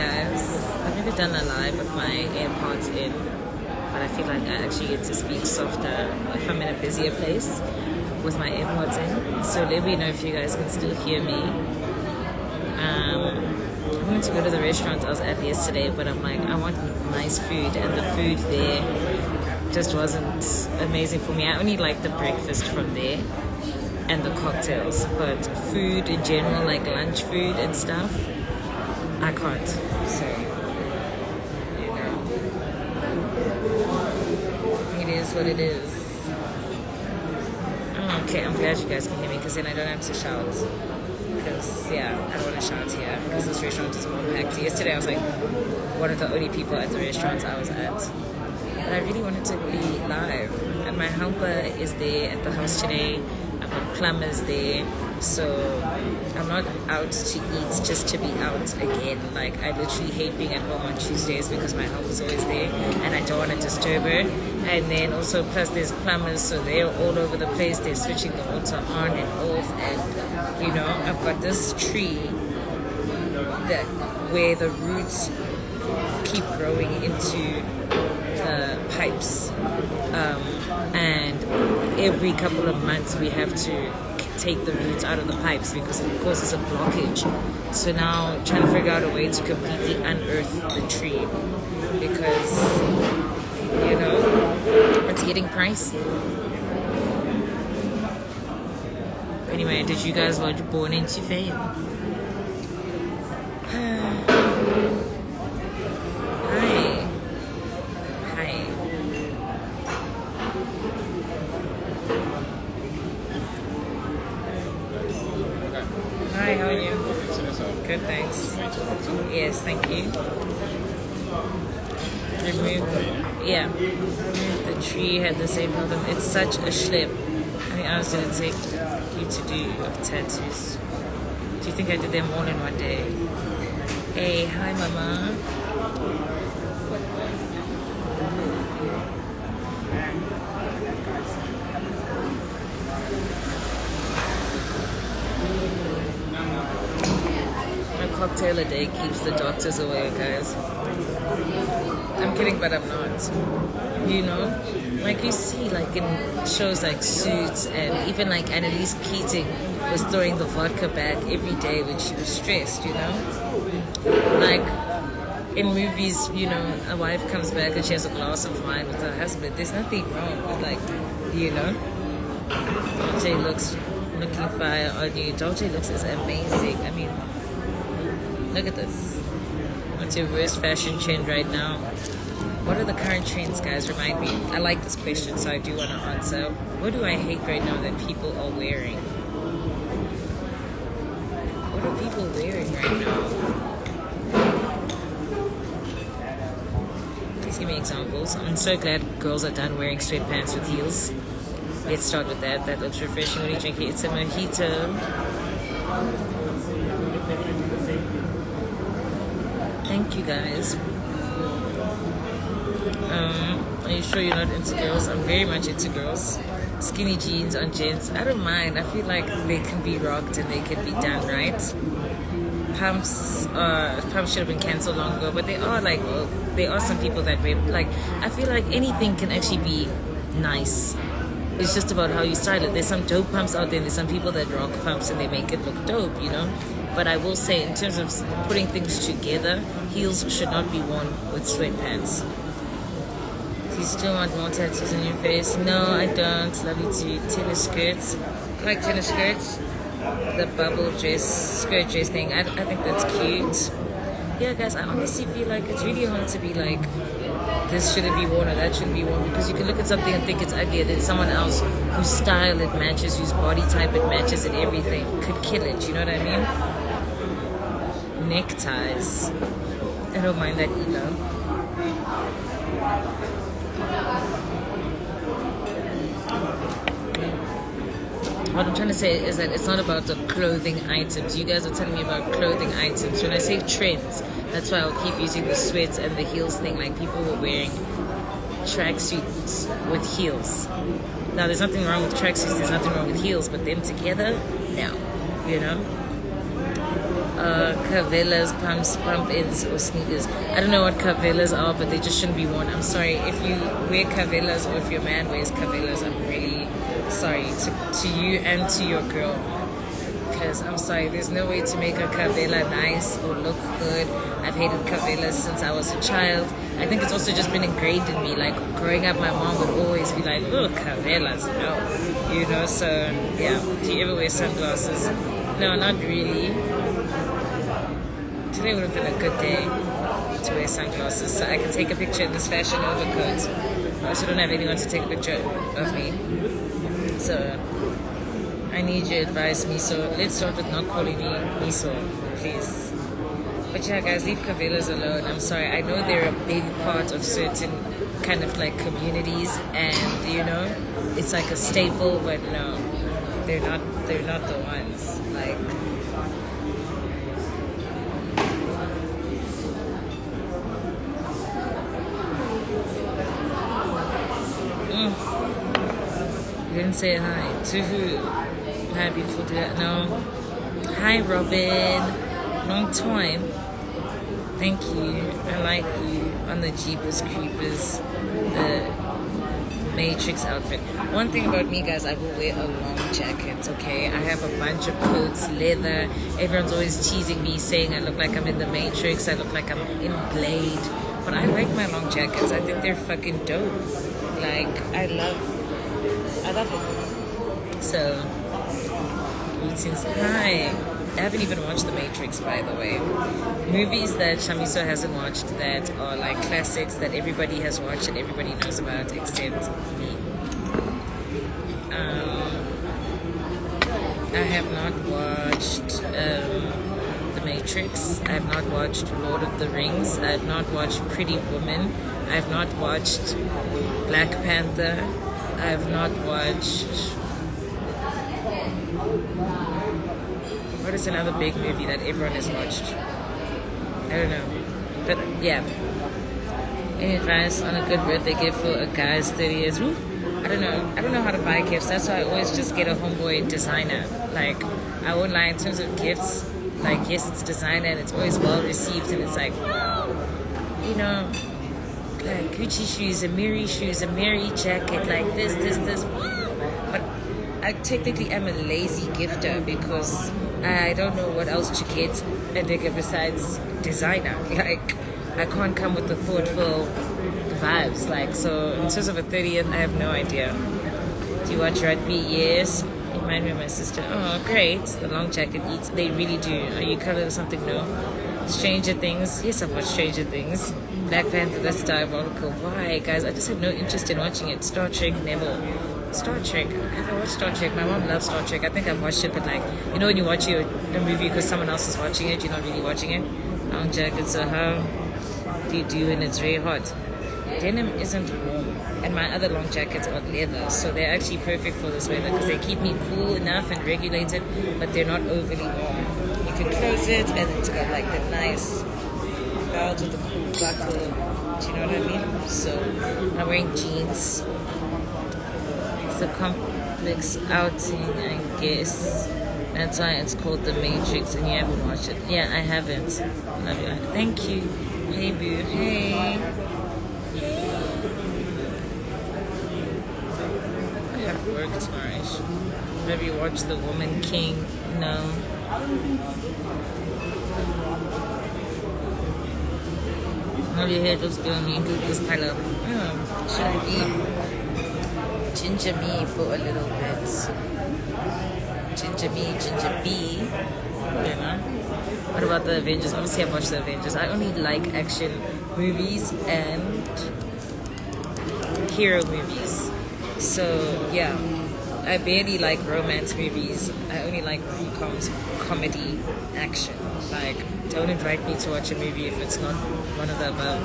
guys. I've never done a live with my AirPods in, but I feel like I actually get to speak softer if I'm in a busier place with my AirPods in. So let me know if you guys can still hear me. I wanted to go to the restaurant I was at yesterday, but I'm like, I want nice food, and the food there just wasn't amazing for me. I only like the breakfast from there and the cocktails, but food in general, like lunch food and stuff, I can't. So, you know, it is what it is. Oh, okay, I'm glad you guys can hear me, because then I don't have to shout. Because, yeah, I don't want to shout here because this restaurant is more packed. Yesterday I was like one of the only people at the restaurant I was at. But I really wanted to be live. And my helper is there at the house today. I've got plumbers there. So I'm not out to eat just to be out again. Like, I literally hate being at home on Tuesdays because my helper's always there and I don't want to disturb her. And then also, plus there's plumbers, so they're all over the place. They're switching the water on and off. And, you know, I've got this tree that where the roots keep growing into the pipes. And every couple of months we have to take the roots out of the pipes because it causes a blockage. So now trying to figure out a way to completely unearth the tree because, you know, it's getting pricey. Anyway, did you guys watch Born Into Fame? Hi, how are you? Good, thanks. Yes, thank you. Remove the tree, had the same problem. It's such a schlep. I mean, I was going to take you to do your tattoos. Do you think I did them all in one day? Hey, hi, Mama. Cocktail a day keeps the doctors away, guys. I'm kidding, but I'm not. You know, like you see, like in shows like Suits, and even like Annalise Keating was throwing the vodka back every day when she was stressed. You know, like in movies, you know, a wife comes back and she has a glass of wine with her husband. There's nothing wrong with, like, you know, Dante looking fire on you. Dante looks is amazing. I mean, look at this. What's your worst fashion trend right now? What are the current trends, guys? Remind me. I like this question, so I do want to answer. What do I hate right now that people are wearing? What are people wearing right now? Please give me examples. I'm so glad girls are done wearing sweatpants with heels. Let's start with that. That looks refreshing. When you drink it, it's a mojito. Thank you, guys. Are you sure you're not into girls? I'm very much into girls. Skinny jeans on gents, I don't mind. I feel like they can be rocked and they can be done right. Pumps should have been cancelled long ago, but there are some people that wear, like, I feel like anything can actually be nice. It's just about how you style it. There's some dope pumps out there. There's some people that rock pumps and they make it look dope, you know. But I will say, in terms of putting things together, heels should not be worn with sweatpants. Do you still want more tattoos on your face? No, I don't. Love you too. Tennis skirts. I like tennis skirts. The bubble dress, skirt dress thing. I think that's cute. Yeah, guys, I honestly feel like it's really hard to be like, this shouldn't be worn or that shouldn't be worn, because you can look at something and think it's ugly, and then someone else whose style it matches, whose body type it matches, and everything could kill it. You know what I mean? Neckties. I don't mind that either. What I'm trying to say is that it's not about the clothing items. You guys are telling me about clothing items. When I say trends, that's why I'll keep using the sweats and the heels thing. Like, people were wearing tracksuits with heels. Now, there's nothing wrong with tracksuits. There's nothing wrong with heels. But them together, no. You know? Cavellas, pump ins, or sneakers. I don't know what Cavellas are, but they just shouldn't be worn. I'm sorry if you wear Cavellas or if your man wears Cavellas. I'm really sorry to you and to your girl. Because I'm sorry, there's no way to make a Cavella nice or look good. I've hated Cavellas since I was a child. I think it's also just been ingrained in me. Like growing up, my mom would always be like, "Oh, Cavellas, no," you know. So yeah, do you ever wear sunglasses? No, not really. Today would have been a good day to wear sunglasses, so I can take a picture in this fashion overcoat. I also don't have anyone to take a picture of me, so I need your advice, Miso. Let's start with not calling me Miso, please. But yeah, guys, leave Cavellas alone. I'm sorry. I know they're a big part of certain kind of like communities, and you know, it's like a staple. But no, they're not. They're not the ones. Like, you didn't say hi to who? Hi, beautiful. No. Hi, Robin. Long time. Thank you. I like you on the Jeepers Creepers, the Matrix outfit. One thing about me, guys, I will wear a long jacket, okay? I have a bunch of coats, leather. Everyone's always teasing me, saying I look like I'm in the Matrix. I look like I'm in Blade. But I like my long jackets. I think they're fucking dope. Like, I love it. So, greetings. Hi. I haven't even watched The Matrix, by the way. Movies that Shamiso hasn't watched that are like classics that everybody has watched and everybody knows about except me. I have not watched The Matrix. I have not watched Lord of the Rings. I have not watched Pretty Woman. I have not watched Black Panther. I have not watched... What is another big movie that everyone has watched? I don't know. But yeah. Any advice on a good birthday gift for a guy's 30 years? Woo. I don't know. I don't know how to buy gifts. That's why I always just get a homeboy designer. Like, I won't lie in terms of gifts. Like, yes, it's designer and it's always well received. And it's like, you know, like Gucci shoes, a Mary jacket, like this. But I technically am a lazy gifter because I don't know what else to get a nigga besides designer. Like, I can't come with the thoughtful vibes. Like, so in terms of a 30th, I have no idea. Do you watch rugby? Yes. You remind me of my sister. Oh, great. The long jacket eats. They really do. Are you colored or something? No. Stranger Things. Yes, I've watched Stranger Things. Black Panther, that's diabolical. Why, guys? I just have no interest in watching it. Star Trek, never. Star Trek. Have I watched Star Trek? My mom loves Star Trek. I think I've watched it, but like, you know when you watch a movie because someone else is watching it, you're not really watching it? Long jacket, so how do you do when it's very hot? Denim isn't warm, and my other long jackets are leather, so they're actually perfect for this weather because they keep me cool enough and regulated, but they're not overly warm. You can close it, and it's got like the nice belt with the cool buckle. Do you know what I mean? So I'm wearing jeans. It's a complex outing, I guess. That's why it's called The Matrix, and you haven't watched it. Yeah, I haven't. Love you. Thank you. Hey, boo. Hey. I have work tomorrow. Have you watched The Woman King? No. Oh, your hair looks good on me. Good this color. Should I be ginger me for a little bit? Ginger me, ginger bee. You know? What about the Avengers? Obviously, I've watched the Avengers. I only like action movies and hero movies. So, yeah. I barely like romance movies. I only like rom-coms, comedy, action. Like, don't invite me to watch a movie if it's not one of the above.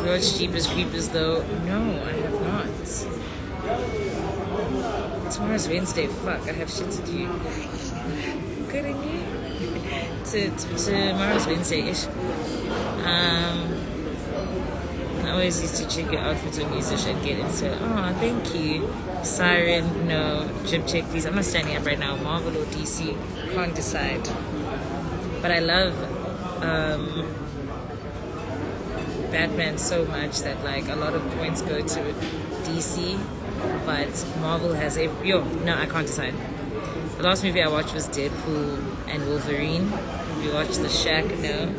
You watch Jeepers Creepers though? No, I have not. Tomorrow's Wednesday. Fuck, I have shit to do. Good on you. Tomorrow's Wednesday-ish. I always used to check your outfits on Music and get into it. Oh, thank you. Siren, no. Gym check, please. I'm not standing up right now. Marvel or DC? Can't decide. But I love Batman so much that like a lot of points go to DC, but Marvel has a no, I can't decide. The last movie I watched was Deadpool and Wolverine. Have you watched The Shack? No.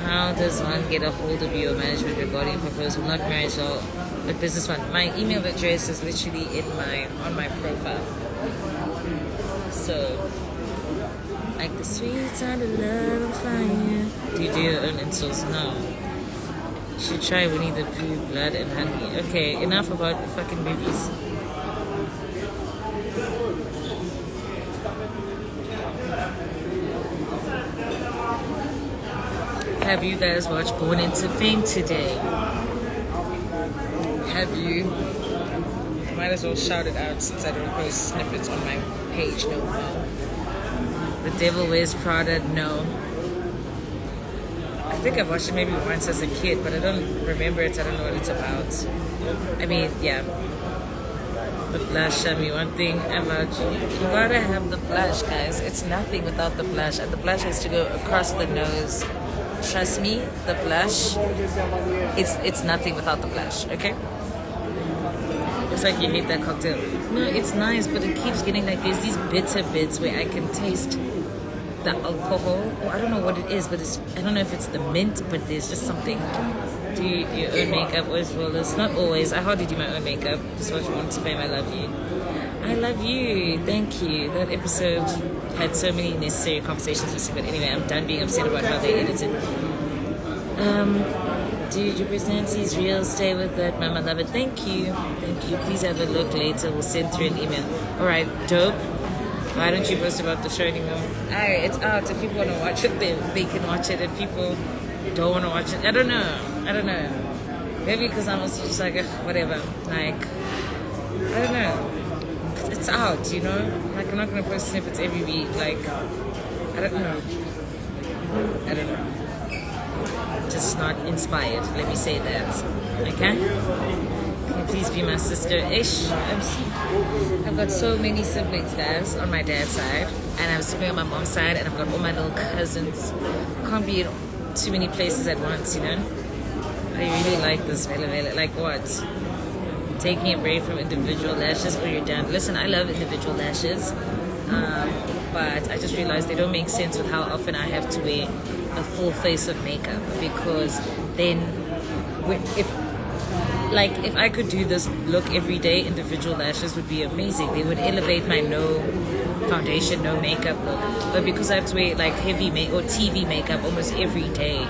How does one get a hold of your management regarding a proposal? Not marriage or but business one. My email address is literally on my profile. So like the sweet sound of love and fire. Do you do your own installs? No. You should try Winnie the Pooh, Blood and Honey. Okay, enough about fucking movies. Have you guys watched Born into Fame today? Have you? Might as well shout it out since I don't post snippets on my page no more. The Devil Wears Prada? No. I think I've watched it maybe once as a kid, but I don't remember it. I don't know what it's about. I mean, yeah. The blush, I mean, one thing about you gotta have the blush, guys. It's nothing without the blush. And the blush has to go across the nose. Trust me, the blush, it's nothing without the blush, okay? It's like you hate that cocktail. No, it's nice, but it keeps getting like there's these bitter bits where I can taste the alcohol. Oh, I don't know what it is, but I don't know if it's the mint, but there's just something. Do your own makeup as well as not always. I hardly do my own makeup. Just watch Born to Fame. I love you. I love you. Thank you. That episode had so many necessary conversations with you, but anyway, I'm done being upset about how they edited. Dude, your personality is real. Stay with that, mama. Love it. Thank you. Thank you. Please have a look later. We'll send through an email. All right, dope. Why don't you post about the show anymore? Alright, it's out. If people want to watch it, they can watch it. If people don't want to watch it, I don't know. Maybe because I'm also just like, whatever. Like, I don't know. It's out, you know? Like, I'm not going to post snippets every week. Like, I don't know. Just not inspired. Let me say that. Okay? Can you please be my sister? Ish. I've got so many siblings, guys, on my dad's side. And I have a sibling on my mom's side. And I've got all my little cousins. Can't be in too many places at once, you know? I really like this Vela. Like what? Taking a break from individual lashes or you're done. Listen, I love individual lashes. But I just realized they don't make sense with how often I have to wear a full face of makeup, because then if I could do this look every day, individual lashes would be amazing. They would elevate my no foundation, no makeup look. But because I have to wear like heavy or TV makeup almost every day,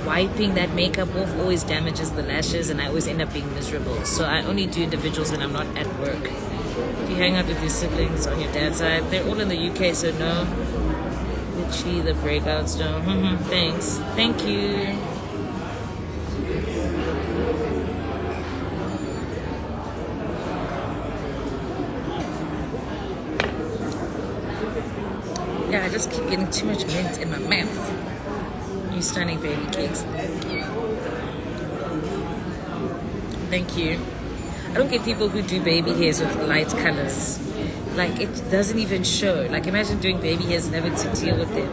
wiping that makeup off always damages the lashes and I always end up being miserable. So I only do individuals when I'm not at work. Do you hang out with your siblings on your dad's side? They're all in the UK, so no. Literally the breakouts, no. Thanks. Thank you. Yeah, I just keep getting too much mint in my mouth. You stunning baby cakes. Thank you. I don't get people who do baby hairs with light colors. Like, it doesn't even show. Like, imagine doing baby hairs never to deal with them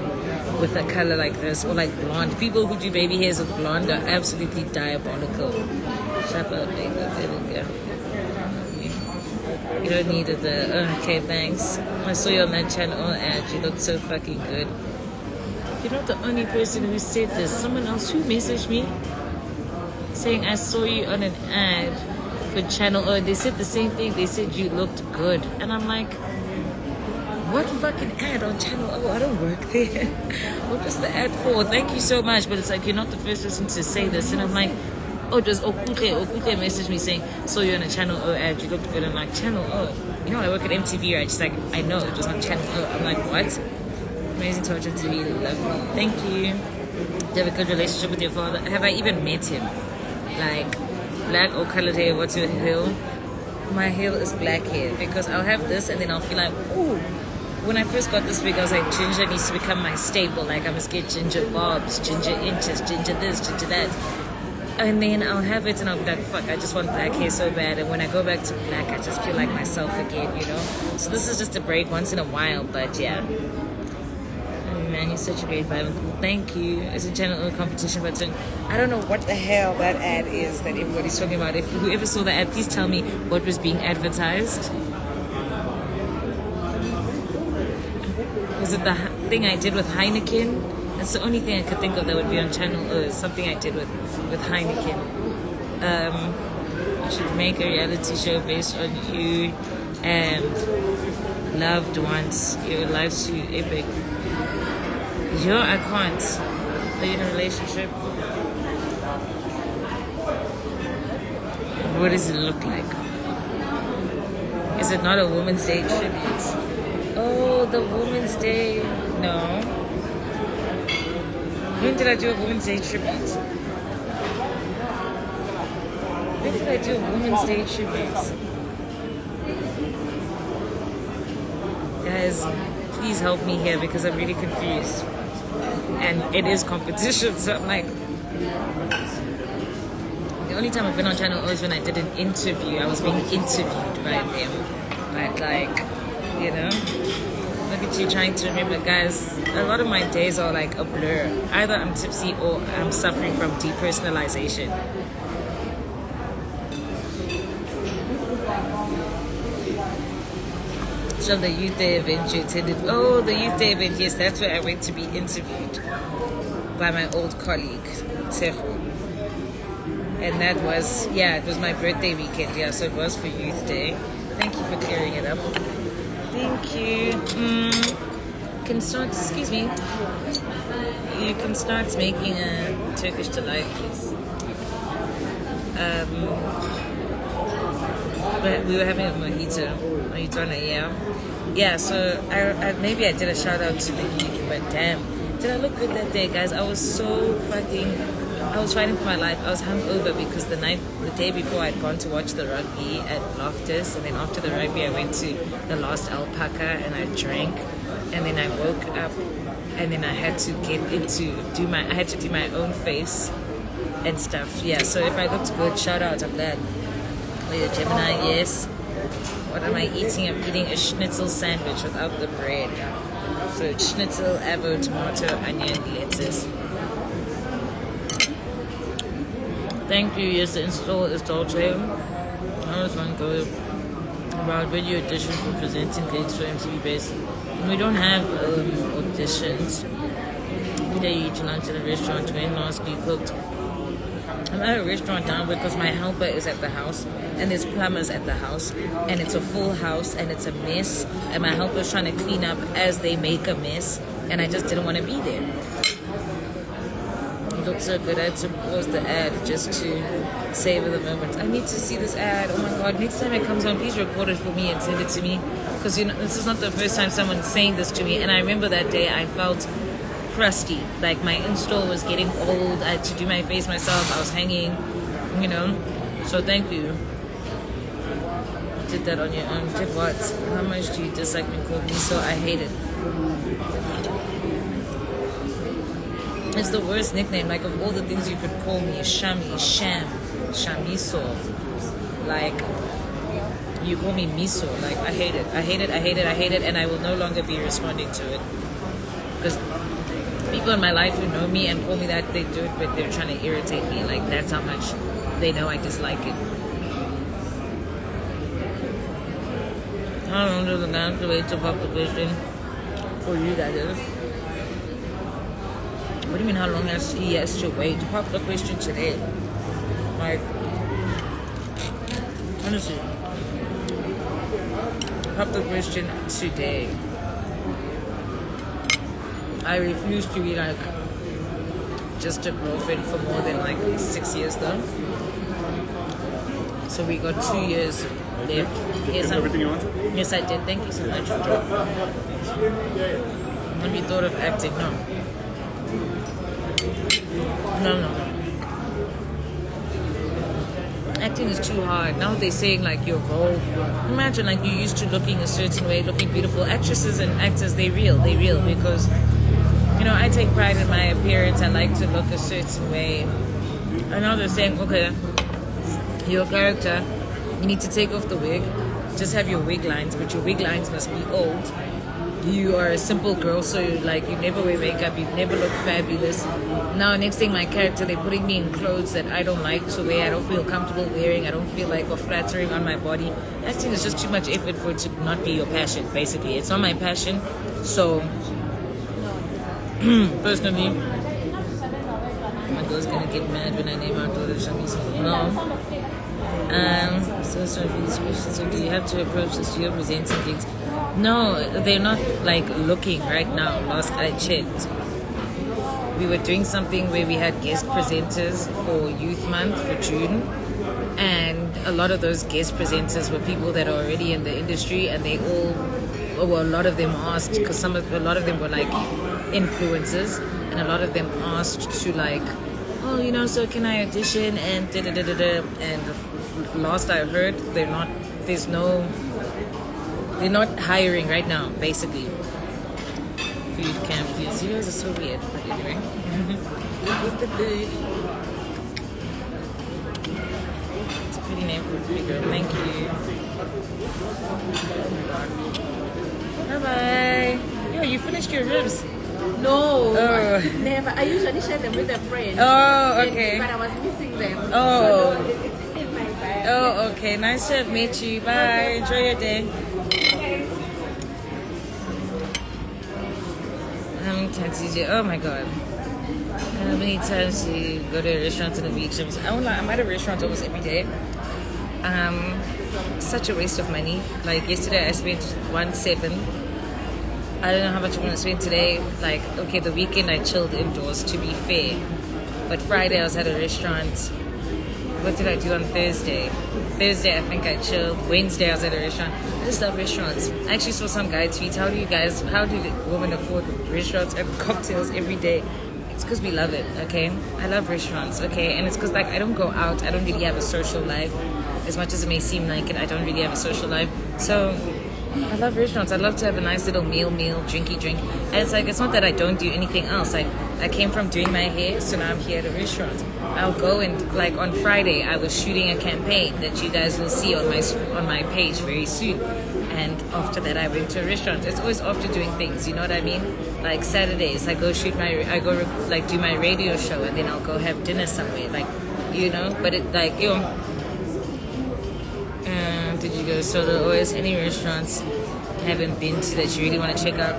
with a color like this, or like blonde. People who do baby hairs with blonde are absolutely diabolical. Shut up, baby. There we go. You don't need it there. Okay, thanks. I saw you on that channel ad. You look so fucking good. You're not the only person who said this. Someone else who messaged me saying I saw you on an ad for channel O. They said the same thing. They said you looked good. And I'm like, what fucking ad on channel O? I don't work there. What was the ad for? Thank you so much. But it's like, you're not the first person to say this. And I'm like, oh, it was Okute. Okute messaged me saying, saw you on a channel O ad. You looked good. I'm like, channel O? You know, I work at MTV, right? She's like, I know, it was on channel O. I'm like, what? Amazing to watch on TV. Lovely. Thank you. Do you have a good relationship with your father? Have I even met him? Like, black or colored hair? What's your hair? My hair is black hair, because I'll have this and then I'll feel like, ooh. When I first got this wig, I was like, ginger needs to become my staple. Like, I must get ginger bobs, ginger inches, ginger this, ginger that. And then I'll have it and I'll be like, fuck, I just want black hair so bad. And when I go back to black, I just feel like myself again, you know? So this is just a break once in a while, but yeah. man. You're such a great vibe and cool. Thank you. It's a channel O competition, but I don't know what the hell that ad is that everybody's talking about. If whoever saw the ad, please tell me what was being advertised. Was it the thing I did with Heineken? That's the only thing I could think of that would be on channel O. Is something I did with Heineken. You should make a reality show based on you and loved ones. Your life's too epic. Yo, I can't. Are you in a relationship? What does it look like? Is it not a Women's Day tribute? Oh, the Women's Day. No. When did I do a Women's Day tribute? When did I do a Women's Day tribute? Guys, please help me here because I'm really confused. And it is competition, so I'm like... The only time I've been on Channel O is when I did an interview. I was being interviewed by them. But like, you know... Look at you trying to remember. Guys, a lot of my days are like a blur. Either I'm tipsy or I'm suffering from depersonalization. So the Youth Day event you attended. Oh, the Youth Day event, yes, that's where I went to be interviewed by my old colleague, Sefu. And that was, yeah, it was my birthday weekend, yeah, so it was for Youth Day. Thank you for clearing it up. Thank you. Can start, excuse me. You can start making a Turkish delight, please. But we were having a mojito, yeah. Yeah, so I maybe I did a shout out to the youth, but damn, did I look good that day, guys? I was so I was fighting for my life. I was hungover because the day before I'd gone to watch the rugby at Loftus, and then after the rugby I went to the Last Alpaca and I drank, and then I woke up, and then I had to I had to do my own face and stuff. Yeah, so if I looked good, shout out, I'm glad. Wait, Gemini, yes. What am I eating? I'm eating a schnitzel sandwich without the bread. So it's schnitzel, avocado, tomato, onion, lettuce. Thank you. Yes, the install is Dolce. I was going to go about video auditions for presenting gigs for MTV Base. We don't have auditions. Today you eat lunch at a restaurant. When last you cooked? I'm at a restaurant now because my helper is at the house and there's plumbers at the house and it's a full house and it's a mess and my helper is trying to clean up as they make a mess and I just didn't want to be there. It looks so good. I had to pause the ad just to savor the moment. I need to see this ad. Oh my god, next time it comes on, please record it for me and send it to me because you know this is not the first time someone's saying this to me, and I remember that day I felt crusty, like my install was getting old. I had to do my face myself. I was hanging, you know. So thank you. You did that on your own. Did what? How much do you dislike being called Miso? I hate it. It's the worst nickname. Like of all the things you could call me, Shami, Sham, Shamiso. Like you call me Miso. Like I hate it. I hate it. I hate it. I hate it. And I will no longer be responding to it because people in my life who know me and call me that, they do it, but they're trying to irritate me. Like, that's how much they know I dislike it. How long does the man have to wait to pop the question? For you, that is. What do you mean, how long he has to wait to pop the question today? Like, honestly, pop the question today. I refuse to be like just a girlfriend for more than like 6 years though. So we got 2 years left. Yes, everything you wanted? Yes, I did. Thank you so much. Have you thought of acting? No. No. Acting is too hard. Now they're saying like your role. Imagine like you used to looking a certain way, looking beautiful. Actresses and actors, they real because you know, I take pride in my appearance. I like to look a certain way. And now they're saying, okay, your character, you need to take off the wig. Just have your wig lines, but your wig lines must be old. you are a simple girl, so like you never wear makeup, you never look fabulous. Now next thing, my character, they're putting me in clothes that I don't like to wear, I don't feel comfortable wearing, I don't feel like or flattering on my body. Acting is just too much effort for it to not be your passion. Basically, it's not my passion. So personally, my girl's gonna get mad when I name our daughter Shamiso. No. So sorry for these questions. So do you have to approach the studio presenting things? No, they're not like looking right now. Last I checked, we were doing something where we had guest presenters for Youth Month for June, and a lot of those guest presenters were people that are already in the industry, and they all, well, a lot of them asked, because a lot of them were like influencers, and a lot of them asked to like, oh, you know, so can I audition and da da da da da. And last I heard, they're not hiring right now, basically. Food camp, please. You guys are so weird, but anyway. What's the food? It's a pretty name for a pretty girl. Thank you. Bye bye. Yo, you finished your ribs? No, Oh. never. I usually share them with a friend. Oh, okay. But I was missing them. Oh. So no, it's in my bag. Oh, okay. Nice to have met you. Bye. Enjoy your day. How many times did you? Oh my god. How many times do you go to a restaurant in a week? I'm at a restaurant almost every day. Such a waste of money. Like yesterday I spent 1.7. I don't know how much I'm gonna spend today. Like, okay, the weekend I chilled indoors, to be fair. But Friday I was at a restaurant. What did I do on Thursday? Thursday I think I chilled. Wednesday I was at a restaurant. I just love restaurants. I actually saw some guy tweet, how do the women afford restaurants and cocktails every day? It's because we love it, okay? I love restaurants, okay? And it's because like I don't go out. I don't really have a social life. As much as it may seem like it, I don't really have a social life. So I love restaurants. I'd love to have a nice little meal, drinky drink. And it's like, it's not that I don't do anything else. Like, I came from doing my hair, so now I'm here at a restaurant. I'll go and, like, on Friday, I was shooting a campaign that you guys will see on my page very soon. And after that, I went to a restaurant. It's always after doing things, you know what I mean? Like, Saturdays, I go do my radio show, and then I'll go have dinner somewhere, like, you know? But it, like, you know, did you go solo? Always any restaurants haven't been to that you really want to check out?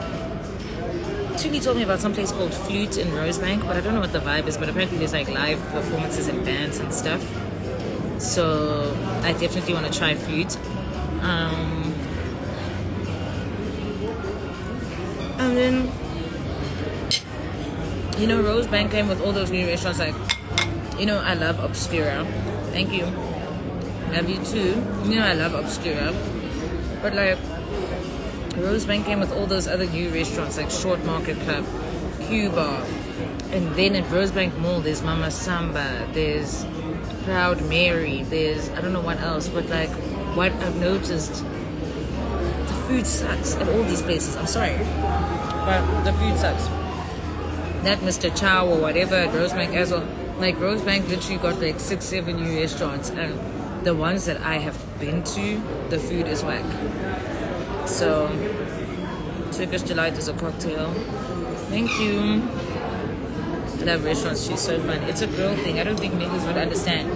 Tuli told me about some place called Flute in Rosebank, but I don't know what the vibe is. But apparently there's like live performances and bands and stuff. So I definitely want to try Flute. And then, you know, Rosebank came with all those new restaurants. Like, you know, I love Obscura. Thank you. Love you too. You know I love Obscura. But like Rosebank came with all those other new restaurants like Short Market Club, Cuba, and then at Rosebank Mall there's Mama Samba, there's Proud Mary, there's I don't know what else, but like what I've noticed, the food sucks at all these places. I'm sorry, but the food sucks. That Mr. Chow or whatever at Rosebank as well. Like Rosebank literally got like 6-7 new restaurants, and the ones that I have been to, the food is whack. So, Turkish Delight is a cocktail. Thank you. I love restaurants too, so fun. It's a girl thing. I don't think niggas would understand.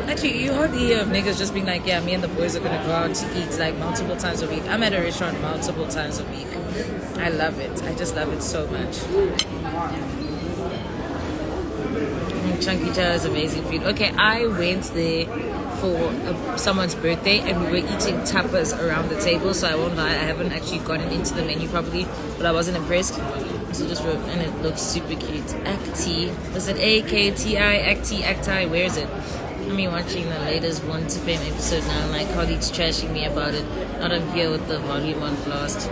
Actually, you hardly hear of niggas just being like, yeah, me and the boys are gonna go out to eat like multiple times a week. I'm at a restaurant multiple times a week. I love it. I just love it so much. Chunky Chow is amazing food. Okay, I went there for someone's birthday and we were eating tapas around the table, so I won't lie, I haven't actually gotten into the menu properly, but I wasn't impressed. So just wrote, and it looks super cute. Acti. Was it A-K-T-I? Acti? Where is it? I'm watching the latest One to Fame episode now. My colleagues trashing me about it. Not I'm here with the volume on blast.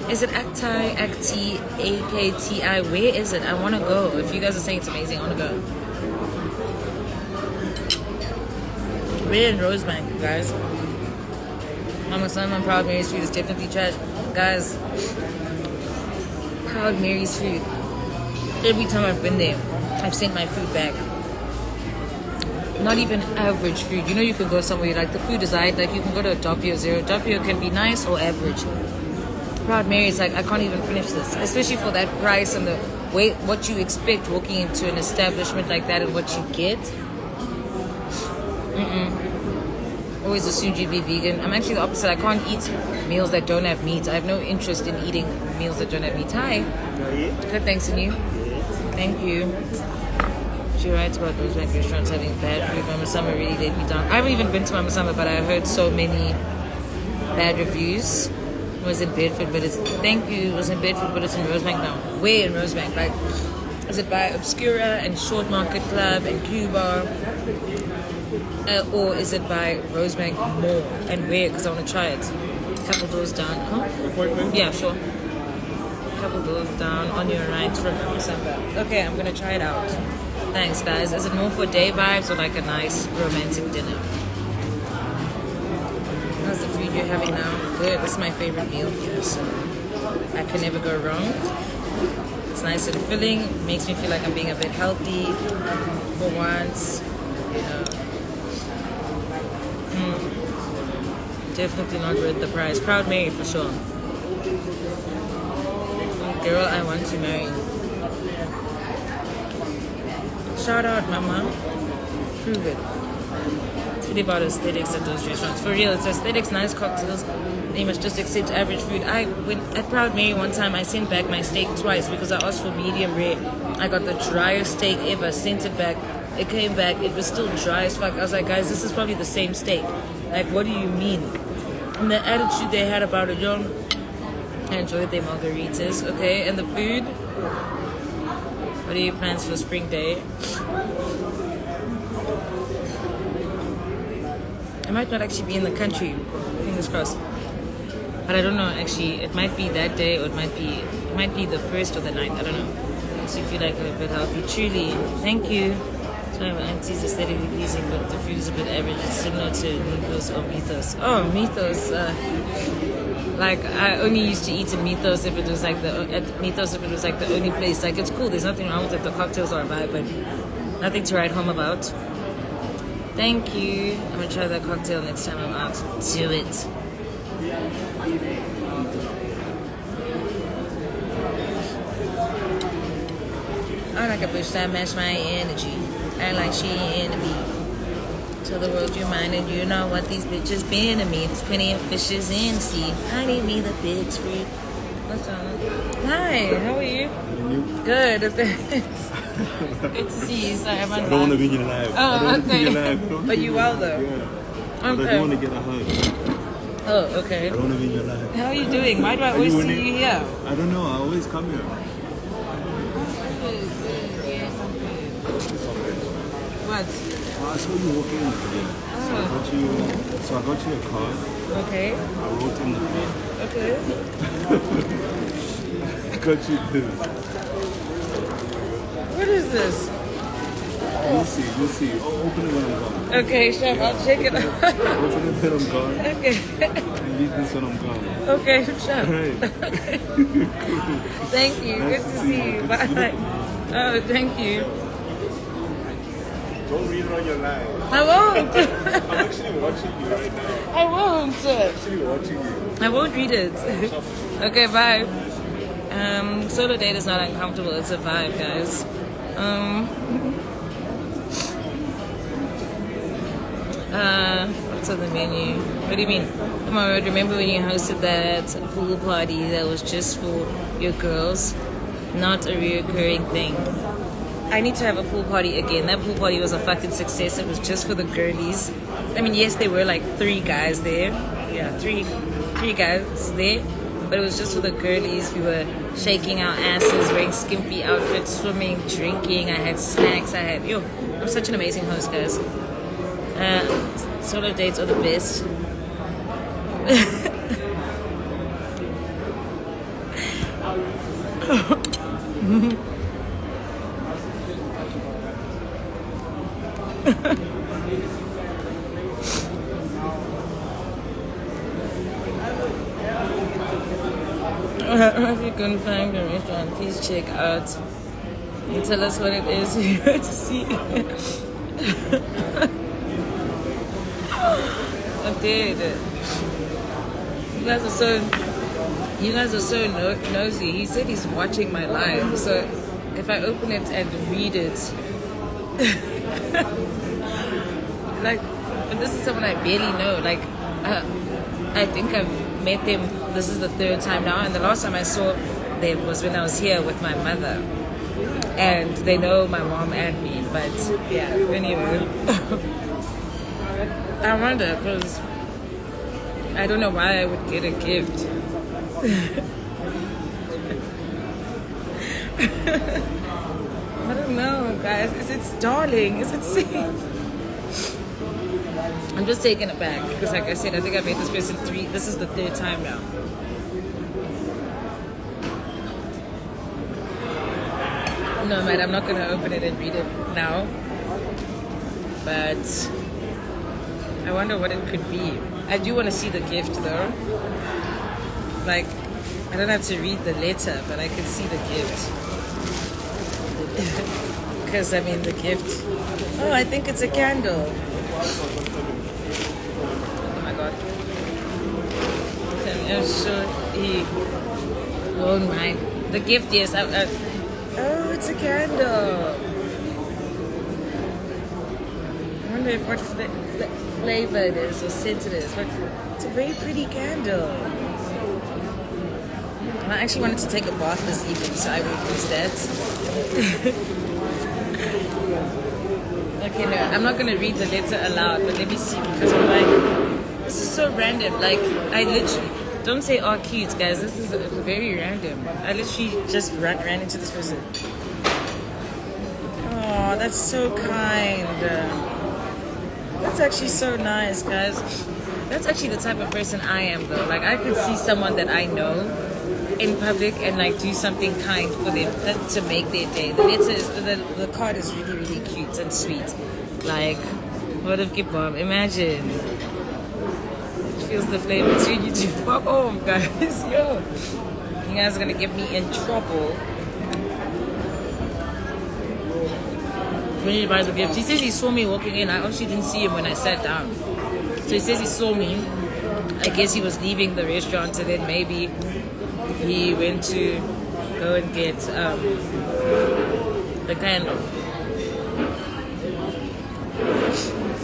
Is it Acti, A-K-T-I? Where is it? I want to go. If you guys are saying it's amazing, I want to go. We're in Rosebank, guys. Mama Son, Proud Mary's food is definitely trash. Guys, Proud Mary's food. Every time I've been there, I've sent my food back. not even average food. You know, you can go somewhere like the food is right. Like you can go to a Doppio Zero. Doppio can be nice or average. Proud Mary is like, I can't even finish this, especially for that price and the way what you expect walking into an establishment like that and what you get. Always assumed you'd be vegan. I'm actually the opposite. I can't eat meals that don't have meat. I have no interest in eating meals that don't have meat. Hi. Good, thanks, and you? Thank you. She writes about those like restaurants having bad food. Mama Summer really laid me down. I haven't even been to Mama Summer, but I heard so many bad reviews. It was in Bedford, but it's... Thank you. It was in Bedford, but it's in Rosebank now. Where in Rosebank? Like, is it by Obscura and Short Market Club and Cuba? Or is it by Rosebank Mall? And where? Because I want to try it. Couple doors down. Huh? Yeah, sure. Couple doors down on your right from December. Okay, I'm going to try it out. Thanks, guys. Is it more for day vibes or like a nice romantic dinner? How's the food you're having now? Good. This is my favorite meal here, so I can never go wrong. It's nice and filling. It makes me feel like I'm being a bit healthy for once. You know. Definitely not worth the price. Proud Mary for sure. Girl, I want to marry. Shout out, mama. Prove it. It's really about aesthetics at those restaurants. For real, it's aesthetics, nice cocktails. They must just accept average food. I went at Proud Mary one time. I sent back my steak twice because I asked for medium rare. I got the driest steak ever. Sent it back. It came back. It was still dry as fuck. I was like, guys, this is probably the same steak. Like, what do you mean? And the attitude they had about it, yo. I enjoyed their margaritas, okay? And the food. What are your plans for spring day? I might not actually be in the country, fingers crossed. But I don't know, actually. It might be that day or it might be the 1st or the 9th. I don't know. So you feel like a bit healthy. Truly, thank you. So my auntie's aesthetically pleasing, but the food is a bit average. It's similar to Mythos or Mythos. Oh, Mythos. Like I only used to eat in Mythos if it was like the only place. Like it's cool. There's nothing wrong with it. The cocktails are a vibe, but nothing to write home about. Thank you. I'm gonna try that cocktail next time I'm out. Do it. I like a bitch that match my energy. I like she enemy. Tell the world you're mine and you know what these bitches been to me. There's plenty of fishes in the sea. I need me the big fruit. What's on? Hi, how are you? Good. Good to see you. Sorry, I'm on. I don't want to be in your life. Oh, okay. But you well though? Yeah. Okay. I don't want to get a hug. Oh, okay. I don't want to be in your life. How are you doing? Why do I always see you here? I don't know. I always come here. What? I saw you walking in today. So I got you a card. Okay. I wrote in the card. Okay. I got you this. What is this? You'll see. Oh, open it when I'm gone. Okay, chef, I'll check it out. Open it when I'm gone. Okay. And leave this when I'm gone. Okay, chef. Right. Thank you. Nice Good to see you. Bye. Oh, thank you. Don't read it on your line. I won't. I'm actually watching you right now. I won't. I'm actually watching you. I won't read it. Okay, bye. Solo date is not uncomfortable. It's a vibe, guys. What's on the menu? What do you mean? Come on, remember when you hosted that pool party that was just for your girls? Not a reoccurring thing. I need to have a pool party again. That pool party was a fucking success. It was just for the girlies. I mean, yes, there were like 3 guys there. Yeah, three guys there. But it was just for the girlies. We were shaking our asses, wearing skimpy outfits, swimming, drinking. I had snacks. I'm such an amazing host, guys. Solo dates are the best. If you couldn't find a restaurant, please check out and tell us what it is you want to see. I did. You guys are so nosy. He said he's watching my live, so if I open it and read it, like, but this is someone I barely know. Like, I think I've met them. This is the third time now, and the last time I saw them was when I was here with my mother, and they know my mom and me. But yeah, anyway, I wonder because I don't know why I would get a gift. I don't know, guys. Is it stalling? Is it safe? I'm just taken aback because, like I said, I think I made this person three. This is the third time now. No, man, I'm not gonna open it and read it now. But I wonder what it could be. I do want to see the gift though. Like, I don't have to read the letter, but I can see the gift. Because, I mean, the gift... Oh, I think it's a candle. Oh, my God. I'm sure he won't mind. The gift, yes. Oh, it's a candle. I wonder if what flavor it is or scent it is. But it's a very pretty candle. And I actually wanted to take a bath this evening, so I would use that. Okay, no, I'm not going to read the letter aloud, but let me see, because I'm like, this is so random. Like, I literally, don't say, oh, cute, guys. This is very random. I literally just ran into this person. Oh, that's so kind. That's actually so nice, guys. That's actually the type of person I am, though. Like, I could see someone that I know in public and like do something kind for them to make their day. The letter is the card is really, really cute and sweet. Like, what if kebab? Imagine. It feels the flavor between you two. Fuck off, guys. Yo, you guys are gonna get me in trouble. When he buys the gift, he says he saw me walking in. I actually didn't see him when I sat down. So he says he saw me. I guess he was leaving the restaurant, and then maybe he went to go and get the candle.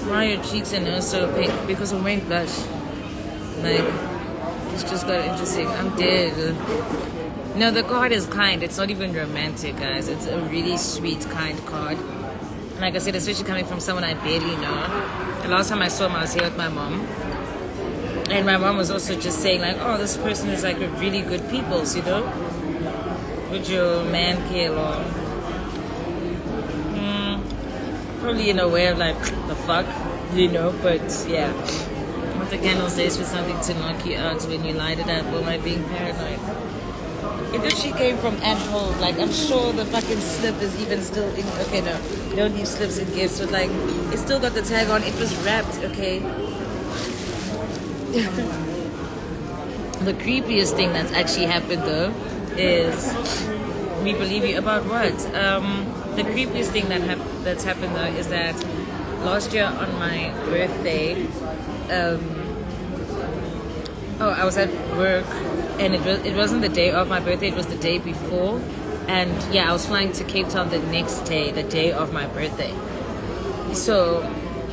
Why are your cheeks and nose so pink? Because I'm wearing blush. Like, it's just got interesting. I'm dead. No, the card is kind. It's not even romantic, guys. It's a really sweet, kind card. And like I said, especially coming from someone I barely know. The last time I saw him, I was here with my mom. And my mom was also just saying like, oh, this person is like a really good people, you know? Would your man care or probably in a way of like, the fuck, you know? But yeah, what the candle says for something to knock you out when you light it up. Or am I being paranoid? It literally came from at home. Like, I'm sure the fucking slip is even still in. Okay, no, don't leave slips in gifts. But like, it still got the tag on. It was wrapped, okay? The creepiest thing that's actually happened though is, we believe you about what? The creepiest thing that's happened though is that last year on my birthday, I was at work and it wasn't the day of my birthday, it was the day before, and yeah, I was flying to Cape Town the next day, the day of my birthday. So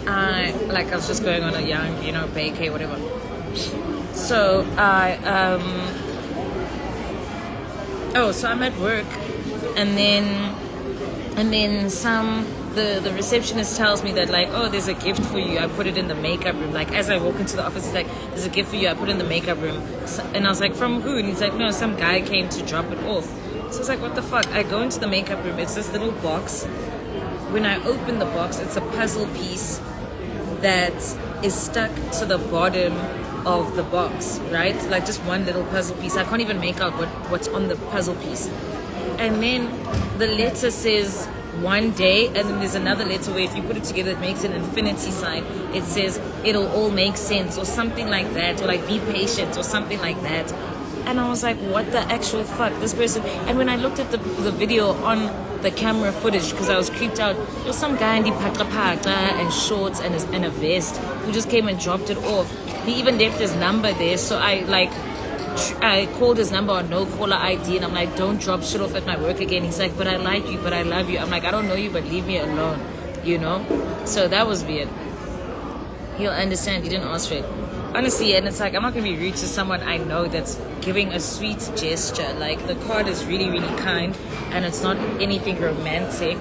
I was just going on a young, vacay, whatever. So so I'm at work, and then the receptionist tells me that like, oh, there's a gift for you. I put it in the makeup room. Like, as I walk into the office, it's like, there's a gift for you. I put it in the makeup room. And I was like, from who? And he's like, no, some guy came to drop it off. So I was like, what the fuck? I go into the makeup room. It's this little box. When I open the box, it's a puzzle piece that is stuck to the bottom of the box, right? Like just one little puzzle piece. I can't even make out what's on the puzzle piece. And then the letter says one day, and then there's another letter where if you put it together it makes an infinity sign. It says it'll all make sense or something like that, or like be patient or something like that. And I was like, what the actual fuck? This person. And when I looked at the video on the camera footage, because I was creeped out, there was some guy in the patra and shorts and a vest who just came and dropped it off. He even left his number there, so I called his number on no caller ID, and I'm like, don't drop shit off at my work again. He's like, but I like you, but I love you. I'm like, I don't know you, but leave me alone, you know? So that was weird. He'll understand, he didn't ask for it. Honestly, and it's like, I'm not going to be rude to someone I know that's giving a sweet gesture. Like, the card is really, really kind, and it's not anything romantic.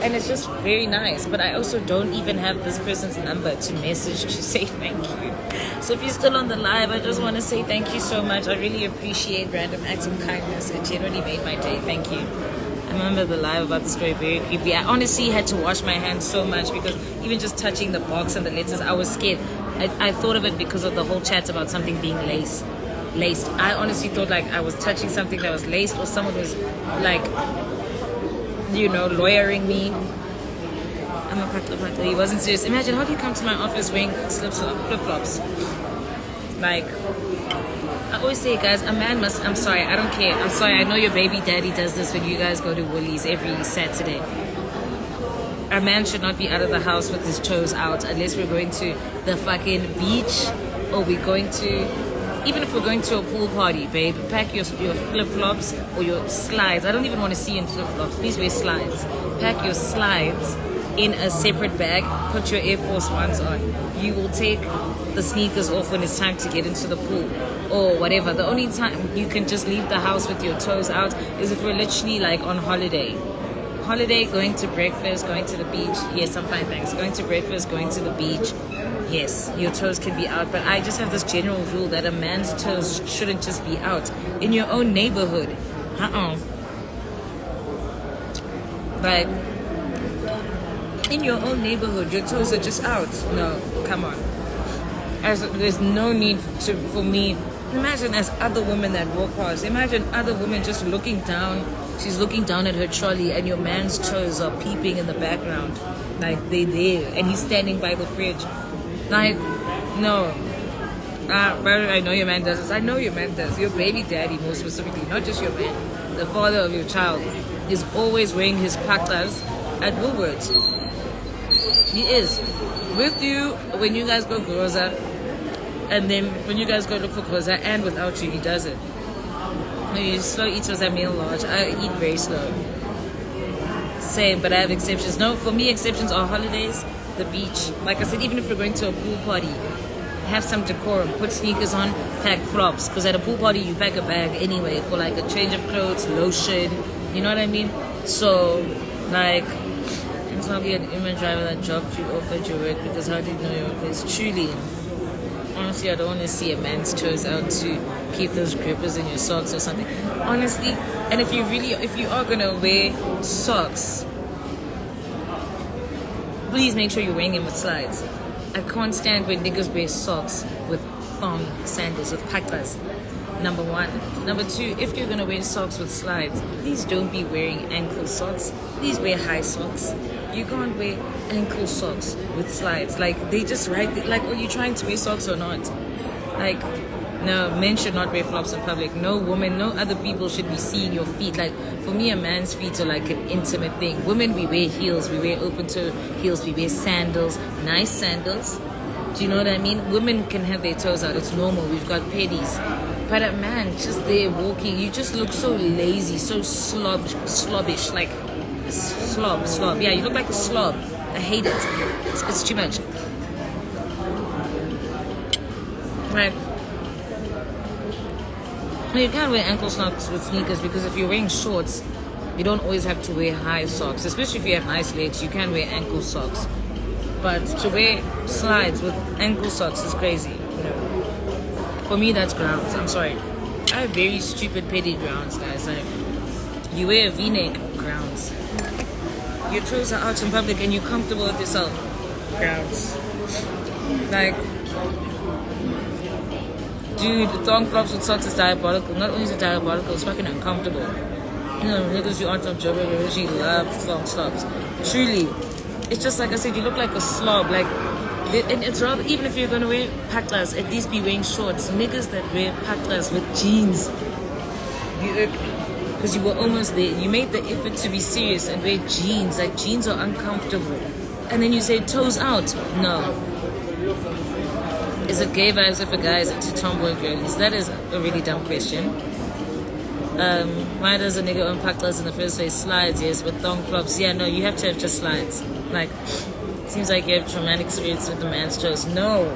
And it's just very nice. But I also don't even have this person's number to message to say thank you. So if you're still on the live, I just want to say thank you so much. I really appreciate random acts of kindness. It genuinely made my day. Thank you. I remember the live about the story, very creepy. I honestly had to wash my hands so much because even just touching the box and the letters, I was scared. I thought of it because of the whole chat about something being laced. I honestly thought like I was touching something that was laced, or someone was like, you know, lawyering me. I'm a practical. He wasn't serious. Imagine, how do you come to my office wearing flip-flops? Like, I always say, guys, a man must, I'm sorry, I don't care. I'm sorry, I know your baby daddy does this when you guys go to Woolies every Saturday. A man should not be out of the house with his toes out unless we're going to the fucking beach, or we're going to, even if we're going to a pool party, babe, pack your flip-flops or your slides. I don't even want to see you in flip-flops. Please wear slides. Pack your slides in a separate bag. Put your Air Force Ones on. You will take the sneakers off when it's time to get into the pool or whatever. The only time you can just leave the house with your toes out is if we're literally like on holiday, going to breakfast, going to the beach. Yes, I'm fine, thanks. Going to breakfast, going to the beach. Yes, your toes can be out, but I just have this general rule that a man's toes shouldn't just be out in your own neighborhood. Like, in your own neighborhood, your toes are just out. No, come on. There's no need for me. Imagine as other women that walk past. Imagine other women just looking down. She's looking down at her trolley, and your man's toes are peeping in the background, like they're there, and he's standing by the fridge. Like, no. Brother, I know your man does this. I know your man does. Your baby daddy, more specifically, not just your man. The father of your child is always wearing his patas at Woolworths. He is with you when you guys go groza, and then when you guys go look for groza, and without you, he does it. You slow eaters at meal large. I eat very slow. Same, but I have exceptions. No, for me, exceptions are holidays, the beach. Like I said, even if we're going to a pool party, have some decorum. Put sneakers on, pack flops. Because at a pool party, you pack a bag anyway for like a change of clothes, lotion. You know what I mean? So, like, it's not be an Uber driver that dropped you off at your work because how did you know your place? Truly. Honestly, I don't want to see a man's toes out to keep those grippers in your socks or something. Honestly, and if you are gonna wear socks, please make sure you're wearing them with slides. I can't stand when niggas wear socks with thong sandals, with patas. Number one. Number two, if you're gonna wear socks with slides, please don't be wearing ankle socks. Please wear high socks. You can't wear ankle socks with slides. Like, they just write it, like, are you trying to wear socks or not? Like, no, men should not wear flops in public. No woman, no other people should be seeing your feet. Like, for me, a man's feet are like an intimate thing. Women, we wear heels, we wear open toe heels, we wear sandals, nice sandals. Do you know what I mean? Women can have their toes out, it's normal. We've got pedis. But a man just there walking, you just look so lazy, so slobbish, like slob. Yeah, you look like a slob. I hate it. It's too much. Right. No, you can't wear ankle socks with sneakers because if you're wearing shorts, you don't always have to wear high socks. Especially if you have nice legs, you can wear ankle socks. But to wear slides with ankle socks is crazy. No. For me, that's grounds. I'm sorry. I have very stupid petty grounds, guys. Like, you wear a v-neck, grounds. Your toes are out in public and you're comfortable with yourself, grounds. Like, dude, the thong flops with socks is diabolical. Not only is it diabolical, it's fucking uncomfortable. You know, niggas, you aren't some joker, you really love thong flops. Truly. It's just like I said, you look like a slob. Like, And it's rather, even if you're gonna wear paklas, at least be wearing shorts. Niggas that wear paklas with jeans, you irk me. Because you were almost there. You made the effort to be serious and wear jeans. Like, jeans are uncomfortable. And then you say toes out. No. Is it gay vibes if a guy is into tomboy girlies? That is a really dumb question. Why does a nigga own paklas in the first place? Slides, yes, with thong flops. Yeah, no, you have to have just slides. Like, seems like you have traumatic experience with the man's toes. No,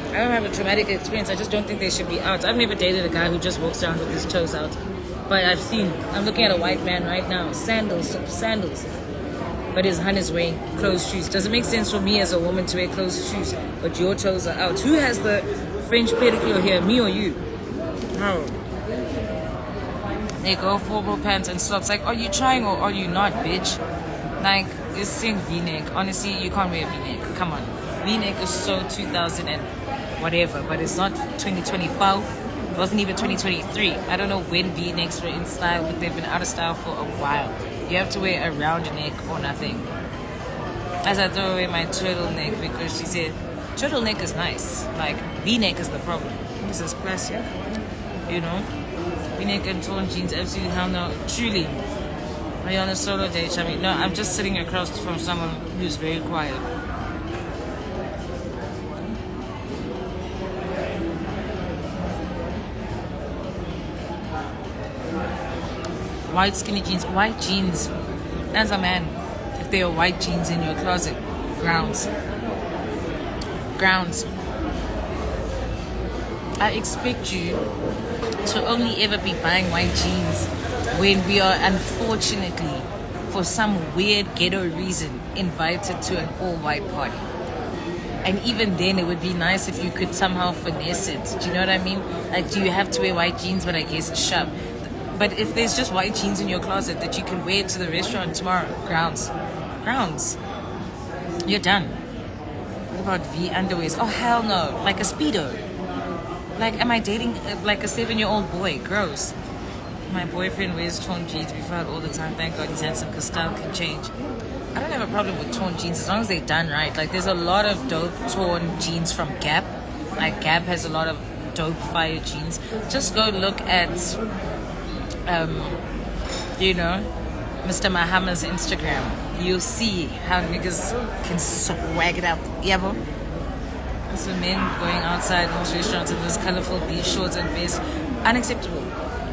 I don't have a traumatic experience. I just don't think they should be out. I've never dated a guy who just walks around with his toes out. But I'm looking at a white man right now. Sandals. But his hun is wearing closed shoes. Does it make sense for me as a woman to wear closed shoes, but your toes are out? Who has the French pedicure here, me or you? No. They go formal pants and slops. Like, are you trying or are you not, bitch? Like, it's saying V-neck. Honestly, you can't wear V-neck. Come on. V-neck is so 2000 and whatever, but it's not 2025. It wasn't even 2023. I don't know when V-necks were in style, but they've been out of style for a while. You have to wear a round neck or nothing. As I throw away my turtleneck because she said, turtleneck is nice. Like, V-neck is the problem. This is plastic. You know? V-neck and torn jeans, absolutely hell no. Truly. Are you on a solo date, Shami? No, I'm just sitting across from someone who's very quiet. White skinny jeans. White jeans. As a man, if there are white jeans in your closet, grounds. I expect you to only ever be buying white jeans when we are unfortunately, for some weird ghetto reason, invited to an all-white party. And even then, it would be nice if you could somehow finesse it. Do you know what I mean? Like, do you have to wear white jeans? But I guess it's sharp. But if there's just white jeans in your closet that you can wear to the restaurant tomorrow, grounds. You're done. What about V underwears? Oh, hell no. Like a Speedo. Like, am I dating like a 7-year-old boy? Gross. My boyfriend wears torn jeans before all the time. Thank God he's handsome because style can change. I don't have a problem with torn jeans as long as they're done right. Like, there's a lot of dope torn jeans from Gap. Like, Gap has a lot of dope fire jeans. Just go look at Mr. Mahama's Instagram. You'll see how niggas can swag it up. Yeah, bro. So men going outside most restaurants in those colorful beach shorts and vests. Unacceptable.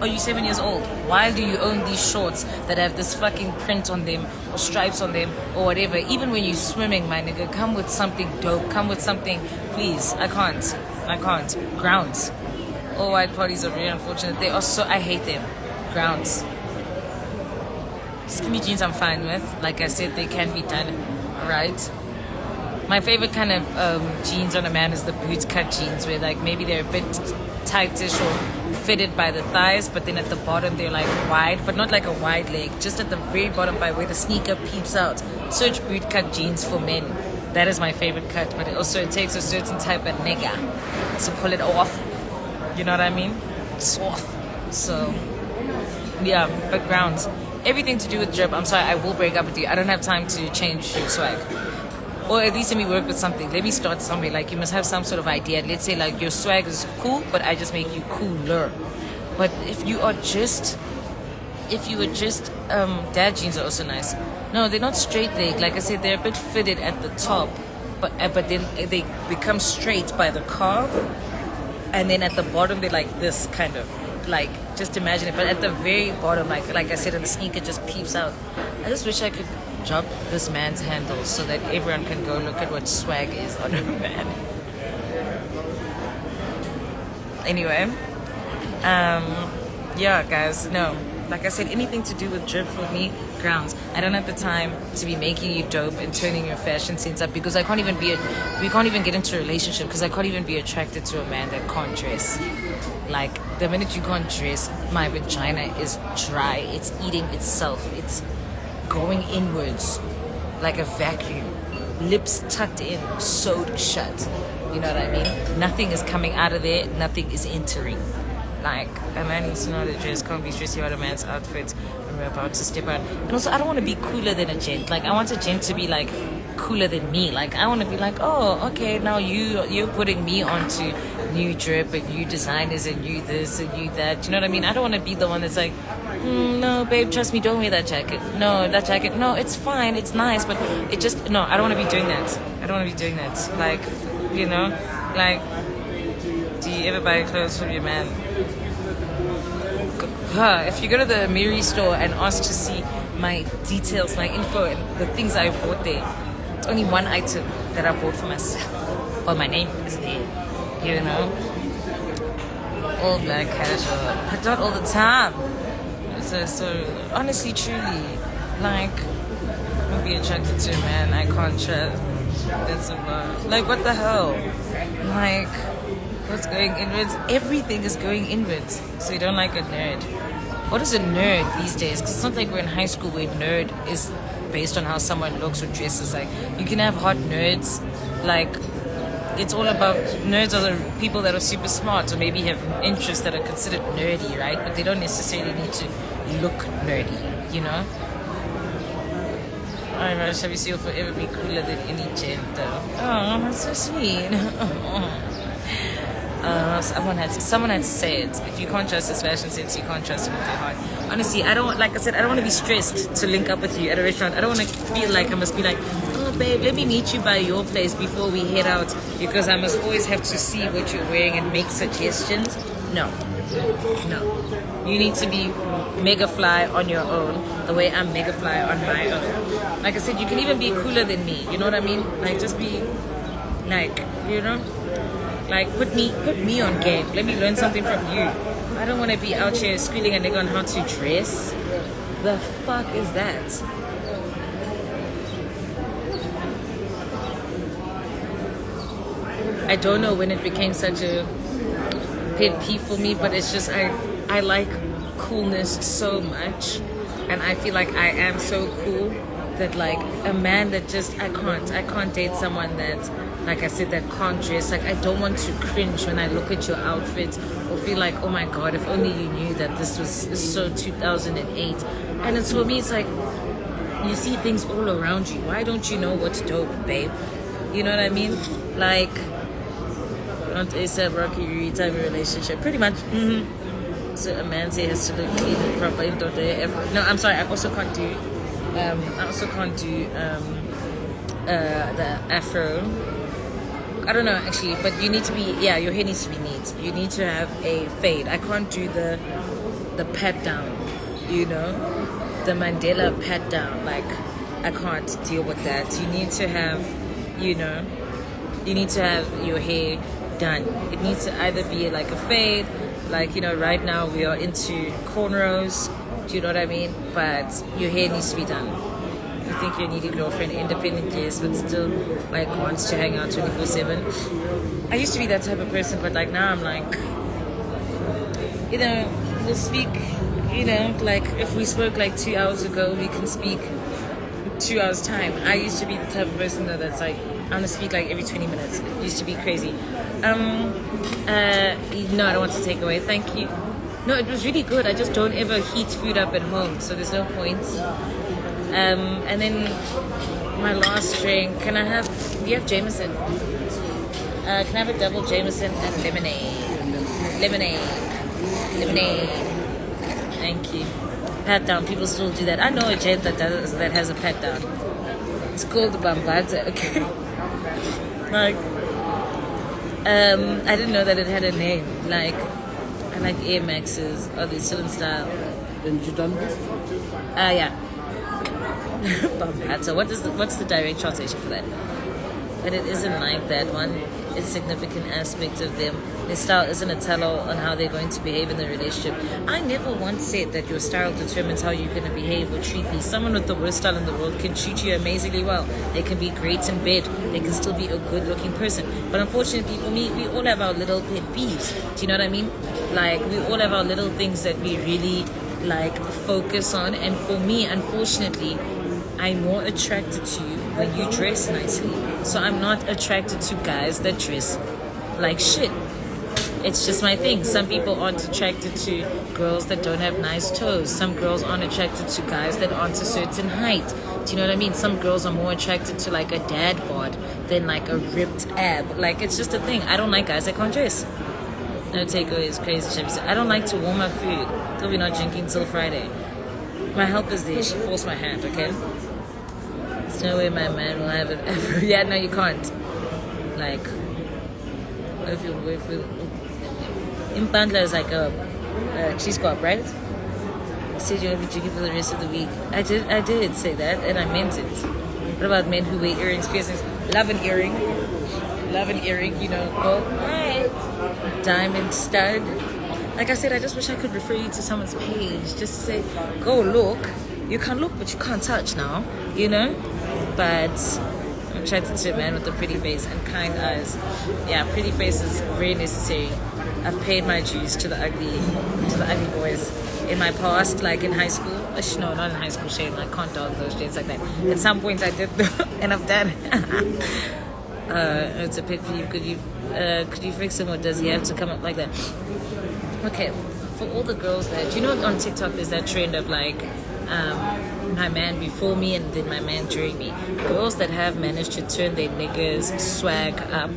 Are you 7 years old? Why do you own these shorts that have this fucking print on them or stripes on them or whatever? Even when you're swimming, my nigga, come with something dope. Come with something, please. I can't. Grounds. All white parties are very unfortunate. They are so, I hate them. Grounds. Skinny jeans I'm fine with. Like I said, they can be done right. My favorite kind of jeans on a man is the boot cut jeans, where like maybe they're a bit tightish or fitted by the thighs, but then at the bottom they're like wide, but not like a wide leg, just at the very bottom by where the sneaker peeps out. Search boot cut jeans for men. That is my favorite cut, but it takes a certain type of nigga to pull it off. You know what I mean? Soft. So yeah, but grounds. Everything to do with drip. I'm sorry, I will break up with you. I don't have time to change your swag. Or at least let me work with something. Let me start somewhere. Like, you must have some sort of idea. Let's say like your swag is cool, but I just make you cooler. But if you were just dad jeans are also nice. No, they're not straight leg. Like I said, they're a bit fitted at the top, but then they become straight by the calf, and then at the bottom they're like this kind of. Like, just imagine it. But at the very bottom, like I said, and the sneaker just peeps out. I just wish I could drop this man's handles so that everyone can go look at what swag is on a man. Anyway, yeah, guys, no. Like I said, anything to do with drip for me, grounds. I don't have the time to be making you dope and turning your fashion sense up, because we can't even get into a relationship because I can't even be attracted to a man that can't dress. Like, the minute you can't dress, my vagina is dry. It's eating itself. It's going inwards like a vacuum. Lips tucked in, sewed shut. You know what I mean? Nothing is coming out of there. Nothing is entering. Like, a man needs to know that dress can't be stressing out a man's outfit when we're about to step out. And also, I don't want to be cooler than a gent. Like, I want a gent to be like cooler than me. Like, I want to be like, oh, okay, now you're putting me onto new drip and new designers and new this and new that. You know what I mean? I don't want to be the one that's like, no, babe, trust me, don't wear that jacket. No, that jacket, no, it's fine, it's nice, but it just, no, I don't want to be doing that. I don't want to be doing that. Like, you know, like, do you ever buy clothes from your man? If you go to the Miri store and ask to see my details, my info, and the things I bought there, it's only one item that I bought for myself. Well, my name is there, you know? All black casual, but not all the time. So honestly, truly, like, I'll be attracted to a man I can't trust. That's about, like, what the hell? Like, what's going inwards? Everything is going inwards. So you don't like a nerd. What is a nerd these days? Because it's not like we're in high school where nerd is based on how someone looks or dresses. Like, you can have hot nerds. Like, it's all about, nerds are the people that are super smart or maybe have interests that are considered nerdy, right? But they don't necessarily need to look nerdy, you know? Alright, Shamiso, you'll forever be cooler than any gent, though. Oh, that's so sweet. Someone had to say it. If you can't trust his fashion sense, you can't trust him with your heart. Honestly, I don't, like I said, I don't want to be stressed to link up with you at a restaurant. I don't want to feel like I must be like, oh babe, let me meet you by your place before we head out, because I must always have to see what you're wearing and make suggestions. No. You need to be mega fly on your own, the way I'm mega fly on my own. Like I said, you can even be cooler than me. You know what I mean? Like, just be like, you know, like put me on game. Let me learn something from you. I don't want to be out here squealing a nigga on how to dress. The fuck is that? I don't know when it became such a pet peeve for me, but it's just I like coolness so much, and I feel like I am so cool that, like, a man that just I can't date someone that, like I said, that can't dress. Like, I don't want to cringe when I look at your outfit or feel like, oh my god, if only you knew that this was so 2008. And it's, for me, it's like, you see things all around you. Why don't you know what's dope, babe? You know what I mean? Like, not ASAP Rocky type of relationship, pretty much. So a man has to look clean and proper. No, I'm sorry. I also can't do. The afro. I don't know actually, but you need to be. Yeah, your hair needs to be neat. You need to have a fade. I can't do the pat down. You know, the Mandela pat down. Like, I can't deal with that. You need to have, you know, you need to have your hair done. It needs to either be like a fade, like, you know, right now we are into cornrows, do you know what I mean? But your hair needs to be done. You think you're a needy girlfriend, independent, yes, but still, like, wants to hang out 24/7. I used to be that type of person, but like now I'm like, you know, we'll speak, you know, like if we spoke like 2 hours ago, we can speak 2 hours time. I used to be the type of person though that's like, I'm gonna speak like every 20 minutes. It used to be crazy. No, I don't want to take away. Thank you. No, it was really good. I just don't ever heat food up at home, so there's no point. And then my last drink. Do you have Jameson? Can I have a double Jameson and lemonade? Thank you. Pat down. People still do that. I know a gent that has a pat down. It's called the Bambaza. Okay. Like, I didn't know that it had a name. Like, I like Air Maxes. Are they still in style? And you done this? Yeah. Bambaza. What's the direct translation for that? But it isn't like that one. It's significant aspects of them. Their style isn't a tell-all on how they're going to behave in the relationship. I never once said that your style determines how you're going to behave or treat me. Someone with the worst style in the world can treat you amazingly well. They can be great in bed. They can still be a good-looking person. But unfortunately for me, we all have our little pet peeves. Do you know what I mean? Like, we all have our little things that we really, like, focus on. And for me, unfortunately, I'm more attracted to you when you dress nicely. So I'm not attracted to guys that dress like shit. It's just my thing. Some people aren't attracted to girls that don't have nice toes. Some girls aren't attracted to guys that aren't a certain height. Do you know what I mean? Some girls are more attracted to like a dad bod than like a ripped ab. Like, it's just a thing. I don't like guys that can't dress. No takeaway is crazy. Shamiso. I don't like to warm up food. Till we're not drinking till Friday. My help is there. She forced my hand, okay? There's no way my man will have it ever. Yeah, no, you can't. Like, if you Impandla is like a cheese squab, right? You said you're going to be drinking for the rest of the week. I did say that, and I meant it. What about men who wear earrings, piercings? Love an earring, you know. Go, right. Diamond stud. Like I said, I just wish I could refer you to someone's page just to say, go look. You can look, but you can't touch now, you know? But I'm attracted to a man with a pretty face and kind eyes. Yeah, pretty face is very necessary. I've paid my dues to the ugly boys. In my past, like in high school, no, not in high school, shame. I can't dog those shades like that. At some points I did, and I've done. It's a pet peeve. Could you fix him, or does he have to come up like that? Okay, for all the girls that, you know, on TikTok there's that trend of like my man before me and then my man during me. Girls that have managed to turn their niggas swag up.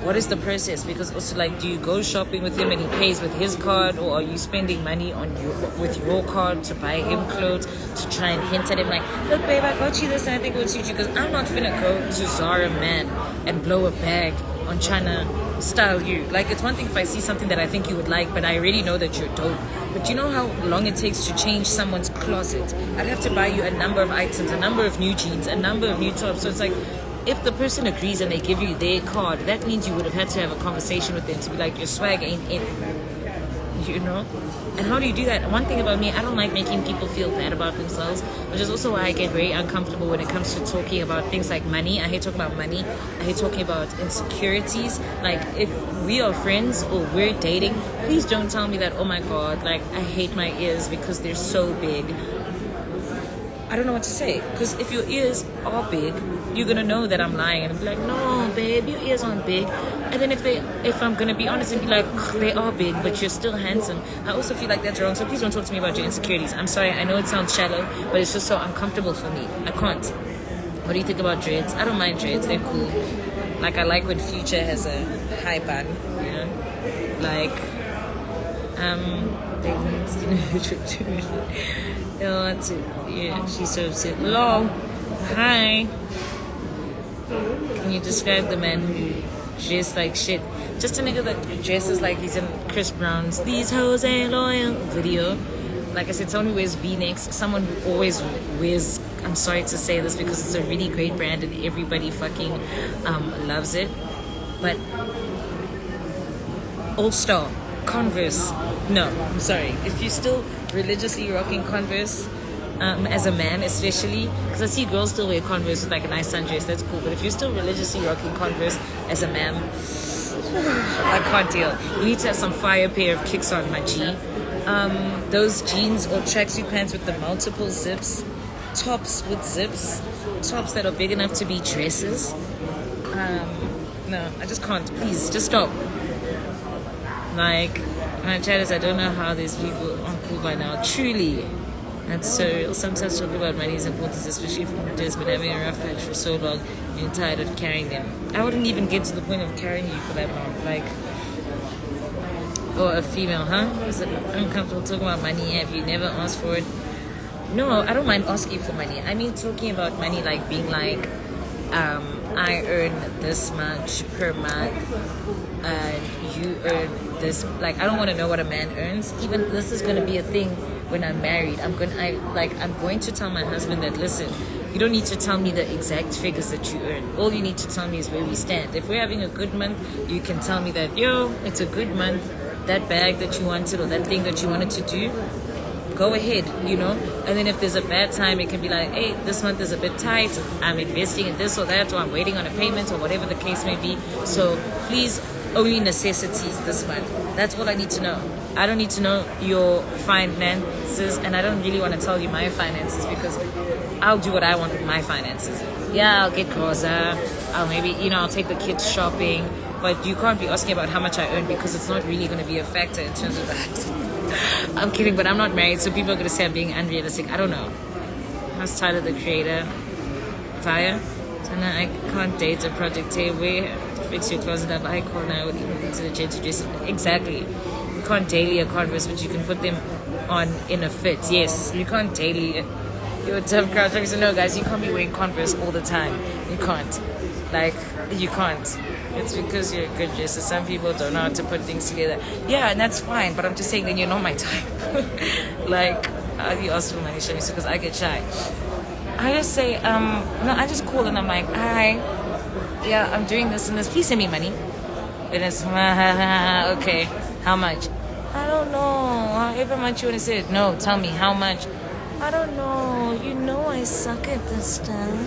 What is the process? Because also, like, do you go shopping with him and he pays with his card, or are you spending money on with your card to buy him clothes, to try and hint at him like, look babe, I got you this and I think it would suit you? Because I'm not finna go to Zara man and blow a bag on trying to style you. Like, it's one thing if I see something that I think you would like, but I already know that you're dope. But you know how long it takes to change someone's closet? I'd have to buy you a number of items, a number of new jeans, a number of new tops. So it's like, if the person agrees and they give you their card, that means you would have had to have a conversation with them to be like, your swag ain't in, you know? And how do you do that? One thing about me, I don't like making people feel bad about themselves, which is also why I get very uncomfortable when it comes to talking about things like money. I hate talking about money. I hate talking about insecurities. Like, if we are friends or we're dating, please don't tell me that, oh my God, like, I hate my ears because they're so big. I don't know what to say, because if your ears are big, you're gonna know that I'm lying and be like, no babe, your ears aren't big. And then if I'm gonna be honest and be like, they are big but you're still handsome, I also feel like that's wrong. So please don't talk to me about your insecurities. I'm sorry, I know it sounds shallow, but it's just so uncomfortable for me. I can't. What do you think about dreads? I don't mind dreads, they're cool. Like, I like when Future has a high bun, you know, like they need yeah, she's so upset. Hello. Hi. Can you describe the man who dressed like shit? Just a nigga that dresses like he's in Chris Brown's "These Hoes Ain't Loyal" video. Like I said, someone who wears V-necks, someone who always wears, I'm sorry to say this because it's a really great brand and everybody fucking loves it, but All-Star, Converse, no, I'm sorry. If you're still religiously rocking Converse, as a man especially, because I see girls still wear Converse with like a nice sundress, that's cool, but if you're still religiously rocking Converse as a man, I can't deal. You need to have some fire pair of kicks on, my G. Those jeans or tracksuit pants with the multiple zips, tops with zips, tops that are big enough to be dresses. No, I just can't. Please, just stop. Like, my chat is, I don't know how these people aren't cool by now. Truly. That's so real. Sometimes talking about money is important, especially if there's been having a rough patch for so long and you're tired of carrying them. I wouldn't even get to the point of carrying you for that long. Like, or a female, huh? Is it uncomfortable talking about money? Have you never asked for it? No, I don't mind asking for money. I mean, talking about money, like being like, I earn this much per month and you earn this. Like, I don't want to know what a man earns. Even this is going to be a thing when I'm married. I'm going to tell my husband that, listen, you don't need to tell me the exact figures that you earn. All you need to tell me is where we stand. If we're having a good month, you can tell me that, yo, it's a good month. That bag that you wanted or that thing that you wanted to do, go ahead, you know. And then if there's a bad time, it can be like, hey, this month is a bit tight, I'm investing in this or that, or I'm waiting on a payment, or whatever the case may be. So please, only necessities this month. That's all I need to know. I don't need to know your finances, and I don't really want to tell you my finances, because I'll do what I want with my finances. Yeah, I'll get groza, I'll maybe, you know, I'll take the kids shopping, but you can't be asking about how much I earn because it's not really going to be a factor in terms of that. I'm kidding, but I'm not married, so people are going to say I'm being unrealistic. I don't know. How's Tyler the Creator? Fire? So now I can't date a project way. Fix your closet up. I can't. I would even into the gym to dress. Exactly. You can't daily a Converse, but you can put them on in a fit. Yes, you can't daily. You're a tough crowd. So no, guys, you can't be wearing Converse all the time. You can't. Like, you can't. It's because you're a good dresser. Some people don't know how to put things together. Yeah, and that's fine. But I'm just saying, then you're not my type. Like, you ask for money, Shamiso, because I get shy. I just say, no, I just call and I'm like, hi, yeah, I'm doing this and this. Please send me money. And it's, okay, how much? I don't know. However much you want to say it. No, tell me, how much? I don't know. You know I suck at this stuff.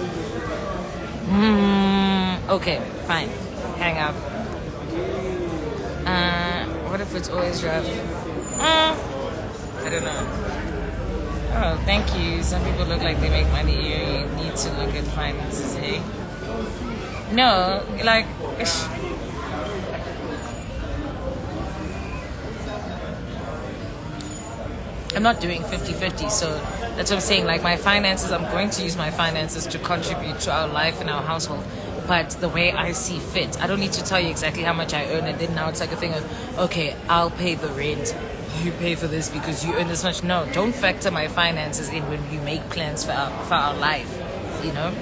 Okay, fine. Hang up. What if it's always rough? I don't know. Oh, thank you. Some people look like they make money. You need to look at finances, hey? No, like... I'm not doing 50-50, so that's what I'm saying. Like, my finances, I'm going to use my finances to contribute to our life and our household. But the way I see fit, I don't need to tell you exactly how much I earn, and then now it's like a thing of, okay, I'll pay the rent. You pay for this because you earn this much. No, don't factor my finances in when you make plans for our life, you know?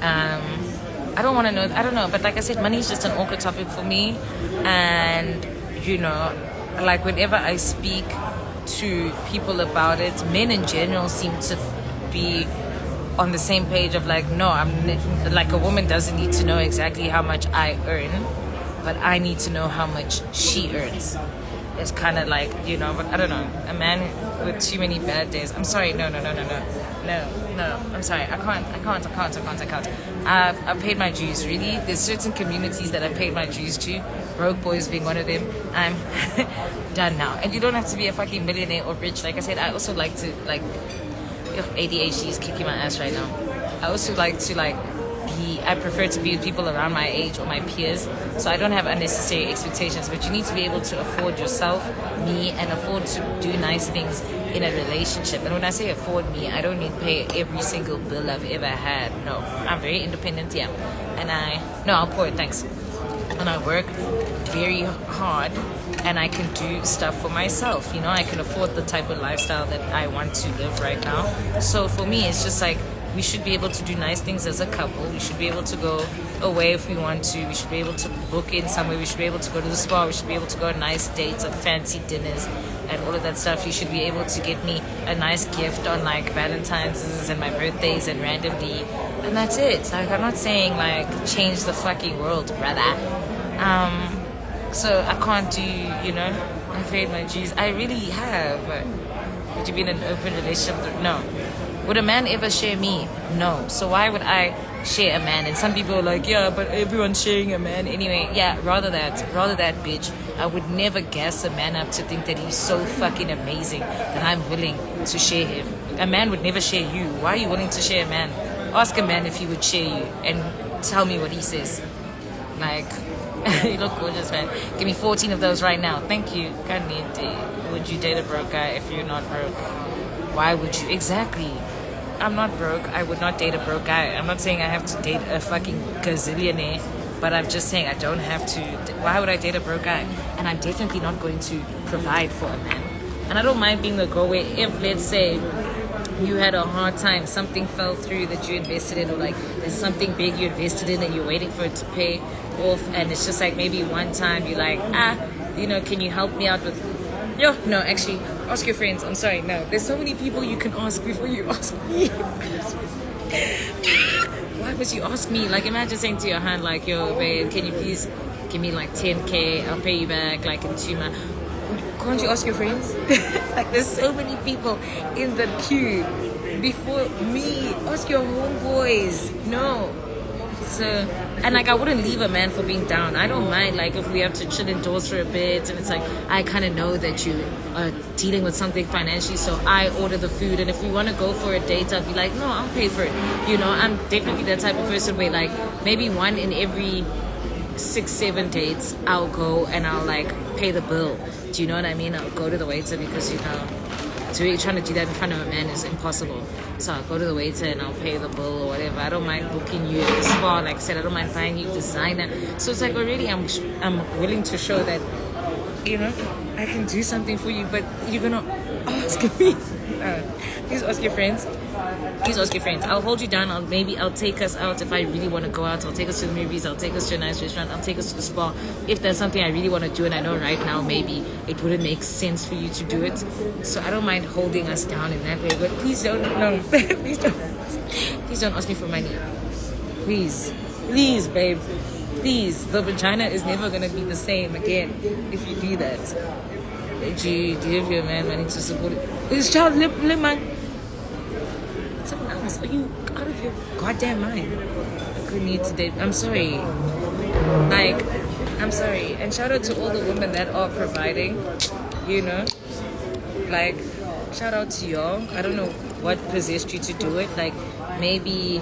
I don't want to know. I don't know. But like I said, money is just an awkward topic for me. And, you know, like whenever I speak to people about it, men in general seem to be on the same page of like, no, like a woman doesn't need to know exactly how much I earn, but I need to know how much she earns. It's kind of like, you know, but I don't know. A man with too many bad days. I'm sorry. No. I'm sorry. I can't. I've paid my dues, really. There's certain communities that I've paid my dues to. Broke boys being one of them. I'm done now. And you don't have to be a fucking millionaire or rich. Like I said, I also like to, like, ADHD is kicking my ass right now. I also like to, like, I prefer to be with people around my age or my peers, so I don't have unnecessary expectations. But you need to be able to afford yourself, me, and afford to do nice things in a relationship. And when I say afford me, I don't mean pay every single bill I've ever had. No, I'm very independent, yeah. And I'll pour it, thanks. And I work very hard, and I can do stuff for myself. You know, I can afford the type of lifestyle that I want to live right now. So for me, it's just like, we should be able to do nice things as a couple. We should be able to go away if we want to. We should be able to book in somewhere. We should be able to go to the spa. We should be able to go on nice dates and fancy dinners and all of that stuff. You should be able to get me a nice gift on like Valentine's and my birthdays and randomly. And that's it. Like, I'm not saying like change the fucking world, brother. So I can't do, you know, I paid my dues. I really have. Would you be in an open relationship? No. Would a man ever share me? No. So why would I share a man? And some people are like, yeah, but everyone's sharing a man anyway. Yeah, rather that, bitch. I would never gas a man up to think that he's so fucking amazing that I'm willing to share him. A man would never share you. Why are you willing to share a man? Ask a man if he would share you and tell me what he says. Like, you look gorgeous, man. Give me 14 of those right now. Thank you. Would you date a broke guy if you're not broke? Why would you? Exactly. I'm not broke. I would not date a broke guy. I'm not saying I have to date a fucking gazillionaire, but I'm just saying I don't have to. Why would I date a broke guy? And I'm definitely not going to provide for a man. And I don't mind being the girl where if, let's say, you had a hard time, something fell through that you invested in, or like there's something big you invested in and you're waiting for it to pay off, and it's just like maybe one time you're like, can you help me out with... No, actually, ask your friends. I'm sorry, no. There's so many people you can ask before you ask me. Why must you ask me? Like, imagine saying to your hand, like, yo, babe, can you please give me like 10K? I'll pay you back like in 2 months. Can't you ask your friends? Like, there's so many people in the queue before me. Ask your homeboys. No. So, and like, I wouldn't leave a man for being down. I don't mind, like, if we have to chill indoors for a bit and it's like, I kind of know that you are dealing with something financially, so I order the food, and if we want to go for a date, I'll be like, no, I'll pay for it. You know, I'm definitely that type of person where, like, maybe one in every 6-7 dates, I'll go and I'll like pay the bill. Do you know what I mean? I'll go to the waiter because it's really trying to do that in front of a man is impossible. So I'll go to the waiter and I'll pay the bill or whatever. I don't mind booking you at the spa. Like I said, I don't mind buying you designer. So it's like already I'm willing to show that, I can do something for you, but you're gonna ask me. Please ask your friends. Please ask your friends. I'll hold you down. I'll take us out if I really want to go out. I'll take us to the movies. I'll take us to a nice restaurant. I'll take us to the spa. If there's something I really want to do and I know right now maybe it wouldn't make sense for you to do it. So I don't mind holding us down in that way. But please don't. No. Please don't ask me for money. Please, babe. Please. The vagina is never gonna be the same again if you do that. Do you give your man money to support it? This child, man. Someone else. Are you out of your goddamn mind? I could need to date. I'm sorry. I'm sorry. And shout out to all the women that are providing. Shout out to y'all. I don't know what possessed you to do it. Like, maybe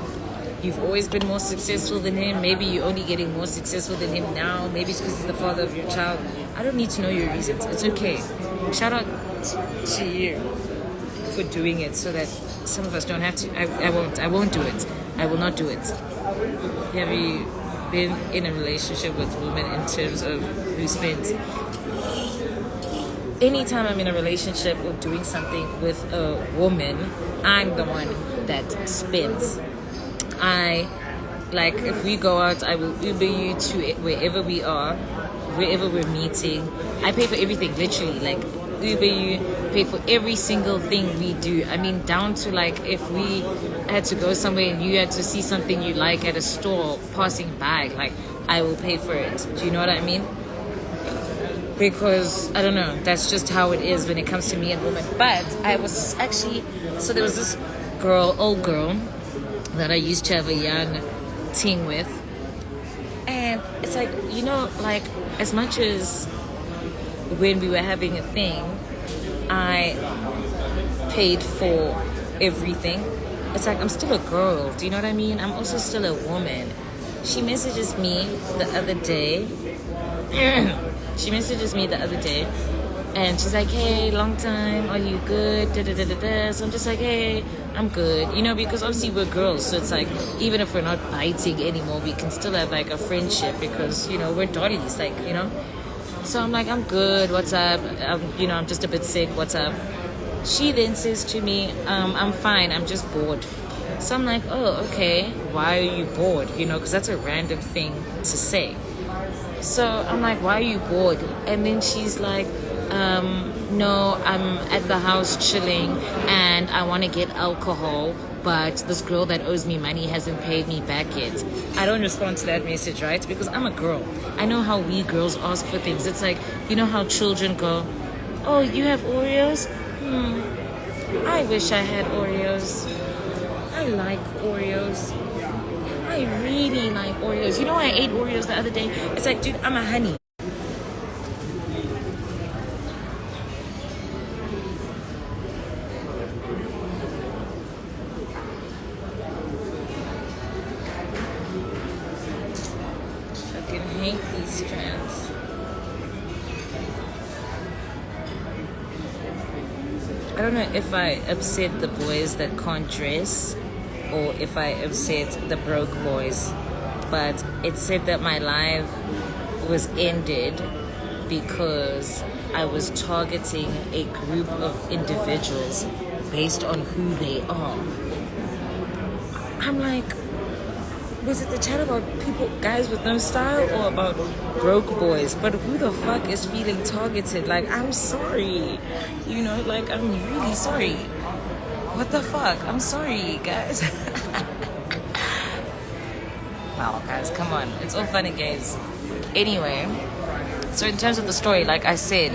you've always been more successful than him. Maybe you're only getting more successful than him now. Maybe it's because he's the father of your child. I don't need to know your reasons. It's okay. Shout out to you for doing it so that some of us don't have to. I won't do it. I will not do it. Have you been in a relationship with women in terms of who spends? Anytime I'm in a relationship or doing something with a woman, I'm the one that spends. If we go out, I will Uber you to wherever we are, wherever we're meeting. I pay for everything, literally. Like, Uber you, pay for every single thing we do. I mean, down to like if we had to go somewhere and you had to see something you like at a store passing by, like, I will pay for it. Do you know what I mean? Because, I don't know, that's just how it is when it comes to me and women. But I was actually, so there was this old girl, that I used to have a young teen with. And it's like, as much as when we were having a thing, I paid for everything. It's like, I'm still a girl. Do you know what I mean? I'm also still a woman. She messages me the other day. And she's like, hey, long time, are you good? So I'm just like, hey, I'm good. Because obviously we're girls. So it's like, even if we're not biting anymore, we can still have like a friendship because, we're dollies, So I'm like, I'm good. What's up? I'm just a bit sick. What's up? She then says to me, I'm fine. I'm just bored. So I'm like, oh, okay. Why are you bored? Because that's a random thing to say. So I'm like, why are you bored? And then she's like, no, I'm at the house chilling and I want to get alcohol, but this girl that owes me money hasn't paid me back yet. I don't respond to that message, right? Because I'm a girl. I know how we girls ask for things. It's like, how children go, oh, you have Oreos? I wish I had Oreos. I like Oreos. I really like Oreos. I ate Oreos the other day. It's like, dude, I'm a honey. Fucking hate these strands. I don't know if I upset the boys that can't dress or if I upset the broke boys, but it said that my live was ended because I was targeting a group of individuals based on who they are. I'm like, was it the chat about guys with no style or about broke boys? But who the fuck is feeling targeted? Like, I'm sorry, I'm really sorry. What the fuck? I'm sorry, guys. Wow, guys, come on. It's all fun and games. Anyway, so in terms of the story, like I said,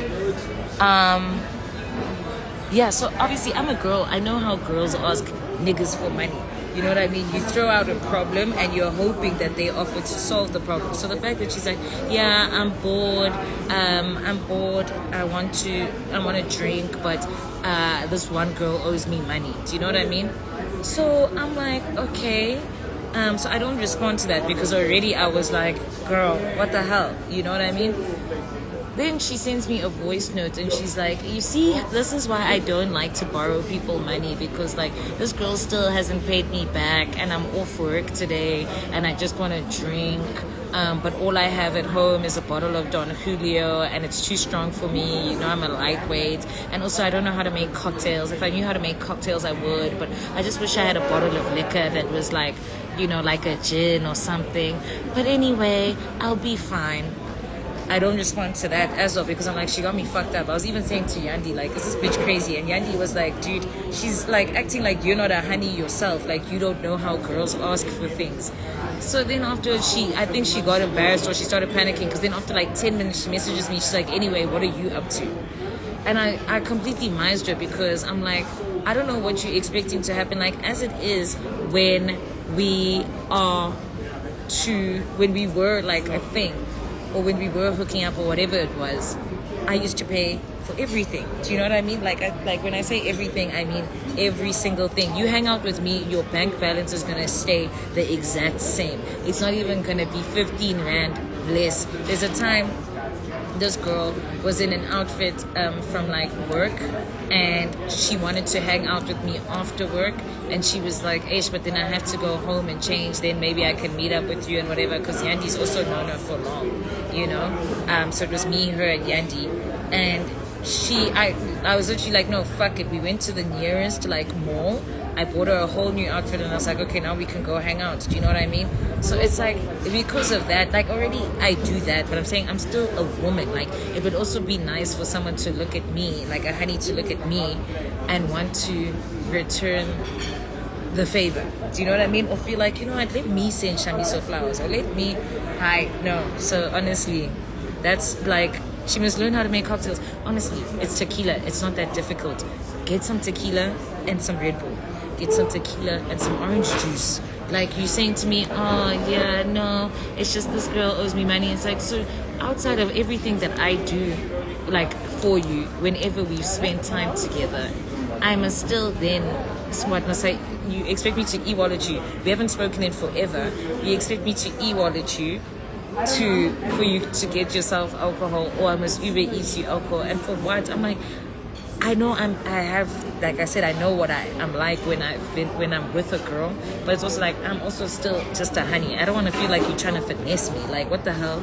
so obviously I'm a girl. I know how girls ask niggas for money. You know what I mean? You throw out a problem and you're hoping that they offer to solve the problem. So the fact that she's like, yeah, I'm bored. I want to drink, but this one girl owes me money. Do you know what I mean? So I'm like, okay, So I don't respond to that because already I was like, girl, what the hell? You know what I mean? Then she sends me a voice note and she's like, you see, this is why I don't like to borrow people money, because like this girl still hasn't paid me back and I'm off work today and I just want to drink. But all I have at home is a bottle of Don Julio and it's too strong for me. You know, I'm a lightweight. And also I don't know how to make cocktails. If I knew how to make cocktails, I would. But I just wish I had a bottle of liquor that was like, you know, like a gin or something. But anyway, I'll be fine. I don't respond to that as well because I'm like, she got me fucked up. I was even saying to Yandi, like, is this bitch crazy? And Yandi was like, dude, she's like acting like you're not a honey yourself. Like, you don't know how girls ask for things. So then after I think she got embarrassed or she started panicking, because then after like 10 minutes, she messages me. She's like, anyway, what are you up to? And I completely mised her because I'm like, I don't know what you're expecting to happen. Like, as it is when we were like a thing, or when we were hooking up or whatever it was, I used to pay for everything. Do you know what I mean? Like when I say everything, I mean every single thing. You hang out with me, your bank balance is gonna stay the exact same. It's not even gonna be 15 rand less. There's a time this girl was in an outfit from like work, and she wanted to hang out with me after work, and she was like, Ish, but then I have to go home and change, then maybe I can meet up with you and whatever, because Yandi's also known her for long, you know. So it was me, her, and Yandi, and I was literally like, no, fuck it. We went to the nearest like mall. I bought her a whole new outfit and I was like, okay, now we can go hang out. Do you know what I mean? So it's like, because of that, like already I do that, but I'm saying I'm still a woman. Like, it would also be nice for someone to look at me, like a honey to look at me and want to return the favor. Do you know what I mean? Or feel like, you know what, let me send Shamiso flowers, or let me, no. So honestly, that's like, she must learn how to make cocktails. Honestly, it's tequila. It's not that difficult. Get some tequila and some Red Bull. Get some tequila and some orange juice. Like, you saying to me, oh yeah, no, it's just this girl owes me money. It's like, so outside of everything that I do, like for you, whenever we spend time together, I must still then, what must I, you expect me to e-wallet you. We haven't spoken in forever. You expect me to e-wallet you for you to get yourself alcohol, or I must Uber eat you alcohol. And for what? I'm like, I know like I said, I know what I'm like when I'm with a girl, but it's also like, I'm also still just a honey. I don't want to feel like you're trying to finesse me. Like, what the hell?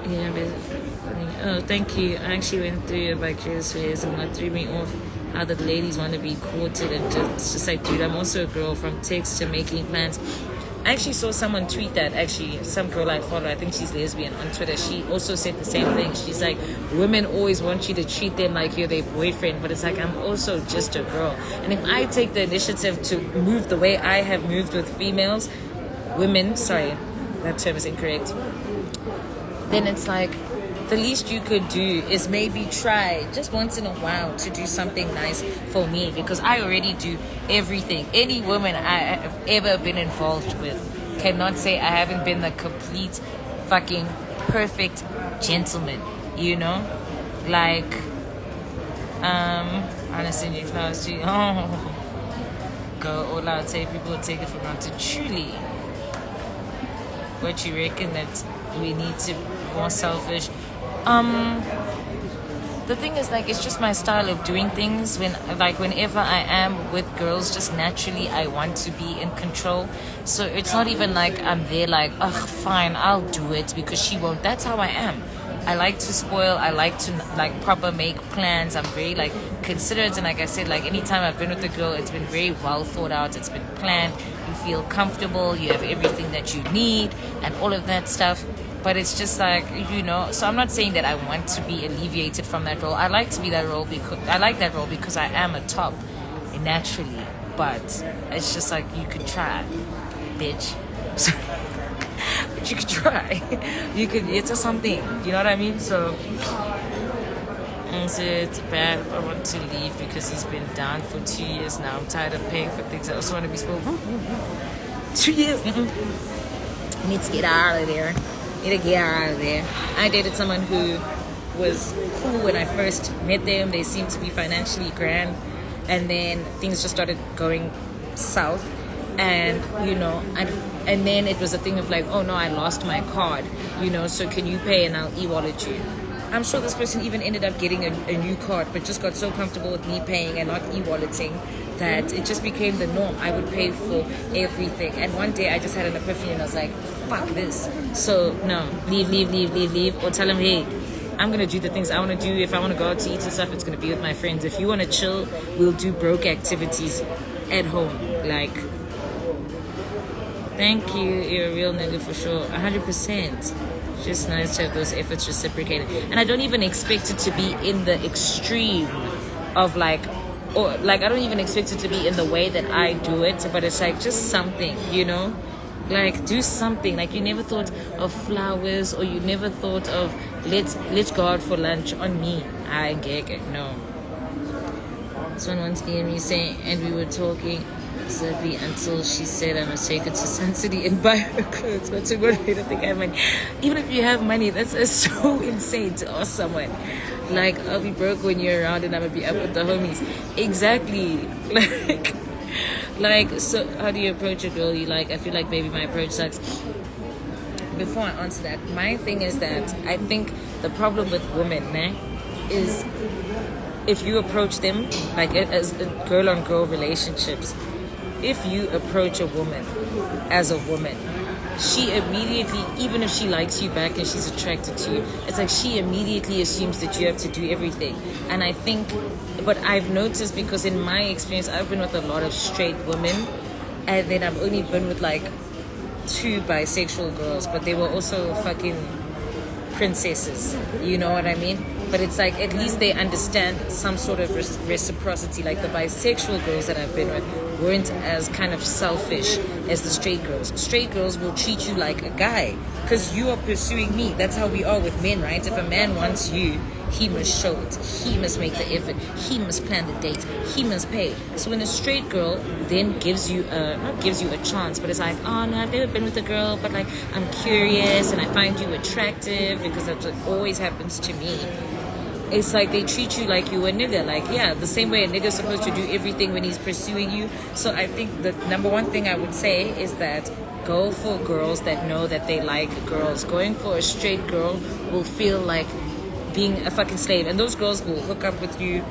Yeah, but, oh, thank you. I actually went through your vicarious phase, and that threw me off how the ladies want to be courted, and just like, dude, I'm also a girl, from text to making plans. I actually saw someone tweet that, actually, some girl I follow, I think she's lesbian, on Twitter. She also said the same thing. She's like, women always want you to treat them like you're their boyfriend, but it's like, I'm also just a girl. And if I take the initiative to move the way I have moved with women, sorry, that term is incorrect, then it's like, the least you could do is maybe try just once in a while to do something nice for me, because I already do everything. Any woman I have ever been involved with cannot say I haven't been the complete fucking perfect gentleman, you know? Like, honestly, you flowers to you. Oh, go all out, say people will take it for granted. Truly, what you reckon that we need to be more selfish? The thing is, like, it's just my style of doing things. Whenever I am with girls, just naturally I want to be in control. So it's not even like I'm there like, ugh, fine, I'll do it because she won't. That's how I am. I like to spoil. I like to like proper make plans. I'm very like considerate, and like I said, like anytime I've been with a girl, it's been very well thought out. It's been planned. You feel comfortable. You have everything that you need and all of that stuff. But it's just like, you know, so I'm not saying that I want to be alleviated from that role. I like to be that role because I am a top naturally. But it's just like, you could try, bitch. But you could try. It's a something. You know what I mean? So it's bad if I want to leave because he's been down for 2 years now. I'm tired of paying for things. I also want to be spoken. 2 years. I need to get out of there. I dated someone who was cool when I first met them. They seemed to be financially grand, and then things just started going south. and and then it was a thing of like, oh no, I lost my card, so can you pay and I'll e-wallet you. I'm sure this person even ended up getting a new card, but just got so comfortable with me paying and not e-walleting that it just became the norm. I would pay for everything. And one day I just had an epiphany and I was like, fuck this. So no, leave. Or tell them, hey, I'm going to do the things I want to do. If I want to go out to eat and stuff, it's going to be with my friends. If you want to chill, we'll do broke activities at home. Like, thank you. You're a real nigga for sure. 100%. Just nice to have those efforts reciprocated. And I don't even expect it to be in the extreme of I don't even expect it to be in the way that I do it, but it's like just something, like do something. Like you never thought of flowers, or you never thought of let's go out for lunch on me. I get it. No. Someone once near me saying, and we were talking Zavi until she said I must take her to Sun City and buy her clothes. But to what made her think I have money? Even if you have money, that's so insane to ask someone. Like, I'll be broke when you're around and I'm gonna be up with the homies. Exactly. Like, so how do you approach a girl you like? I feel like maybe my approach sucks. Before I answer that, my thing is that I think the problem with women, is if you approach them, like as girl-on-girl relationships, if you approach a woman as a woman, she immediately, even if she likes you back and she's attracted to you, it's like she immediately assumes that you have to do everything. And I think, but I've noticed, because in my experience, I've been with a lot of straight women, and then I've only been with like 2 bisexual girls, but they were also fucking princesses, you know what I mean? But it's like, at least they understand some sort of reciprocity. Like the bisexual girls that I've been with weren't as kind of selfish as the straight girls. Straight girls will treat you like a guy because you are pursuing me. That's how we are with men, right? If a man wants you, he must show it. He must make the effort. He must plan the date. He must pay. So when a straight girl then gives you not gives you a chance, but it's like, oh no, I've never been with a girl, but like I'm curious and I find you attractive, because that's what always happens to me. It's like they treat you like you a nigga. Like, yeah, the same way a nigga's supposed to do everything when he's pursuing you. So I think the number one thing I would say is that go for girls that know that they like girls. Going for a straight girl will feel like being a fucking slave. And those girls will hook up with you,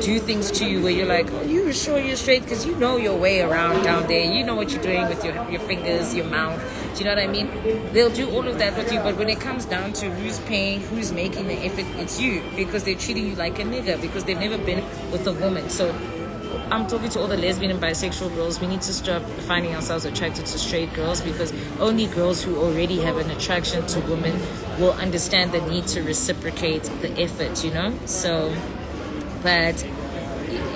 do things to you where you're like, oh, you sure you're straight? Because you know your way around down there. You know what you're doing with your fingers, your mouth. Do you know what I mean? They'll do all of that with you, but when it comes down to who's paying, who's making the effort, it's you, because they're treating you like a nigga, because they've never been with a woman. So I'm talking to all the lesbian and bisexual girls. We need to stop finding ourselves attracted to straight girls, because only girls who already have an attraction to women will understand the need to reciprocate the effort, So, but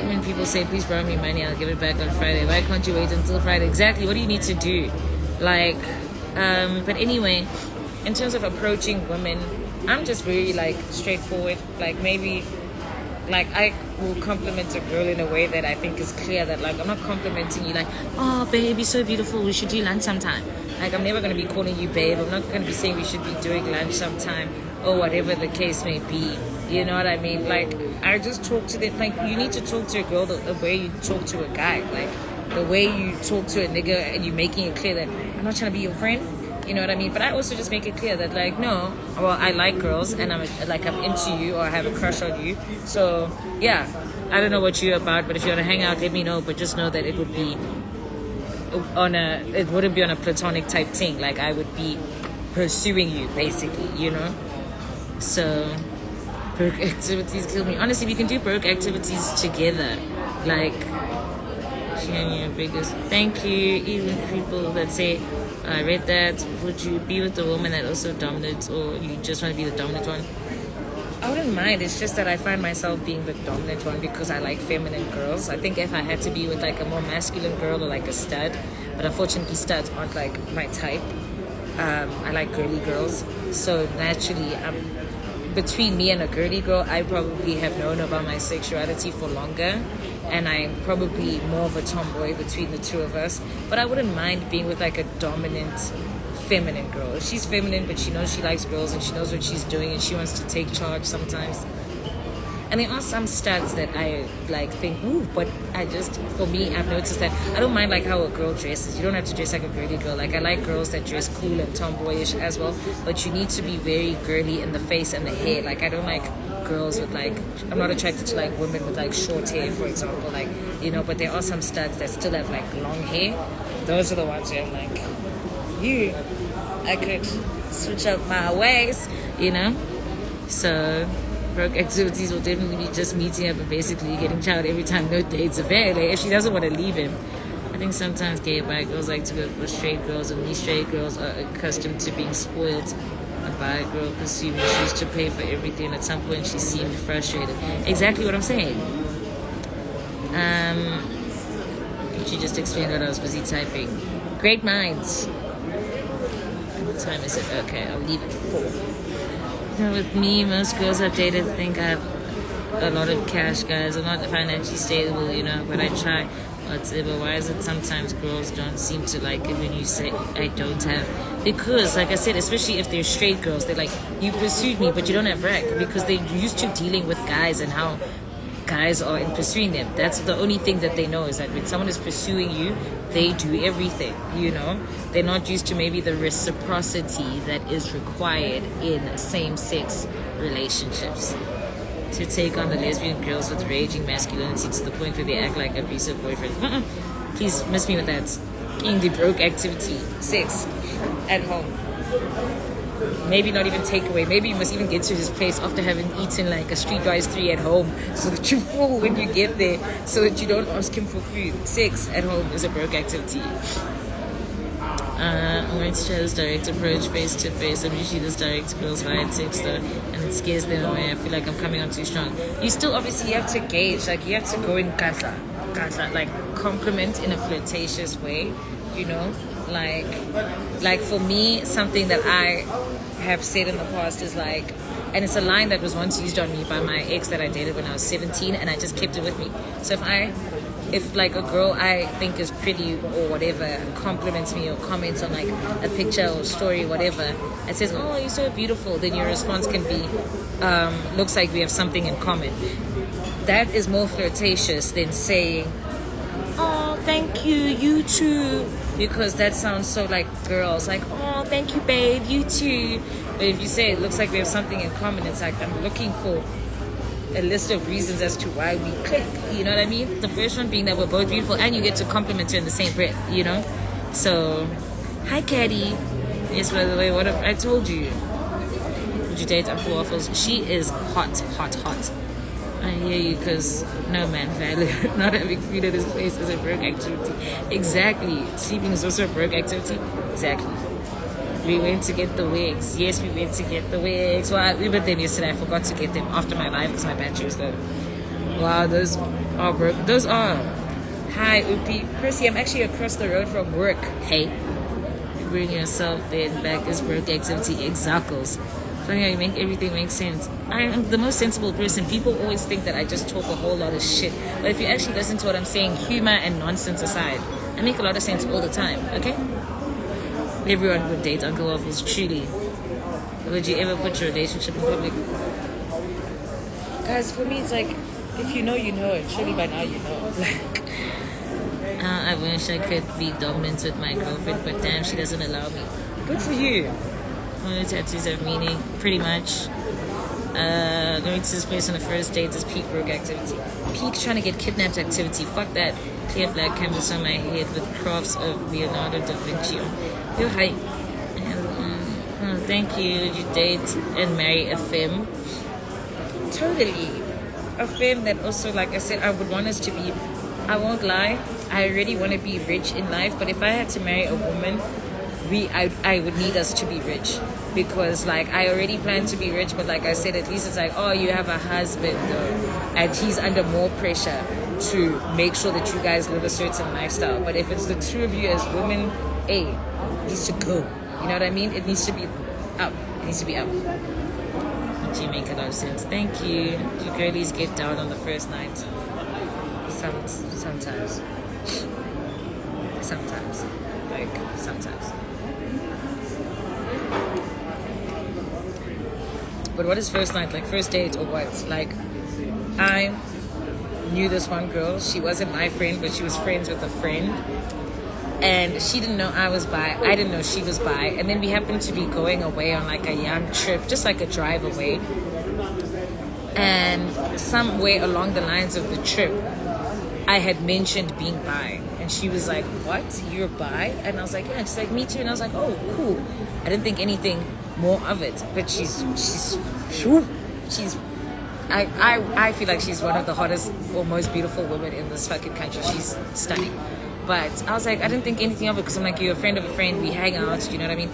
when people say, please borrow me money, I'll give it back on Friday. Why can't you wait until Friday? Exactly. What do you need to do? But anyway, in terms of approaching women, I'm just very straightforward. Maybe I will compliment a girl in a way that I think is clear, that I'm not complimenting you oh babe, you're so beautiful, we should do lunch sometime. I'm never going to be calling you babe. I'm not going to be saying we should be doing lunch sometime, or whatever the case may be. You know what I mean? I just talk to them. You need to talk to a girl the way you talk to a guy. The way you talk to a nigga, and you're making it clear that I'm not trying to be your friend. You know what I mean? But I also just make it clear that no, well, I like girls, and I'm into you, or I have a crush on you. So yeah, I don't know what you're about, but if you want to hang out, let me know. But just know that it would be it wouldn't be on a platonic type thing. I would be pursuing you, basically, So broke activities kill me. Honestly, we can do broke activities together. Sharing your biggest. Thank you. Even people that say, I read that. Would you be with a woman that also dominates, or you just want to be the dominant one? I wouldn't mind. It's just that I find myself being the dominant one because I like feminine girls. I think if I had to be with a more masculine girl, or a stud, but unfortunately studs aren't my type. I like girly girls. So naturally, between me and a girly girl, I probably have known about my sexuality for longer. And I'm probably more of a tomboy between the two of us. But I wouldn't mind being with a dominant feminine girl. She's feminine, but she knows she likes girls and she knows what she's doing and she wants to take charge sometimes. And there are some studs that I like think, ooh, but for me, I've noticed that I don't mind like how a girl dresses. You don't have to dress like a girly girl. Like I like girls that dress cool and tomboyish as well, but you need to be very girly in the face and the hair. Like I don't like girls with like, I'm not attracted to like women with like short hair, for example, like, you know, but there are some studs that still have like long hair. Those are the ones where I'm like, I could switch up my ways, you know. So broke activities will definitely be just meeting up and basically getting child every time, no dates available. If she doesn't want to leave him. I think sometimes gay bi girls like to go for straight girls, and we straight girls are accustomed to being spoiled. A bi girl presumes she used to pay for everything. At some point she seemed frustrated. Exactly what I'm saying. She just explained what I was busy typing. Great minds. What time is it? Okay, I'll leave it 4. You know, with me, most girls I've dated think I have a lot of cash, guys. I'm not financially stable, you know, but I try. Whatever. Why is it sometimes girls don't seem to like it when you say I don't have? Because, like I said, especially if they're straight girls, they're like, you pursued me, but you don't have rack, because they're used to dealing with guys and how guys are in pursuing them. That's the only thing that they know, is that when someone is pursuing you, they do everything, you know. They're not used to maybe the reciprocity that is required in same-sex relationships. To take on the lesbian girls with raging masculinity to the point where they act like abusive boyfriends. Please miss me with that. In the broke activity, sex at home. Maybe not even takeaway. Maybe you must even get to his place after having eaten like a streetwise 3 at home, so that you're full when you get there, so that you don't ask him for food. Sex at home is a broke activity. I'm going to try this direct approach face to face. I'm usually this direct to girls via text though, and it scares them away. I feel like I'm coming on too strong. You still obviously have to gauge, like you have to go in kata, like compliment in a flirtatious way, you know. Like for me, something that I have said in the past is like, and it's a line that was once used on me by my ex that I dated when I was 17, and I just kept it with me. So if like a girl I think is pretty or whatever compliments me or comments on like a picture or story, whatever, and says, oh, you're so beautiful, then your response can be, looks like we have something in common. That is more flirtatious than saying, oh, thank you, you too, because that sounds so like girls, like, oh, thank you, babe, you too. But if you say it looks like we have something in common, it's like I'm looking for a list of reasons as to why we click, you know what I mean? The first one being that we're both beautiful and you get to compliment her in the same breath, you know? So, hi, Caddy. Yes, by the way, what I told you. Would you date Uncle Waffles? She is hot. I hear you, because no man value. Not having food at his place is a broke activity. Exactly. Sleeping is also a broke activity. Exactly. We went to get the wigs. Yes, we went to get the wigs. Well, I Ubered them yesterday. I forgot to get them after my live because my battery was low. Wow, those are broke. Those are. Hi, Upi. Percy, I'm actually across the road from work. Hey. You bring yourself there and back is broke activity. Exactles. Funny how you make everything make sense. I am the most sensible person. People always think that I just talk a whole lot of shit. But if you actually listen to what I'm saying, humor and nonsense aside, I make a lot of sense all the time, okay? Everyone would date Uncle Waffles, truly. Would you ever put your relationship in public? Guys, for me, it's like, if you know, you know it. Surely by now you know. Like, I wish I could be dominant with my girlfriend, but damn, she doesn't allow me. Good for you. All the tattoos have meaning, pretty much. Going to this place on the first date is peak broke activity. Peak trying to get kidnapped activity. Fuck that. Clear black canvas on my head with crafts of Leonardo da Vinci. You're high. Thank you. Did you date and marry a femme? Totally. A femme that also, like I said, I would want us to be, I won't lie, I already want to be rich in life, but if I had to marry a woman, I would need us to be rich, because like I already plan to be rich, but like I said, at least it's like, oh, you have a husband though, and he's under more pressure to make sure that you guys live a certain lifestyle. But if it's the two of you as women, hey, it needs to go. You know what I mean? It needs to be up. It needs to be up. You make a lot of sense. Thank you. Do girlies get down on the first night? Sometimes. Like, sometimes. But what is first night? Like first date or what? Like, I knew this one girl. She wasn't my friend, but she was friends with a friend. And she didn't know I was bi. I didn't know she was bi. And then we happened to be going away on like a young trip, just like a drive away. And somewhere along the lines of the trip, I had mentioned being bi. And she was like, what? You're bi? And I was like, yeah. And she's like, me too. And I was like, oh, cool. I didn't think anything more of it. But she's I feel like she's one of the hottest or most beautiful women in this fucking country. She's stunning. But I was like, I didn't think anything of it because I'm like, you're a friend of a friend. We hang out, you know what I mean?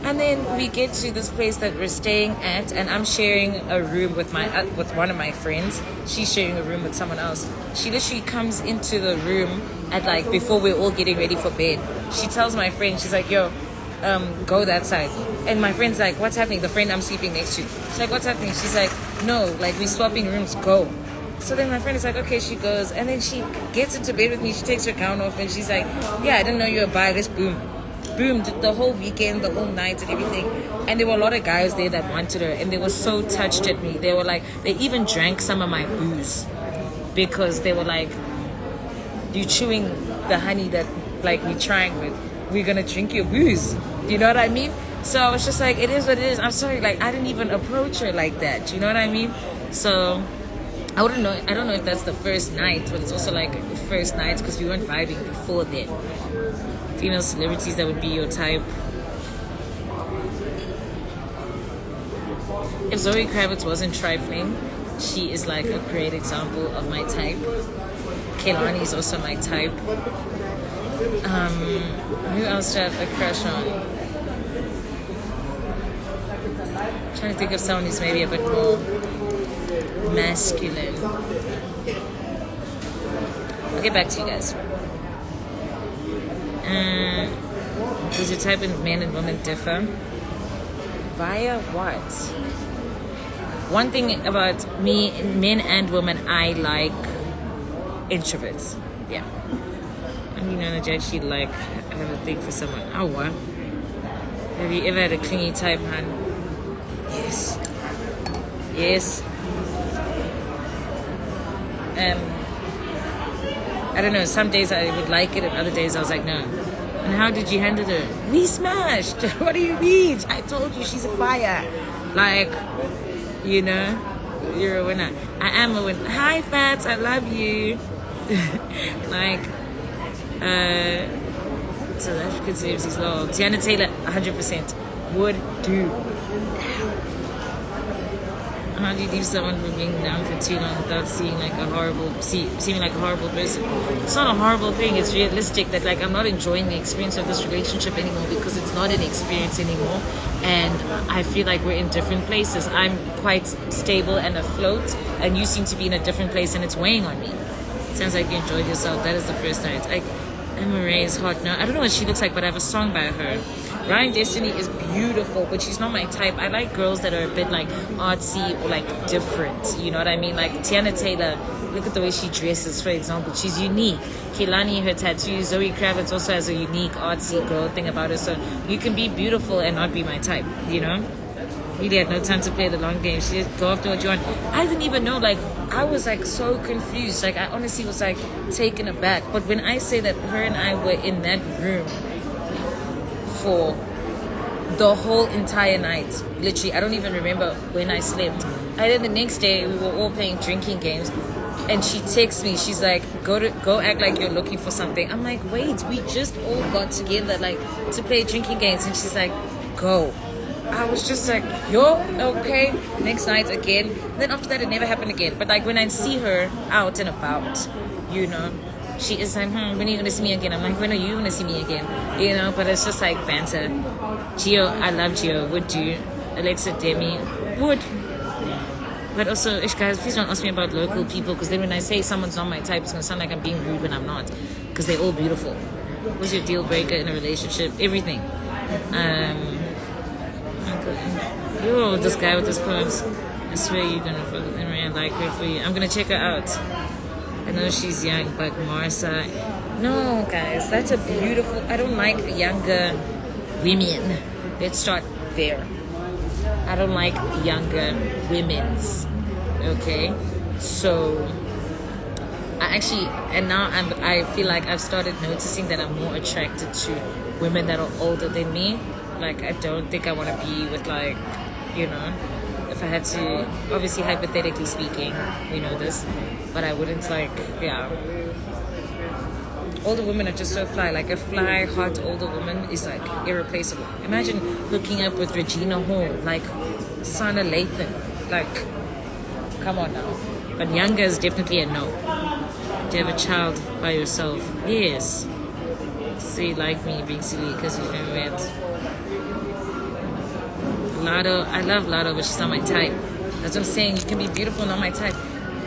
And then we get to this place that we're staying at, and I'm sharing a room with with one of my friends. She's sharing a room with someone else. She literally comes into the room at like before we're all getting ready for bed. She tells my friend, she's like, yo, go that side. And my friend's like, what's happening? The friend I'm sleeping next to. She's like, what's happening? She's like, no, like we're swapping rooms, go. So then my friend is like, okay, she goes. And then she gets into bed with me. She takes her gown off and she's like, yeah, I didn't know you were bi. Let's boom. Boom, the whole weekend, the whole night and everything. And there were a lot of guys there that wanted her. And they were so touched at me. They were like, they even drank some of my booze. Because they were like, you chewing the honey that like we're trying with. We're going to drink your booze. You know what I mean? So I was just like, it is what it is. I'm sorry, like I didn't even approach her like that. You know what I mean? So I wouldn't know. I don't know if that's the first night, but it's also like the first night because we weren't vibing before then. Female celebrities that would be your type. If Zoe Kravitz wasn't trifling, she is like a great example of my type. Kehlani is also my type. Who else do I have a crush on? I'm trying to think of someone who's maybe a bit more masculine. I'll get back to you guys. Does your type in men and women differ? Via what? One thing about me, men and women, I like introverts. Yeah. I mean, that you actually like have a thing for someone. Oh, what? Have you ever had a clingy type, hun? Yes. Yes. I don't know, some days I would like it and other days I was like, no. And how did you handle it? We smashed. What do you mean? I told you she's a fire. Like, you know, you're a winner. I am a winner. Hi, Fats, I love you. Like, South African celebrities as well. Tiana Taylor, 100% would do. How do you leave someone from being down for too long without seeming like a horrible person? It's not a horrible thing. It's realistic that like I'm not enjoying the experience of this relationship anymore because it's not an experience anymore, and I feel like we're in different places. I'm quite stable and afloat, and you seem to be in a different place, and it's weighing on me. It sounds like you enjoyed yourself. That is the first night. Emma Ray is hot. No, I don't know what she looks like, but I have a song by her. Ryan Destiny is beautiful, but she's not my type. I like girls that are a bit like artsy or like different. You know what I mean? Like Tiana Taylor, look at the way she dresses, for example. She's unique. Kehlani, her tattoos. Zoe Kravitz also has a unique artsy girl thing about her. So you can be beautiful and not be my type, you know? Really had no time to play the long game. She just go after what you want. I didn't even know, like, I was like so confused. Like I honestly was like taken aback. But when I say that her and I were in that room for the whole entire night, literally, I don't even remember when I slept. And then the next day we were all playing drinking games, and she texts me, she's like, go act like you're looking for something. I'm like, wait, we just all got together like to play drinking games, and she's like, go. I was just like, yo, okay. Next night again. Then after that it never happened again. But like when I see her out and about, you know, she is like, when are you gonna see me again? I'm like, when are you gonna see me again? You know, but it's just like banter. Gio, I love Gio, would do. Alexa Demi, would. But also, guys, please don't ask me about local people, because then when I say someone's not my type, it's gonna sound like I'm being rude when I'm not, because they're all beautiful. What's your deal breaker in a relationship? Everything. Yo, this guy with his poems. I swear you're gonna fuck with Emery. I like her for you. I'm gonna check her out. I know she's young, but Marissa. No, guys, that's a beautiful. I don't like younger women. Let's start there. I don't like younger women's. Okay? So and now I feel like I've started noticing that I'm more attracted to women that are older than me. Like, I don't think I want to be with, like, you know, if I had to, obviously hypothetically speaking, we know this, but I wouldn't, like, yeah. Older women are just so fly. Like, a fly, hot older woman is, like, irreplaceable. Imagine hooking up with Regina Hall, like Sana Lathan. Like, come on now. But younger is definitely a no. Do you have a child by yourself? Yes. So you like me being silly because we've never met. Lotto, I love Lotto, but she's not my type. That's what I'm saying. You can be beautiful, not my type.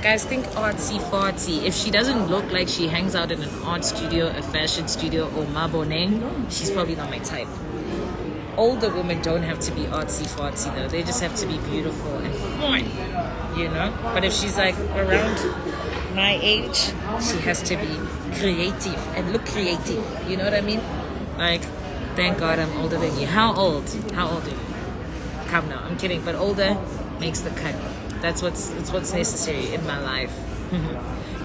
Guys, think artsy fartsy. If she doesn't look like she hangs out in an art studio, a fashion studio, or Maboneng, she's probably not my type. Older women don't have to be artsy fartsy though. They just have to be beautiful and fun, you know? But if she's like around my age, she has to be creative and look creative. You know what I mean? Like, thank God I'm older than you. How old? How old are you? Come now, I'm kidding. But older makes the cut. That's what's necessary in my life.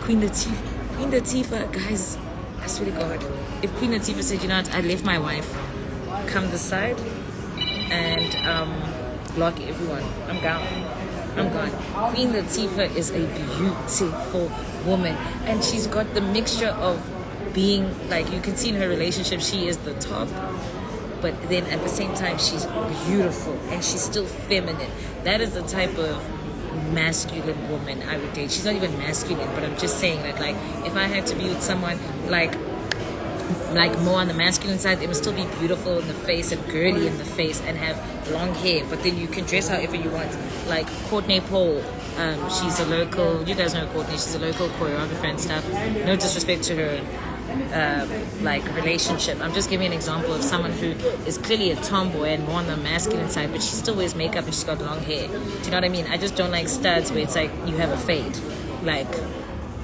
Queen Latifah, guys, I swear to God, if Queen Latifah said, you know what, I left my wife, come this side and block everyone. I'm gone. Queen Latifah is a beautiful woman, and she's got the mixture of being, like, you can see in her relationship, she is the top, but then at the same time she's beautiful and she's still feminine. That is the type of masculine woman I would date. She's not even masculine, but I'm just saying that, like, if I had to be with someone like more on the masculine side, it would still be beautiful in the face and girly in the face and have long hair, but then you can dress however you want. Like Courtney Pole, she's a local, you guys know Courtney, she's a local choreographer and stuff. No disrespect to her like relationship. I'm just giving an example of someone who is clearly a tomboy and more on the masculine side, but she still wears makeup and she's got long hair. Do you know what I mean? I just don't like studs where it's like you have a fade, like,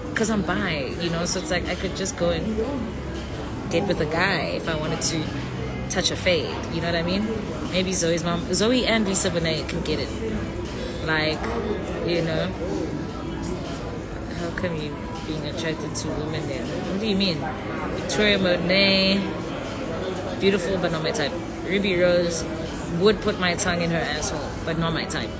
because I'm bi, you know, so it's like I could just go and get with a guy if I wanted to touch a fade, you know what I mean? Maybe Zoe and Lisa Bonet can get it, like, you know. How come you being attracted to women then? What do you mean? Victoria Monet, beautiful but not my type. Ruby Rose would put my tongue in her asshole, but not my type.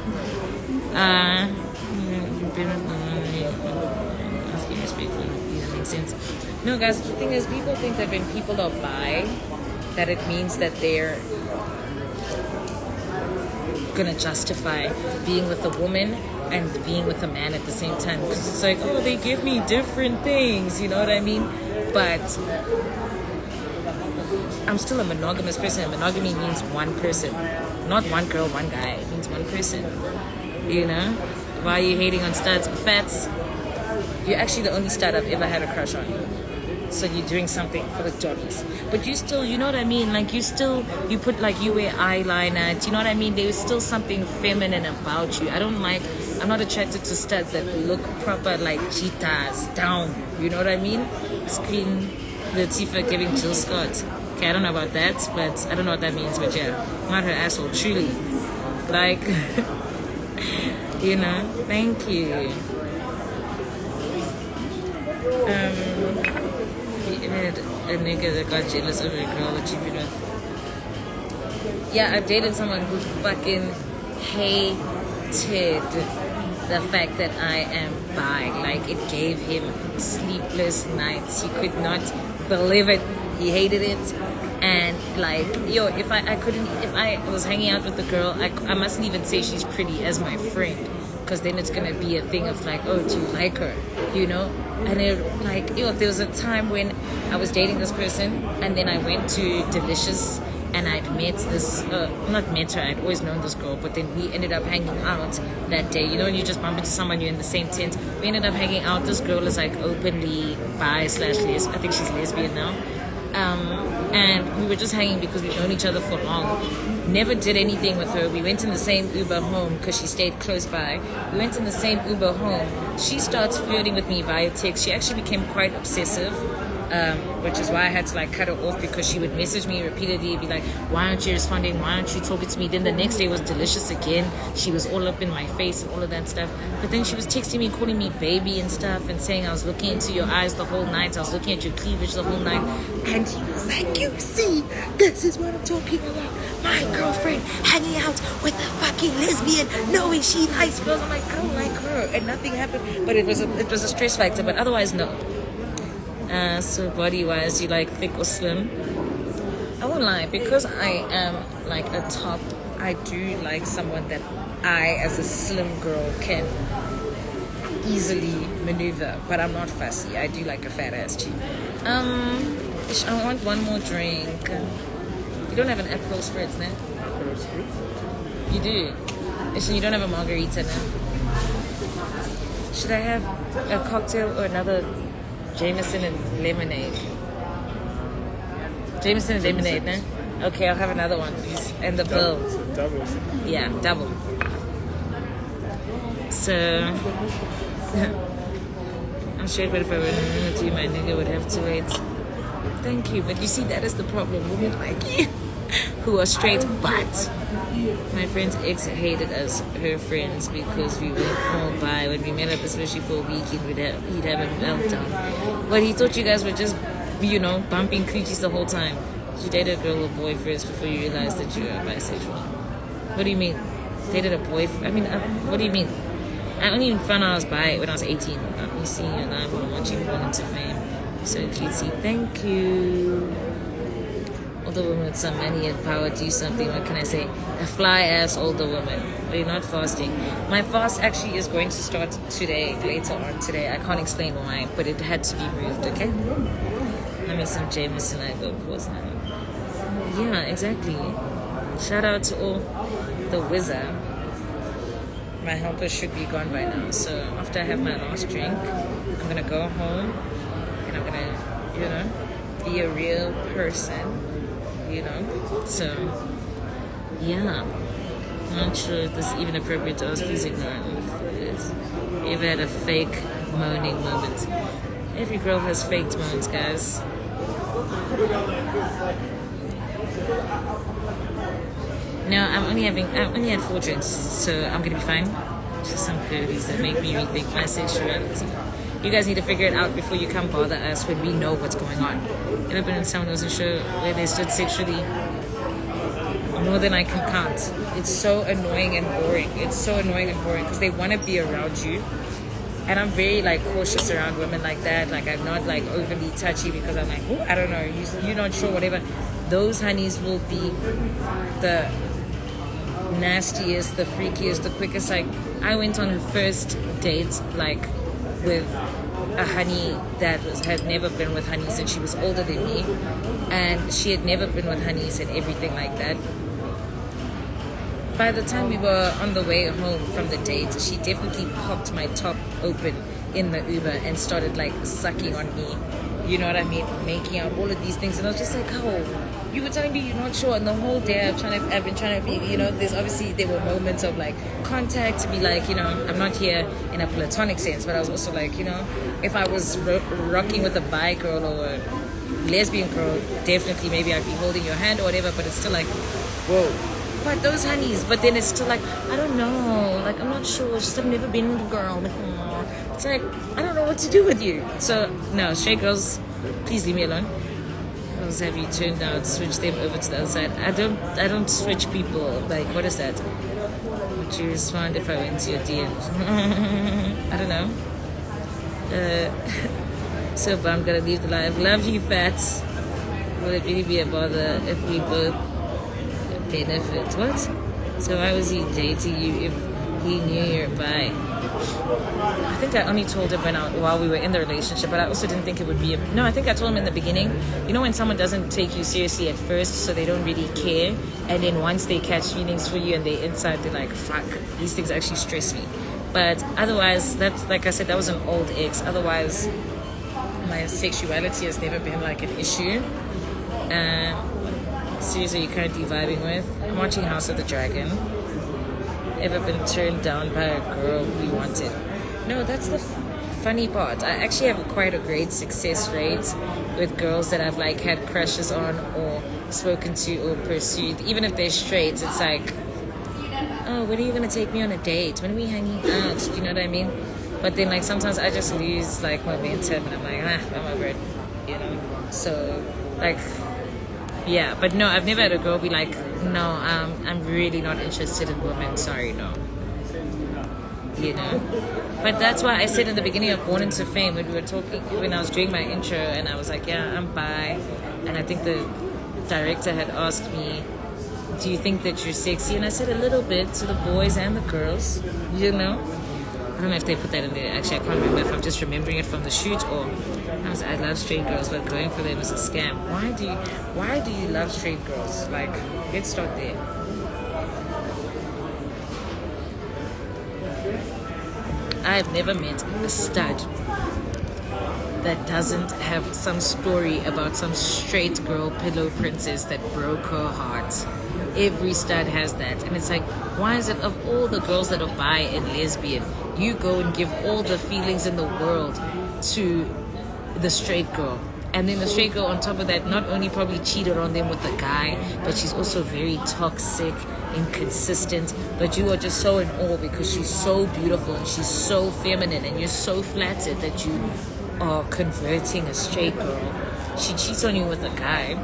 Asking respectfully, that makes sense. No, guys, the thing is, people think that when people are bi, that it means that they're gonna justify being with a woman and being with a man at the same time, because it's like, oh, they give me different things, you know what I mean? But I'm still a monogamous person, and monogamy means one person, not one girl, one guy. It means one person, you know? Why are you hating on studs? Fats, you're actually the only stud I've ever had a crush on. So you're doing something for the jollies, but you still, you know what I mean, like, you put, like, you wear eyeliner, do you know what I mean? There's still something feminine about you. I'm not attracted to studs that look proper, like cheetahs down, you know what I mean? Queen Latifah giving Jill Scott. Okay, I don't know about that, but I don't know what that means, but yeah, not her asshole, truly, like, you know. Thank you. Had a nigga that got jealous of a girl that you've been with. Yeah, I've dated someone who fucking hated the fact that I am bi. Like, it gave him sleepless nights. He could not believe it. He hated it. And, like, yo, if I was hanging out with the girl, I mustn't even say she's pretty as my friend, because then it's gonna be a thing of like, oh, do you like her, you know? And it, like, yo, there was a time when I was dating this person, and then I went to Delicious, and I'd met this, not met her, I'd always known this girl, but then we ended up hanging out that day. You know, when you just bump into someone, you're in the same tent. We ended up hanging out. This girl is like openly bi/les. I think she's lesbian now. And we were just hanging because we've known each other for long. Never did anything with her. We went in the same Uber home because she stayed close by. We went in the same Uber home. She starts flirting with me via text. She actually became quite obsessive. which is why I had to like cut her off, because she would message me repeatedly, be like, why aren't you responding? Why aren't you talking to me? Then the next day was delicious again. She was all up in my face and all of that stuff. But then she was texting me, calling me baby and stuff, and saying I was looking into your eyes the whole night. I was looking at your cleavage the whole night. And he was like, you see, this is what I'm talking about. My girlfriend hanging out with a fucking lesbian, knowing she likes girls. I'm like, I don't like her, and nothing happened. But it was a stress factor. But otherwise, no. So body-wise, you like thick or slim? I won't lie, because I am like a top. I do like someone that I, as a slim girl, can easily maneuver. But I'm not fussy. I do like a fat ass chick. I want one more drink. You don't have an apple spritz, no? You do. You don't have a margarita, no? Should I have a cocktail or another Jameson and lemonade? Jameson and lemonade, no? Okay, I'll have another one, please. And the bill. Double. Yeah, double. So, I'm straight, but if I were with you, my nigga would have to wait. Thank you, but you see, that is the problem. Women like you, who are straight, but my friend's ex hated us, her friends, because we went all by. When we met up, especially for a weekend, he'd have a meltdown. But he thought you guys were just, bumping coochies the whole time. You dated a girl or boy first before you realized that you were bisexual. What do you mean? Dated a boy? What do you mean? I only found out I was bi when I was 18. I'm seeing you live while watching Born into Fame. So cutesy. Thank you. Older woman with some money and power do something. What can I say? A fly ass older woman. But you're not fasting. My fast actually is going to start today, later on today. I can't explain why, but it had to be moved, okay? Let me some Jameson. I go pause now. Yeah, exactly. Shout out to all the wizard. My helper should be gone by now. So after I have my last drink, I'm gonna go home and I'm gonna, be a real person. So yeah. I'm not sure if this is even appropriate to ask. Please ignore it. You ever had a fake moaning moment? Every girl has faked moans, guys. No, I only had 4 drinks, so I'm gonna be fine. Just some curries that make me rethink my sexuality. You guys need to figure it out before you come bother us when we know what's going on. Ever been in someone else's show where they stood sexually more than I can count? It's so annoying and boring. Because they want to be around you. And I'm very cautious around women like that. I'm not overly touchy because I'm I don't know, you're not sure, whatever. Those honeys will be the nastiest, the freakiest, the quickest. I went on a first date with a honey that had never been with honeys, and she was older than me, and she had never been with honeys and everything like that. By the time we were on the way home from the date, she definitely popped my top open in the Uber and started sucking on me. You know what I mean? Making out all of these things, and I was just like, oh, you were telling me you're not sure. And the whole day I've been trying to be, there were moments of contact to be I'm not here in a platonic sense, but I was also if I was rocking with a bi girl or a lesbian girl, definitely maybe I'd be holding your hand or whatever, but it's still whoa. But those honeys, but then it's still I don't know, I'm not sure, just I've never been with a girl before. It's I don't know what to do with you. So no, straight girls, please leave me alone. Girls, have you turned out, switch them over to the other side? I don't switch people. What is that? Would you respond if I went to your DMs? I don't know. So but I'm gonna leave the live. Love you, fats. Will it really be a bother if we both benefit? What? So why was he dating you if he knew you're bi? I think I only told him while we were in the relationship, but I also didn't think it would be no, I think I told him in the beginning. When someone doesn't take you seriously at first, so they don't really care, and then once they catch feelings for you and they're inside, they're fuck, these things actually stress me. But otherwise, that, like I said, that was an old ex. Otherwise, my sexuality has never been an issue. Series are you currently vibing with? I'm watching House of the Dragon. Ever been turned down by a girl we wanted? No, that's the funny part, I actually have quite a great success rate with girls that I've like had crushes on or spoken to or pursued. Even if they're straight, it's like, oh, when are you gonna take me on a date? When are we hanging out? You know what I mean? But then like sometimes I just lose like momentum and I'm like, I'm over it, you know? So like, yeah, but no, I've never had a girl be like, no, I'm really not interested in women, sorry, no. You know? But that's why I said in the beginning of Born Into Fame, when we were talking, when I was doing my intro and I was like, yeah, I'm bi. And I think the director had asked me, do you think that you're sexy? And I said a little bit to the boys and the girls, you know? I don't know if they put that in there. Actually, I can't remember if I'm just remembering it from the shoot or I love straight girls, but going for them is a scam. Why do you love straight girls? Like, let's start there. I've never met a stud that doesn't have some story about some straight girl pillow princess that broke her heart. Every stud has that. And it's like, why is it of all the girls that are bi and lesbian, you go and give all the feelings in the world to the straight girl? And then the straight girl on top of that not only probably cheated on them with the guy, but she's also very toxic, inconsistent. But you are just so in awe because she's so beautiful and she's so feminine and you're so flattered that you are converting a straight girl. She cheats on you with a guy,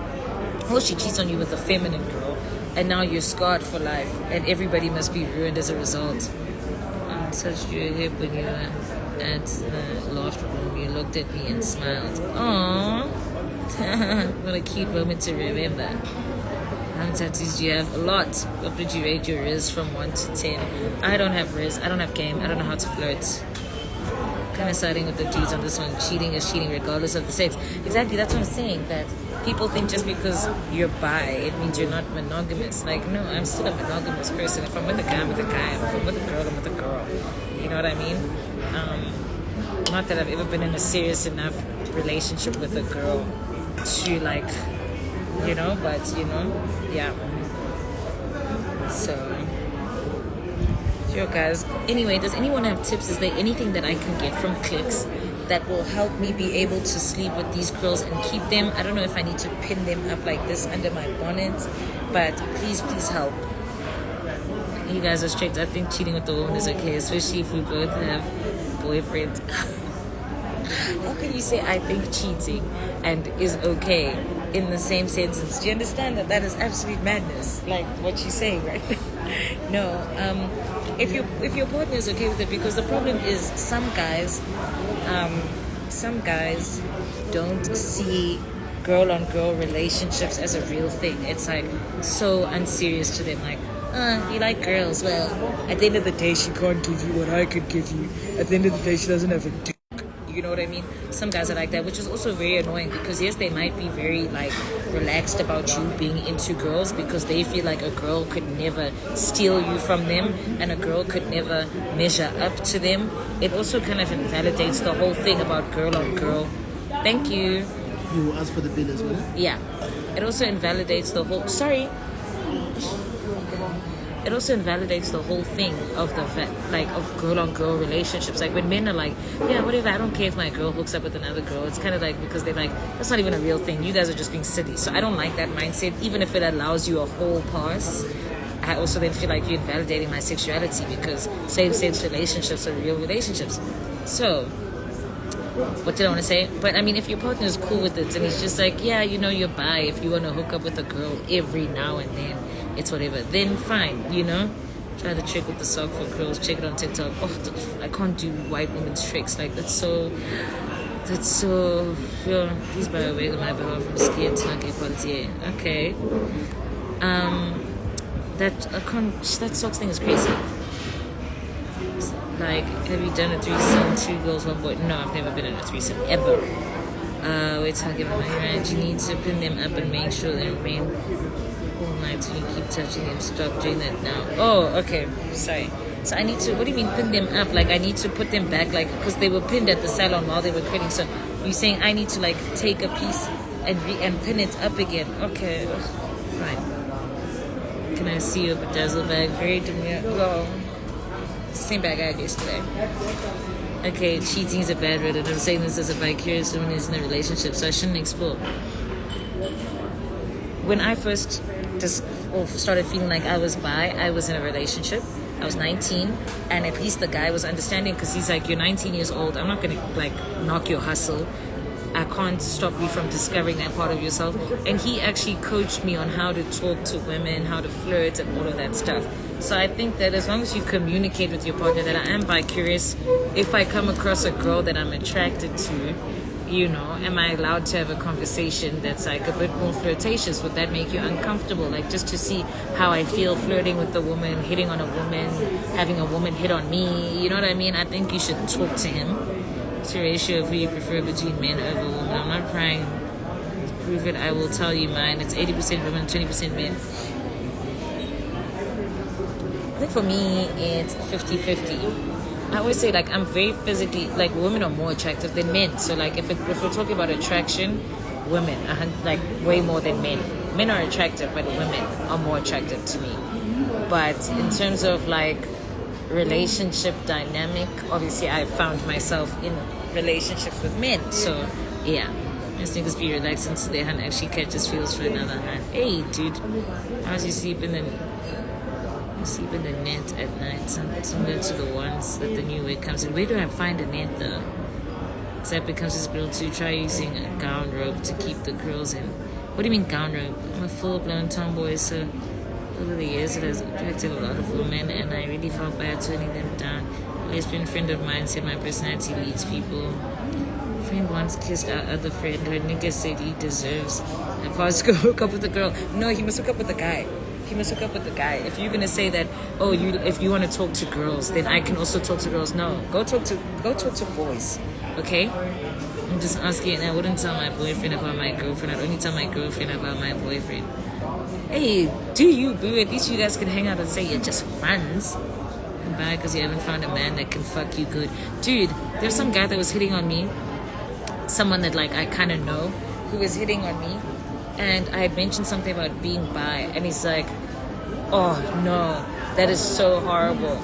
or she cheats on you with a feminine girl, and now you're scarred for life and everybody must be ruined as a result. I touched your hip when you were at the loft room. You looked at me and smiled. Aww. What a cute moment to remember. How many tattoos do you have? A lot. What would you rate your Riz from 1 to 10? I don't have Riz. I don't have game. I don't know how to flirt. Kind of siding with the dudes on this one. Cheating is cheating regardless of the sex. Exactly. That's what I'm saying. That people think just because you're bi, it means you're not monogamous. Like, no, I'm still a monogamous person. If I'm with a guy, I'm with a guy. If I'm with a girl, I'm with a girl. You know what I mean? Not that I've ever been in a serious enough relationship with a girl to like, you know, but you know, yeah. So, sure guys. Anyway, does anyone have tips? Is there anything that I can get from clicks that will help me be able to sleep with these girls and keep them? I don't know if I need to pin them up like this under my bonnet, but please help. You guys are straight. I think cheating with the woman is okay, especially if we both have boyfriends. How can you say I think cheating and is okay in the same sentence? Do you understand that that is absolute madness? Like what you're saying, right? No. If your partner is okay with it, because the problem is some guys don't see girl-on-girl relationships as a real thing. It's like so unserious to them. Like, you like girls. Well, at the end of the day, she can't give you what I could give you. At the end of the day, she doesn't have a dick. You know what I mean? Some guys are like that, which is also very annoying because yes, they might be very like relaxed about you being into girls because they feel like a girl could never steal you from them and a girl could never measure up to them. It also kind of invalidates the whole thing about girl on girl. Thank you. You will ask for the bill as well? Yeah. It also invalidates the whole... Sorry. It also invalidates the whole thing of of girl-on-girl relationships. Like when men are like, yeah, whatever, I don't care if my girl hooks up with another girl. It's kind of like because they're like, that's not even a real thing. You guys are just being silly. So I don't like that mindset. Even if it allows you a whole pass, I also then feel like you're invalidating my sexuality because same-sex relationships are real relationships. So, what did I want to say? But I mean, if your partner is cool with it and he's just like, yeah, you know, you're bi. If you want to hook up with a girl every now and then, it's whatever, then fine, you know. Try the trick with the sock for girls. Check it on TikTok. Oh, I can't do white women's tricks. Like that's so yeah. Please buy a wig on my behalf from skin to not get quality. Okay. That socks thing is crazy. Like, have you done a threesome, 2 girls, 1 boy? No, I've never been in a threesome ever. Wait till I give them my hand. You need to pin them up and make sure they remain all night so you keep touching them. Stop doing that now. Oh, okay. Sorry. So I need to, what do you mean pin them up? Like I need to put them back, like, because they were pinned at the salon while they were quitting. So you're saying I need to like take a piece and pin it up again. Okay. Fine. Can I see your bedazzle bag? Very demure. Well, it's the same bag I had yesterday. okay, cheating is a bad word, and I'm saying this as a bi-curious woman who's in a relationship, so I shouldn't explore. When I first started feeling like I was bi, I was in a relationship. I was 19, and at least the guy was understanding, because he's like, you're 19 years old, I'm not going to like knock your hustle. I can't stop you from discovering that part of yourself. And he actually coached me on how to talk to women, how to flirt, and all of that stuff. So I think that as long as you communicate with your partner that I am bi-curious, if I come across a girl that I'm attracted to, you know, am I allowed to have a conversation that's like a bit more flirtatious? Would that make you uncomfortable? Like, just to see how I feel flirting with the woman, hitting on a woman, having a woman hit on me, you know what I mean? I think you should talk to him. It's a ratio of who you prefer between men over women. I'm not trying to prove it. I will tell you mine. It's 80% women, 20% men. I think for me, it's 50-50. I always say, like, I'm very physically, like, women are more attractive than men. So, like, if we're talking about attraction, women, like, way more than men. Men are attractive, but women are more attractive to me. But in terms of, like, relationship dynamic, obviously I found myself in relationships with men. So, yeah. These niggas be relaxed until their hand actually catches feels for another hand. Hey, dude, how's you sleep in the net at night, similar to the ones that the new way comes in. Where do I find a net though? So that becomes this girl too. Try using a gown rope to keep the girls in. What do you mean gown rope? I'm a full-blown tomboy, so over the years it has attracted a lot of women, and I really felt bad turning them down. A lesbian friend of mine said my personality leads people. Friend once kissed our other friend. Her nigga said he deserves a pass to go hook up with the girl. No, he must hook up with the guy. He must hook up with the guy. If you're gonna say that, if you want to talk to girls, then I can also talk to girls. No, go talk to boys. Okay? I'm just asking, and I wouldn't tell my boyfriend about my girlfriend. I'd only tell my girlfriend about my boyfriend. Hey, do you, boo? At least you guys can hang out and say you're just friends. Bad because you haven't found a man that can fuck you good. Dude, there's some guy that was hitting on me. Someone that, like, I kind of know, who was hitting on me. And I had mentioned something about being bi, and he's like, oh no, that is so horrible.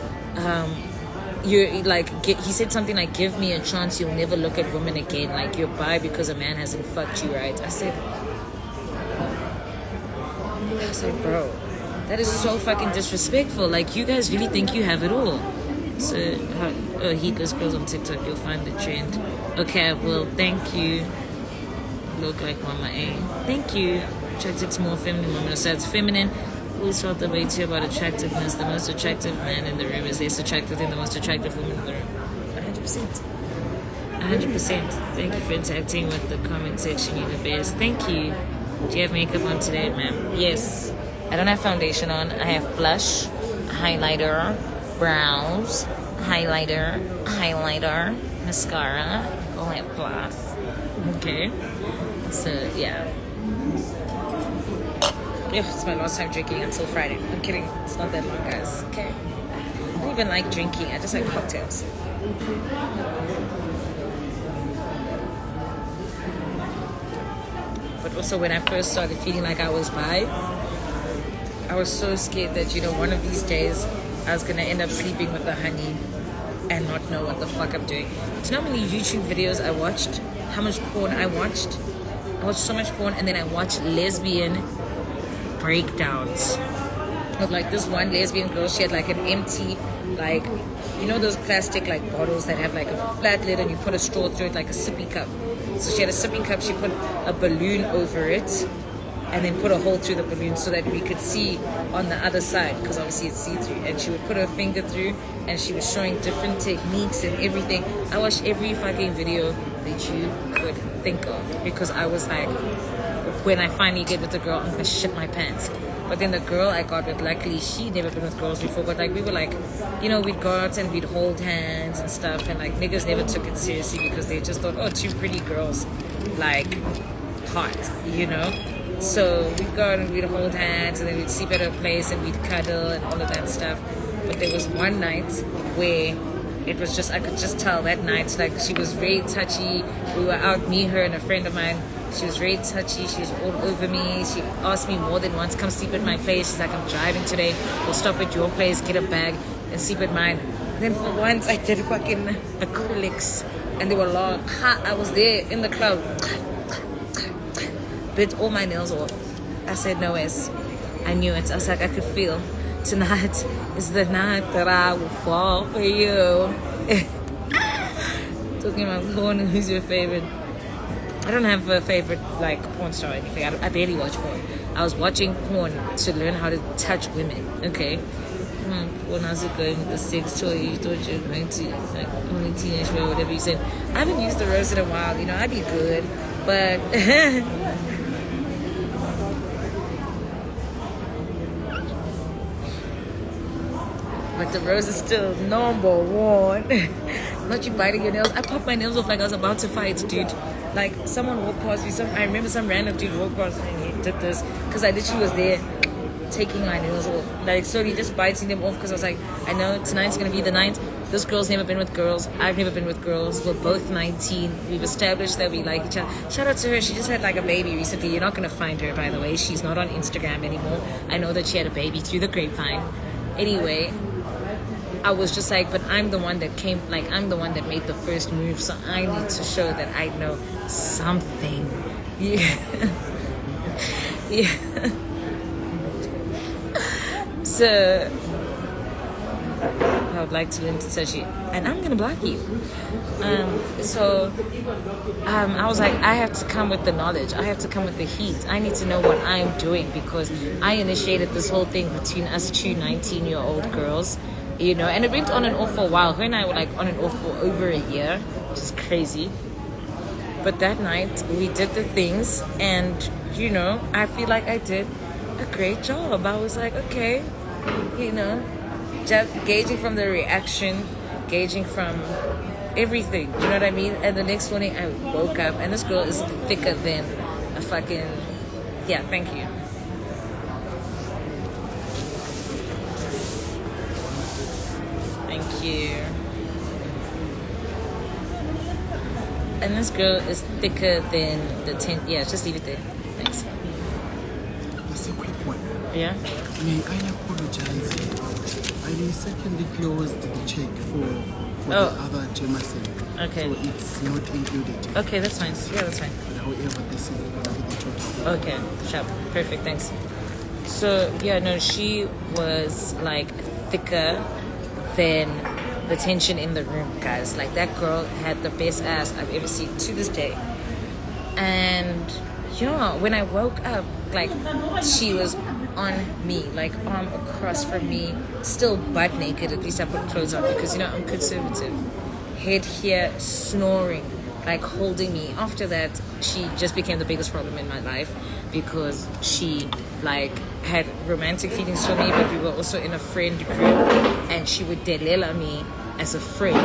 You're like, he said something like, give me a chance, you'll never look at women again. Like, you're bi because a man hasn't fucked you right. I said, bro, that is so fucking disrespectful. Like, you guys really think you have it all. So, heatless girls on TikTok, you'll find the trend. Okay, well, thank you. Look like Mama A. Thank you. Attracted to more feminine women. So it's feminine. Always felt the way too about attractiveness. The most attractive man in the room is less attractive than the most attractive woman in the room. 100%. 100%. Thank you for interacting with the comment section. You're the best. Thank you. Do you have makeup on today, ma'am? Yes. I don't have foundation on. I have blush, highlighter, brows, highlighter, mascara, lip gloss. Okay. So, yeah. It's my last time drinking until Friday. I'm kidding. It's not that long, guys. Okay. I don't even like drinking. I just like cocktails. But also, when I first started feeling like I was bi, I was so scared that, one of these days I was going to end up sleeping with the honey and not know what the fuck I'm doing. Do you know how many YouTube videos I watched? How much porn I watched? I watched so much porn, and then I watched lesbian breakdowns of, like, this one lesbian girl. She had, like, an empty, like, those plastic, like, bottles that have, like, a flat lid and you put a straw through it, like a sippy cup. So she had a sippy cup. She put a balloon over it and then put a hole through the balloon so that we could see on the other side, because obviously it's see-through. And she would put her finger through, and she was showing different techniques and everything. I watched every fucking video that you could think of, because I was like, when I finally get with the girl, I'm gonna shit my pants. But then the girl I got with, luckily, she'd never been with girls before, but, like, we were like, we'd go out and we'd hold hands and stuff, and, like, niggas never took it seriously because they just thought, oh, two pretty girls, like, hot, So we'd go out and we'd hold hands, and then we'd sleep at her place and we'd cuddle and all of that stuff. But there was one night where it was just, I could just tell that night, like, she was very touchy. We were out, me, her, and a friend of mine. She was very touchy. She was all over me. She asked me more than once, come sleep at my place. She's like, I'm driving today. We'll stop at your place, get a bag, and sleep at mine. Then for once, I did fucking acrylics, and they were long. Ha! I was there in the club, bit all my nails off. I said no S. I knew it. I was like, I could feel tonight is the night that I will fall for you. Talking about porn, who's your favorite? I don't have a favorite like porn star or anything. I barely watch porn. I was watching porn to learn how to touch women. Okay. When I was going with the sex toy, you thought you were going to like only teenage girl, whatever you said. I haven't used the rose in a while. You know, I'd be good, but. But the rose is still number one. Not you biting your nails. I popped my nails off like I was about to fight, dude. Like someone walked past me. I remember some random dude walked past me and he did this because I literally was there taking my nails off, like slowly just biting them off because I was like, I know tonight's gonna be the night. This girl's never been with girls. I've never been with girls. We're both 19. We've established that we like each other. Shout out to her. She just had like a baby recently. You're not gonna find her, by the way. She's not on Instagram anymore. I know that she had a baby through the grapevine. Anyway, I was just like, but I'm the one that came, like, I'm the one that made the first move, so I need to show that I know something. Yeah. Yeah. So, I would like to learn to touch you, and I'm gonna block you. I was like, I have to come with the knowledge. I have to come with the heat. I need to know what I'm doing because I initiated this whole thing between us two 19-year-old girls. You know, and it went on and off for a while. Her and I were like on and off for over a year, which is crazy. But that night we did the things, and you know, I feel like I did a great job. I was like, okay, you know, just gauging from the reaction, gauging from everything. You know what I mean? And the next morning I woke up, and this girl is thicker than a fucking Thank you. And this girl is thicker than the 10. Yeah, just leave it there. Thanks. It's a quick one. Yeah? May I apologize? I mistakenly closed the check for the other Jameson. Okay. So it's not included. Okay, that's fine. Yeah, that's fine. However, this is the total. Okay, sharp. Perfect, thanks. So, yeah, no, she was like thicker than the tension in the room, guys. Like, that girl had the best ass I've ever seen to this day. And yeah, when I woke up, like, she was on me, like arm across from me, still butt naked. At least I put clothes on because, you know, I'm conservative. Head here, snoring, like holding me. After that, she just became the biggest problem in my life because she like had romantic feelings for me, but we were also in a friend group, and she would delela me as a friend.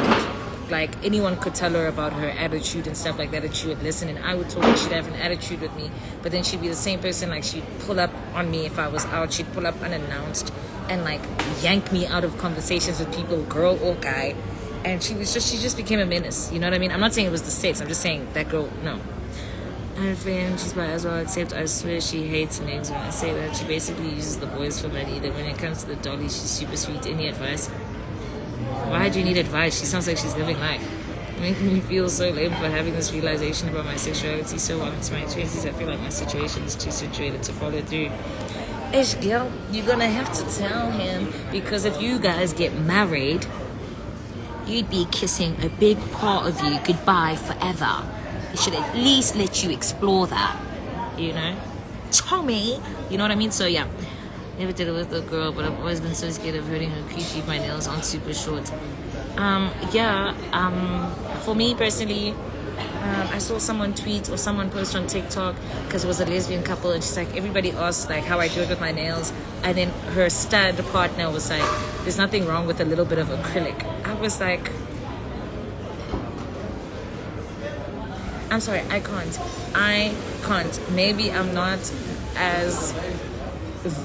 Like, anyone could tell her about her attitude and stuff like that, and she would listen, and I would talk, and she'd have an attitude with me. But then she'd be the same person, like, she'd pull up on me if I was out. She'd pull up unannounced and like yank me out of conversations with people, girl or guy. And she just became a menace. You know what I mean? I'm not saying it was the sex. I'm just saying that girl, no. I have a friend, she's bi as well, except I swear she hates names when I say that. She basically uses the boys for money. That when it comes to the dolly, she's super sweet. Any advice? Why do you need advice? She sounds like she's living life. It makes me feel so lame for having this realization about my sexuality so well into my 20s. I feel like my situation is too situated to follow through. Ish, girl, you're gonna have to tell him, because if you guys get married, you'd be kissing a big part of you goodbye forever. He should at least let you explore that, you know? Tommy, you know what I mean? So yeah, never did it with a girl, but I've always been so scared of hurting her coochie if my nails aren't super short. For me personally, I saw someone tweet or someone post on TikTok, because it was a lesbian couple, and she's like, everybody asked like how I do it with my nails, and then her stud partner was like, there's nothing wrong with a little bit of acrylic. I was like, I'm sorry, I can't. Maybe I'm not as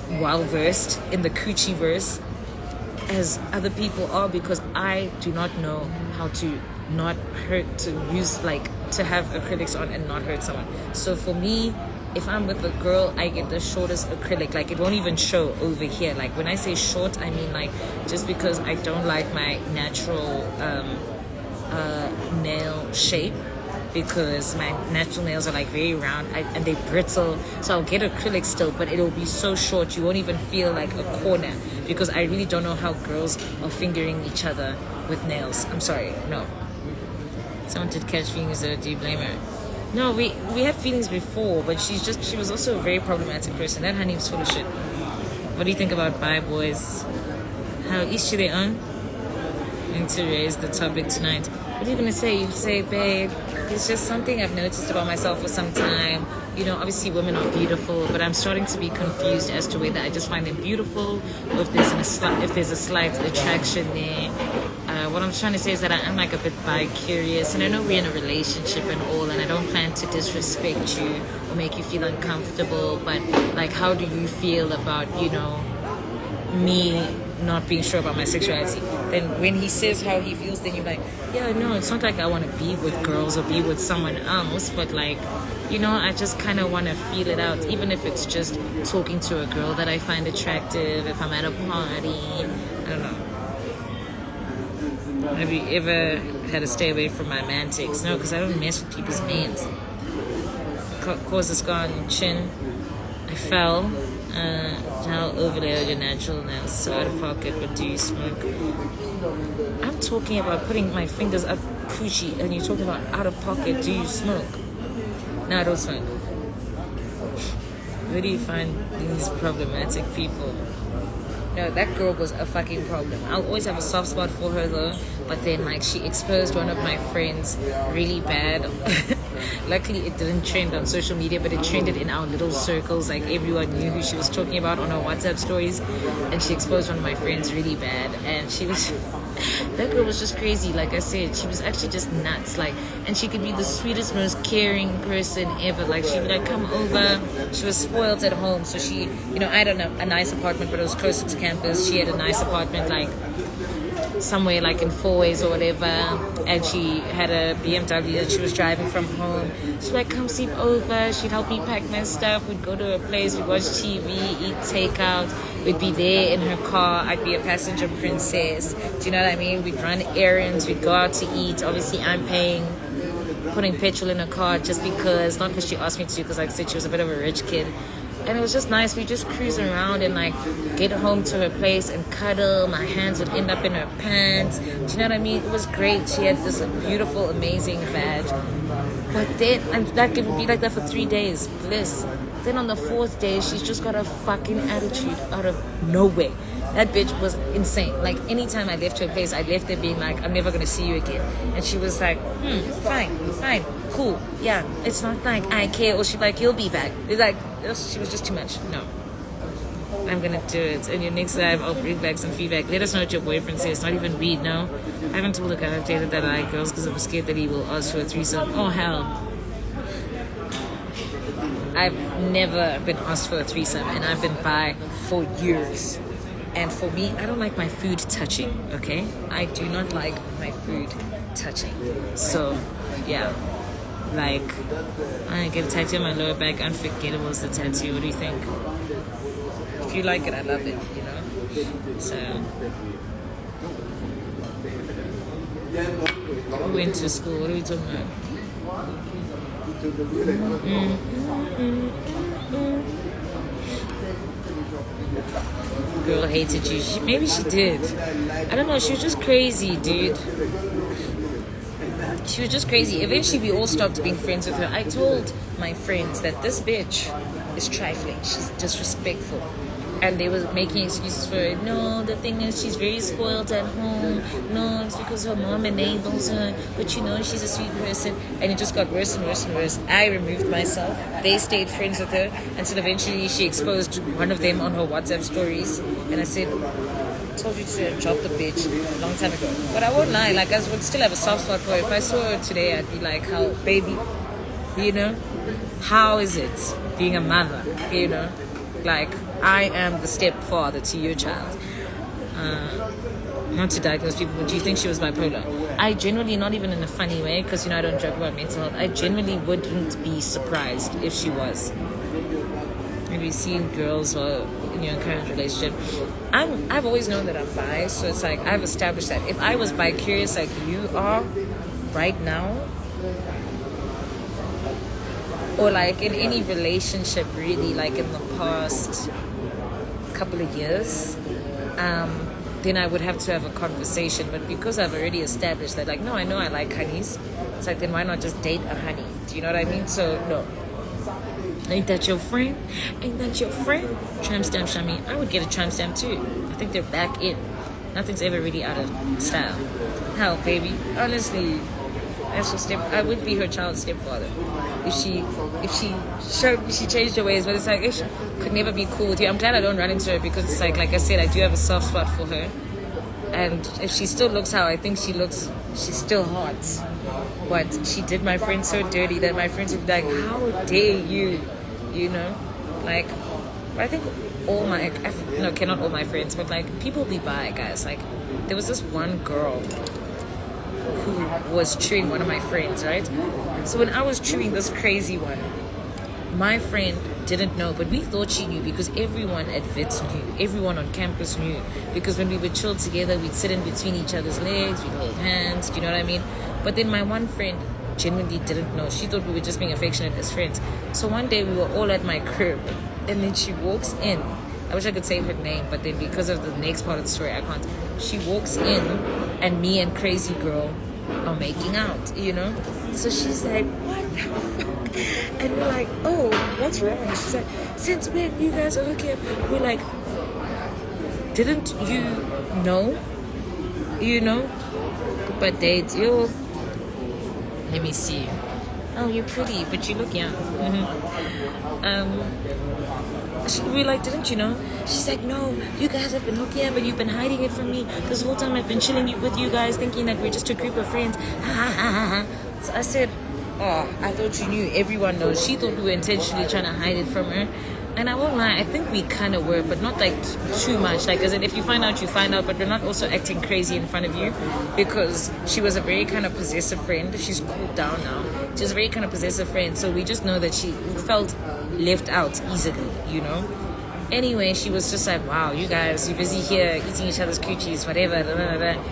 well versed in the coochie verse as other people are, because I do not know how to not hurt, to use like to have acrylics on and not hurt someone. So for me, if I'm with a girl, I get the shortest acrylic. Like, it won't even show over here. Like, when I say short, I mean like just because I don't like my natural nail shape, because my natural nails are like very round and they brittle, so I'll get acrylic still, but it'll be so short you won't even feel like a corner, because I really don't know how girls are fingering each other with nails. I'm sorry, no. Someone did catch feelings though, do you blame her? No, we had feelings before, but she was also a very problematic person. That honey was full of shit. What do you think about bi boys? How each to their own? Going to raise the topic tonight. What are you gonna say? You say, babe, it's just something I've noticed about myself for some time. You know, obviously women are beautiful, but I'm starting to be confused as to whether I just find them beautiful or if there's a slight attraction there. What I'm trying to say is that I am like a bit bi-curious, and I know we're in a relationship and all, and I don't plan to disrespect you or make you feel uncomfortable, but like, how do you feel about, you know, me not being sure about my sexuality? Then when he says how he feels, then you're like, yeah, no, it's not like I want to be with girls or be with someone else, but like, you know, I just kind of want to feel it out, even if it's just talking to a girl that I find attractive, if I'm at a party, I don't know. Have you ever had to stay away from my mantics? No, because I don't mess with people's mans. Caused a scar on your chin. I fell. How overlay your natural nails, so out of pocket, but do you smoke? I'm talking about putting my fingers up coochie, and you're talking about out of pocket, do you smoke? No, I don't smoke. Where do you find these problematic people? No, that girl was a fucking problem. I'll always have a soft spot for her though, but then like she exposed one of my friends really bad. Luckily it didn't trend on social media, but it trended in our little circles. Like, everyone knew who she was talking about on her WhatsApp stories, and she exposed one of my friends really bad, and she was that girl was just crazy. Like I said, she was actually just nuts. Like, and she could be the sweetest, most caring person ever. Like, she'd be like, come over. She was spoiled at home, so she, you know, I had a nice apartment, but it was closer to campus. She had a nice apartment like somewhere like in Four Ways or whatever, and she had a BMW that she was driving from home. She'd like, come sleep over. She'd help me pack my stuff. We'd go to a place, we'd watch TV, eat takeout. We'd be there in her car. I'd be a passenger princess. Do you know what I mean? We'd run errands, we'd go out to eat. Obviously I'm putting petrol in her car just because, not because she asked me to, because like I said, she was a bit of a rich kid. And it was just nice. We just cruise around and like get home to her place and cuddle. My hands would end up in her pants. Do you know what I mean? It was great. She had this beautiful, amazing vag. But then, and that would be like that for 3 days. Bliss. Then on the 4th day, she's just got a fucking attitude out of nowhere. That bitch was insane. Like, anytime I left her place, I left there being like, I'm never going to see you again. And she was like, fine, cool. Yeah, it's not like I care. Or she'd be like, you'll be back. It's like, she was just too much. No. I'm going to do it. And your next time, I'll bring back some feedback. Let us know what your boyfriend says. Not even weed, no. I haven't told the guy I've dated that I like girls because I'm scared that he will ask for a threesome. Oh, hell. I've never been asked for a threesome, and I've been bi for years. And for me, I don't like my food touching, okay? I do not like my food touching. So, yeah. Like, I get a tattoo on my lower back. Unforgettable is the tattoo. What do you think? If you like it, I love it, you know? So, we went to school. What are we talking about? Girl hated you. Maybe she did. I don't know. She was just crazy, dude. She was just crazy. Eventually, we all stopped being friends with her. I told my friends that this bitch is trifling. She's disrespectful. And they were making excuses for it. No, the thing is, she's very spoiled at home. No, it's because her mom enables her. But you know, she's a sweet person. And it just got worse and worse and worse. I removed myself. They stayed friends with her until eventually she exposed one of them on her WhatsApp stories. And I said, I told you to drop the bitch a long time ago. But I won't lie, like, I would still have a soft spot for her. If I saw her today, I'd be like, how, baby, you know? How is it being a mother, you know? Like, I am the stepfather to your child. Not to diagnose people, but do you think she was bipolar? I genuinely, not even in a funny way, because, you know, I don't joke about mental health. I genuinely wouldn't be surprised if she was. maybe seeing girls or in your current relationship. I've always known that I'm bi, so it's like I've established that if I was bi-curious like you are right now, or like in any relationship really, like in the past couple of years, then I would have to have a conversation. But because I've already established that, like, no, I know I like honeys, it's like, then why not just date a honey? Do you know what I mean? So no. Ain't that your friend? Ain't that your friend? Tramp stamp, Shami. I would get a tramp stamp too. I think they're back in. Nothing's ever really out of style. Hell, baby. Honestly, that's your I would be her child's stepfather if she changed her ways. But it's like, it could never be cool with you. I'm glad I don't run into her because it's like I said, I do have a soft spot for her. And if she still looks how I think she looks, she's still hot. But she did my friend so dirty that my friends would be like, how dare you? You know? Like, I think not all my friends, but like people be bi, guys. Like, there was this one girl who was chewing one of my friends, right? So when I was chewing this crazy one, my friend didn't know, but we thought she knew because everyone at Vets knew. Everyone on campus knew. Because when we would chill together, we'd sit in between each other's legs, we'd hold hands, do you know what I mean? But then my one friend genuinely didn't know. She thought we were just being affectionate as friends. So one day we were all at my crib, and then she walks in. I wish I could say her name, but then because of the next part of the story, I can't. She walks in, and me and crazy girl are making out, you know? So she's like, what the fuck? And we're like, oh, what's wrong? She's like, since when you guys are hooking up? We're like, didn't you know? You know? But dates, you. Let me see. Oh, you're pretty, but you look young. We're like, didn't you know? She's like, no, you guys have been hooking up, but you've been hiding it from me. This whole time I've been chilling with you guys, thinking that we're just a group of friends. So I said, oh, I thought you knew. Everyone knows. She thought we were intentionally trying to hide it from her. And I won't lie, I think we kind of were, but not like too much. Like, as in, if you find out, you find out, but we're not also acting crazy in front of you, because she was a very kind of possessive friend. She's cooled down now. She was a very kind of possessive friend, so we just know that she felt left out easily, you know? Anyway, she was just like, wow, you guys, you're busy here eating each other's coochies, whatever, blah, blah, blah.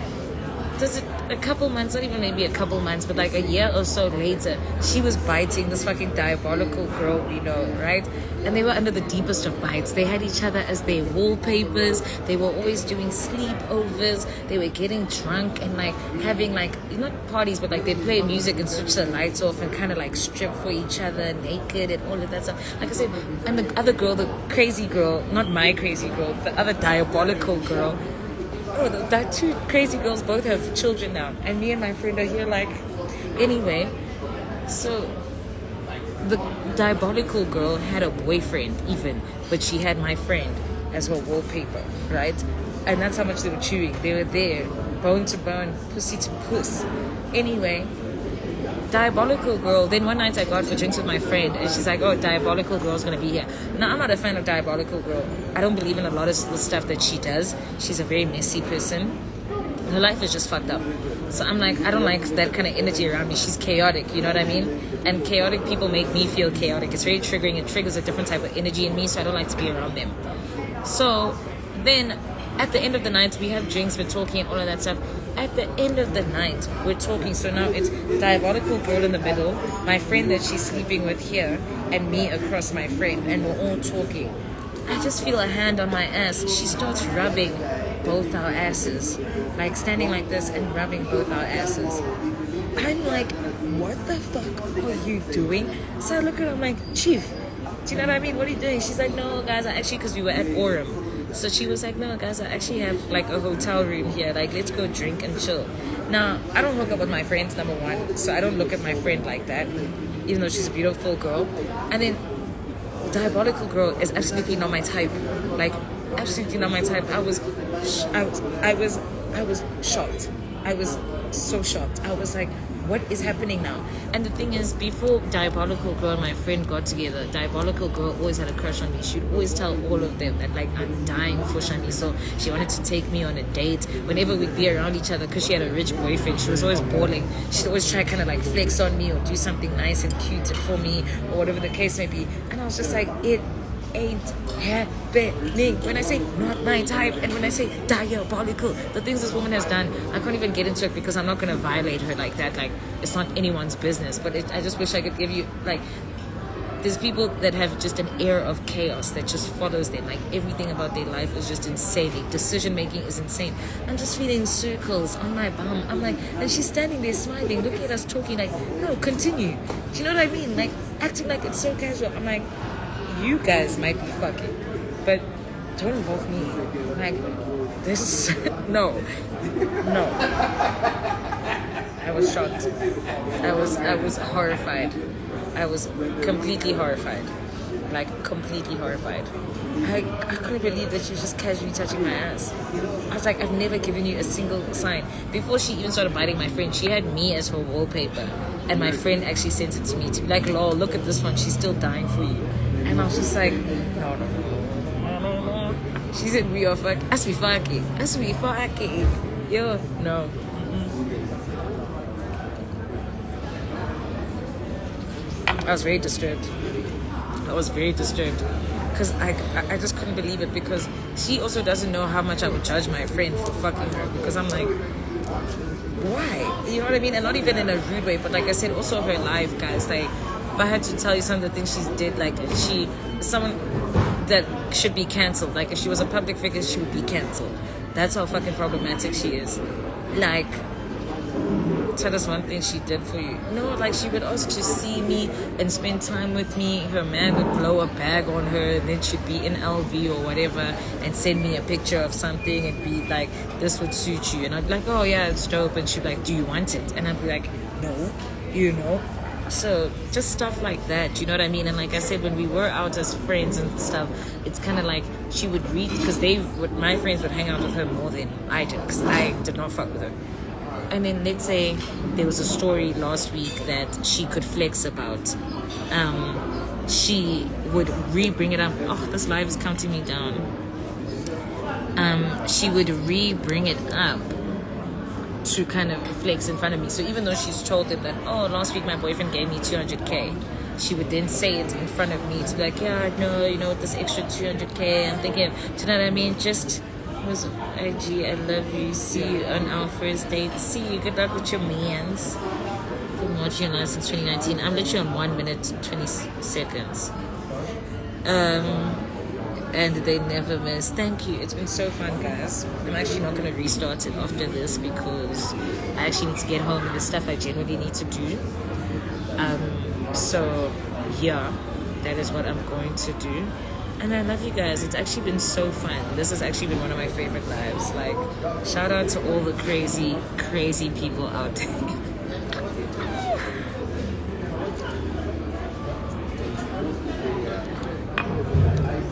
Does it a couple months, not even maybe a couple months, but like a year or so later, she was biting this fucking diabolical girl we know, right? And they were under the deepest of bites. They had each other as their wallpapers. They were always doing sleepovers. They were getting drunk and like having like, not parties, but like they'd play music and switch the lights off and kind of like strip for each other naked and all of that stuff. Like I said, and the other girl, the crazy girl, not my crazy girl, the other diabolical girl, oh, that two crazy girls both have children now, and me and my friend are here like, anyway. So the diabolical girl had a boyfriend even, but she had my friend as her wallpaper, right? And that's how much they were chewing. They were there, bone to bone, pussy to puss. Anyway, diabolical girl. Then one night I got for drinks with my friend, and she's like, oh, diabolical girl's gonna be here. Now, I'm not a fan of diabolical girl. I don't believe in a lot of the stuff that she does. She's a very messy person. Her life is just fucked up. So I'm like, I don't like that kind of energy around me. She's chaotic, you know what I mean? And chaotic people make me feel chaotic. It's very triggering. It triggers a different type of energy in me, so I don't like to be around them. So then at the end of the night, we have drinks, we're talking and all of that stuff. At the end of the night, we're talking. So now it's diabolical girl in the middle, my friend that she's sleeping with here, and me across my friend, and we're all talking. I just feel a hand on my ass. She starts rubbing both our asses, like standing like this and rubbing both our asses. I'm like, what the fuck are you doing? So I look at her, I'm like, Chief, do you know what I mean? What are you doing? She's like, no, guys, because we were at Orem. So she was like, no, guys, I actually have like a hotel room here. Like, let's go drink and chill. Now, I don't hook up with my friends, number one. So I don't look at my friend like that, even though she's a beautiful girl. And then diabolical girl is absolutely not my type. Like, absolutely not my type. I was shocked. I was so shocked. I was like, what is happening now? And the thing is, before diabolical girl and my friend got together, diabolical girl always had a crush on me. She'd always tell all of them that like, I'm dying for Shamiso. She wanted to take me on a date whenever we'd be around each other, because she had a rich boyfriend. She was always balling. She'd always try kind of like flex on me or do something nice and cute for me, or whatever the case may be. And I was just like, it ain't happening. When I say not my type, and when I say diabolical, the things this woman has done, I can't even get into it because I'm not going to violate her like that. Like, it's not anyone's business. But I just wish I could give you, like, there's people that have just an air of chaos that just follows them. Like, everything about their life is just insane. Their decision making is insane. I'm just feeling circles on my bum. I'm like, and she's standing there smiling, looking at us talking like, no, continue. Do you know what I mean? Like, acting like it's so casual. I'm like, you guys might be fucking, but don't involve me. Like, this, no. I was shocked. I was horrified. I was completely horrified. Like, completely horrified. I couldn't believe that she was just casually touching my ass. I was like, I've never given you a single sign. Before she even started biting my friend, she had me as her wallpaper. And my friend actually sent it to me to be like, lol, look at this one. She's still dying for you. And I was just like, no. She said, we are fuck. As we fucking. Yo, no. I was very disturbed. Because I just couldn't believe it, because she also doesn't know how much I would judge my friend for fucking her, because I'm like, why? You know what I mean? And not even in a rude way, but like I said, also her life, guys. Like, if I had to tell you some of the things she did, like, she, someone that should be cancelled. Like, if she was a public figure, she would be cancelled. That's how fucking problematic she is. Like, tell us one thing she did for you. No, like, she would ask to see me and spend time with me. Her man would blow a bag on her, and then she'd be in LV or whatever and send me a picture of something and be like, this would suit you. And I'd be like, oh yeah, it's dope. And she'd be like, do you want it? And I'd be like, no, you know. So just stuff like that, you know what I mean? And like I said, when we were out as friends and stuff, it's kind of like she would read, because my friends would hang out with her more than I did, because I did not fuck with her. And then let's say there was a story last week that she could flex about. She would re-bring it up. Oh, this live is counting me down. She would re-bring it up to kind of flex in front of me. So even though she's told them that, oh, last week my boyfriend gave me 200K, she would then say it in front of me to be like, yeah, no, you know, with this extra 200K, I'm thinking, do you know what I mean? Just was IG, I love you, see you on our first date, see you, good luck with your mans. Been watching you since 2019. I'm literally on 1 minute 20 seconds. And they never miss. Thank you. It's been so fun, guys. I'm actually not going to restart it after this, because I actually need to get home and the stuff I generally need to do. So yeah, that is what I'm going to do. And I love you guys. It's actually been so fun. This has actually been one of my favorite lives. Like, shout out to all the crazy, crazy people out there.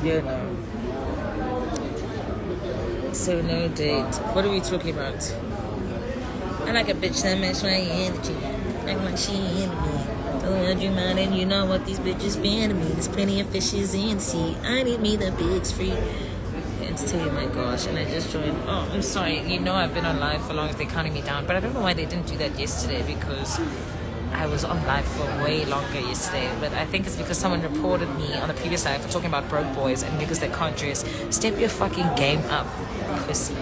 You know. So no date. What are we talking about? I like a bitch that match my energy. Like when she into me. Don't want you mind, and you know what these bitches been to me. There's plenty of fishes in sea. I need me the bigs free. And to tell you, my gosh, and I just joined. Oh, I'm sorry. You know I've been on live for long if they're counting me down. But I don't know why they didn't do that yesterday, because I was on live for way longer yesterday. But I think it's because someone reported me on the previous live for talking about broke boys and niggas that can't dress. Step your fucking game up, pussy.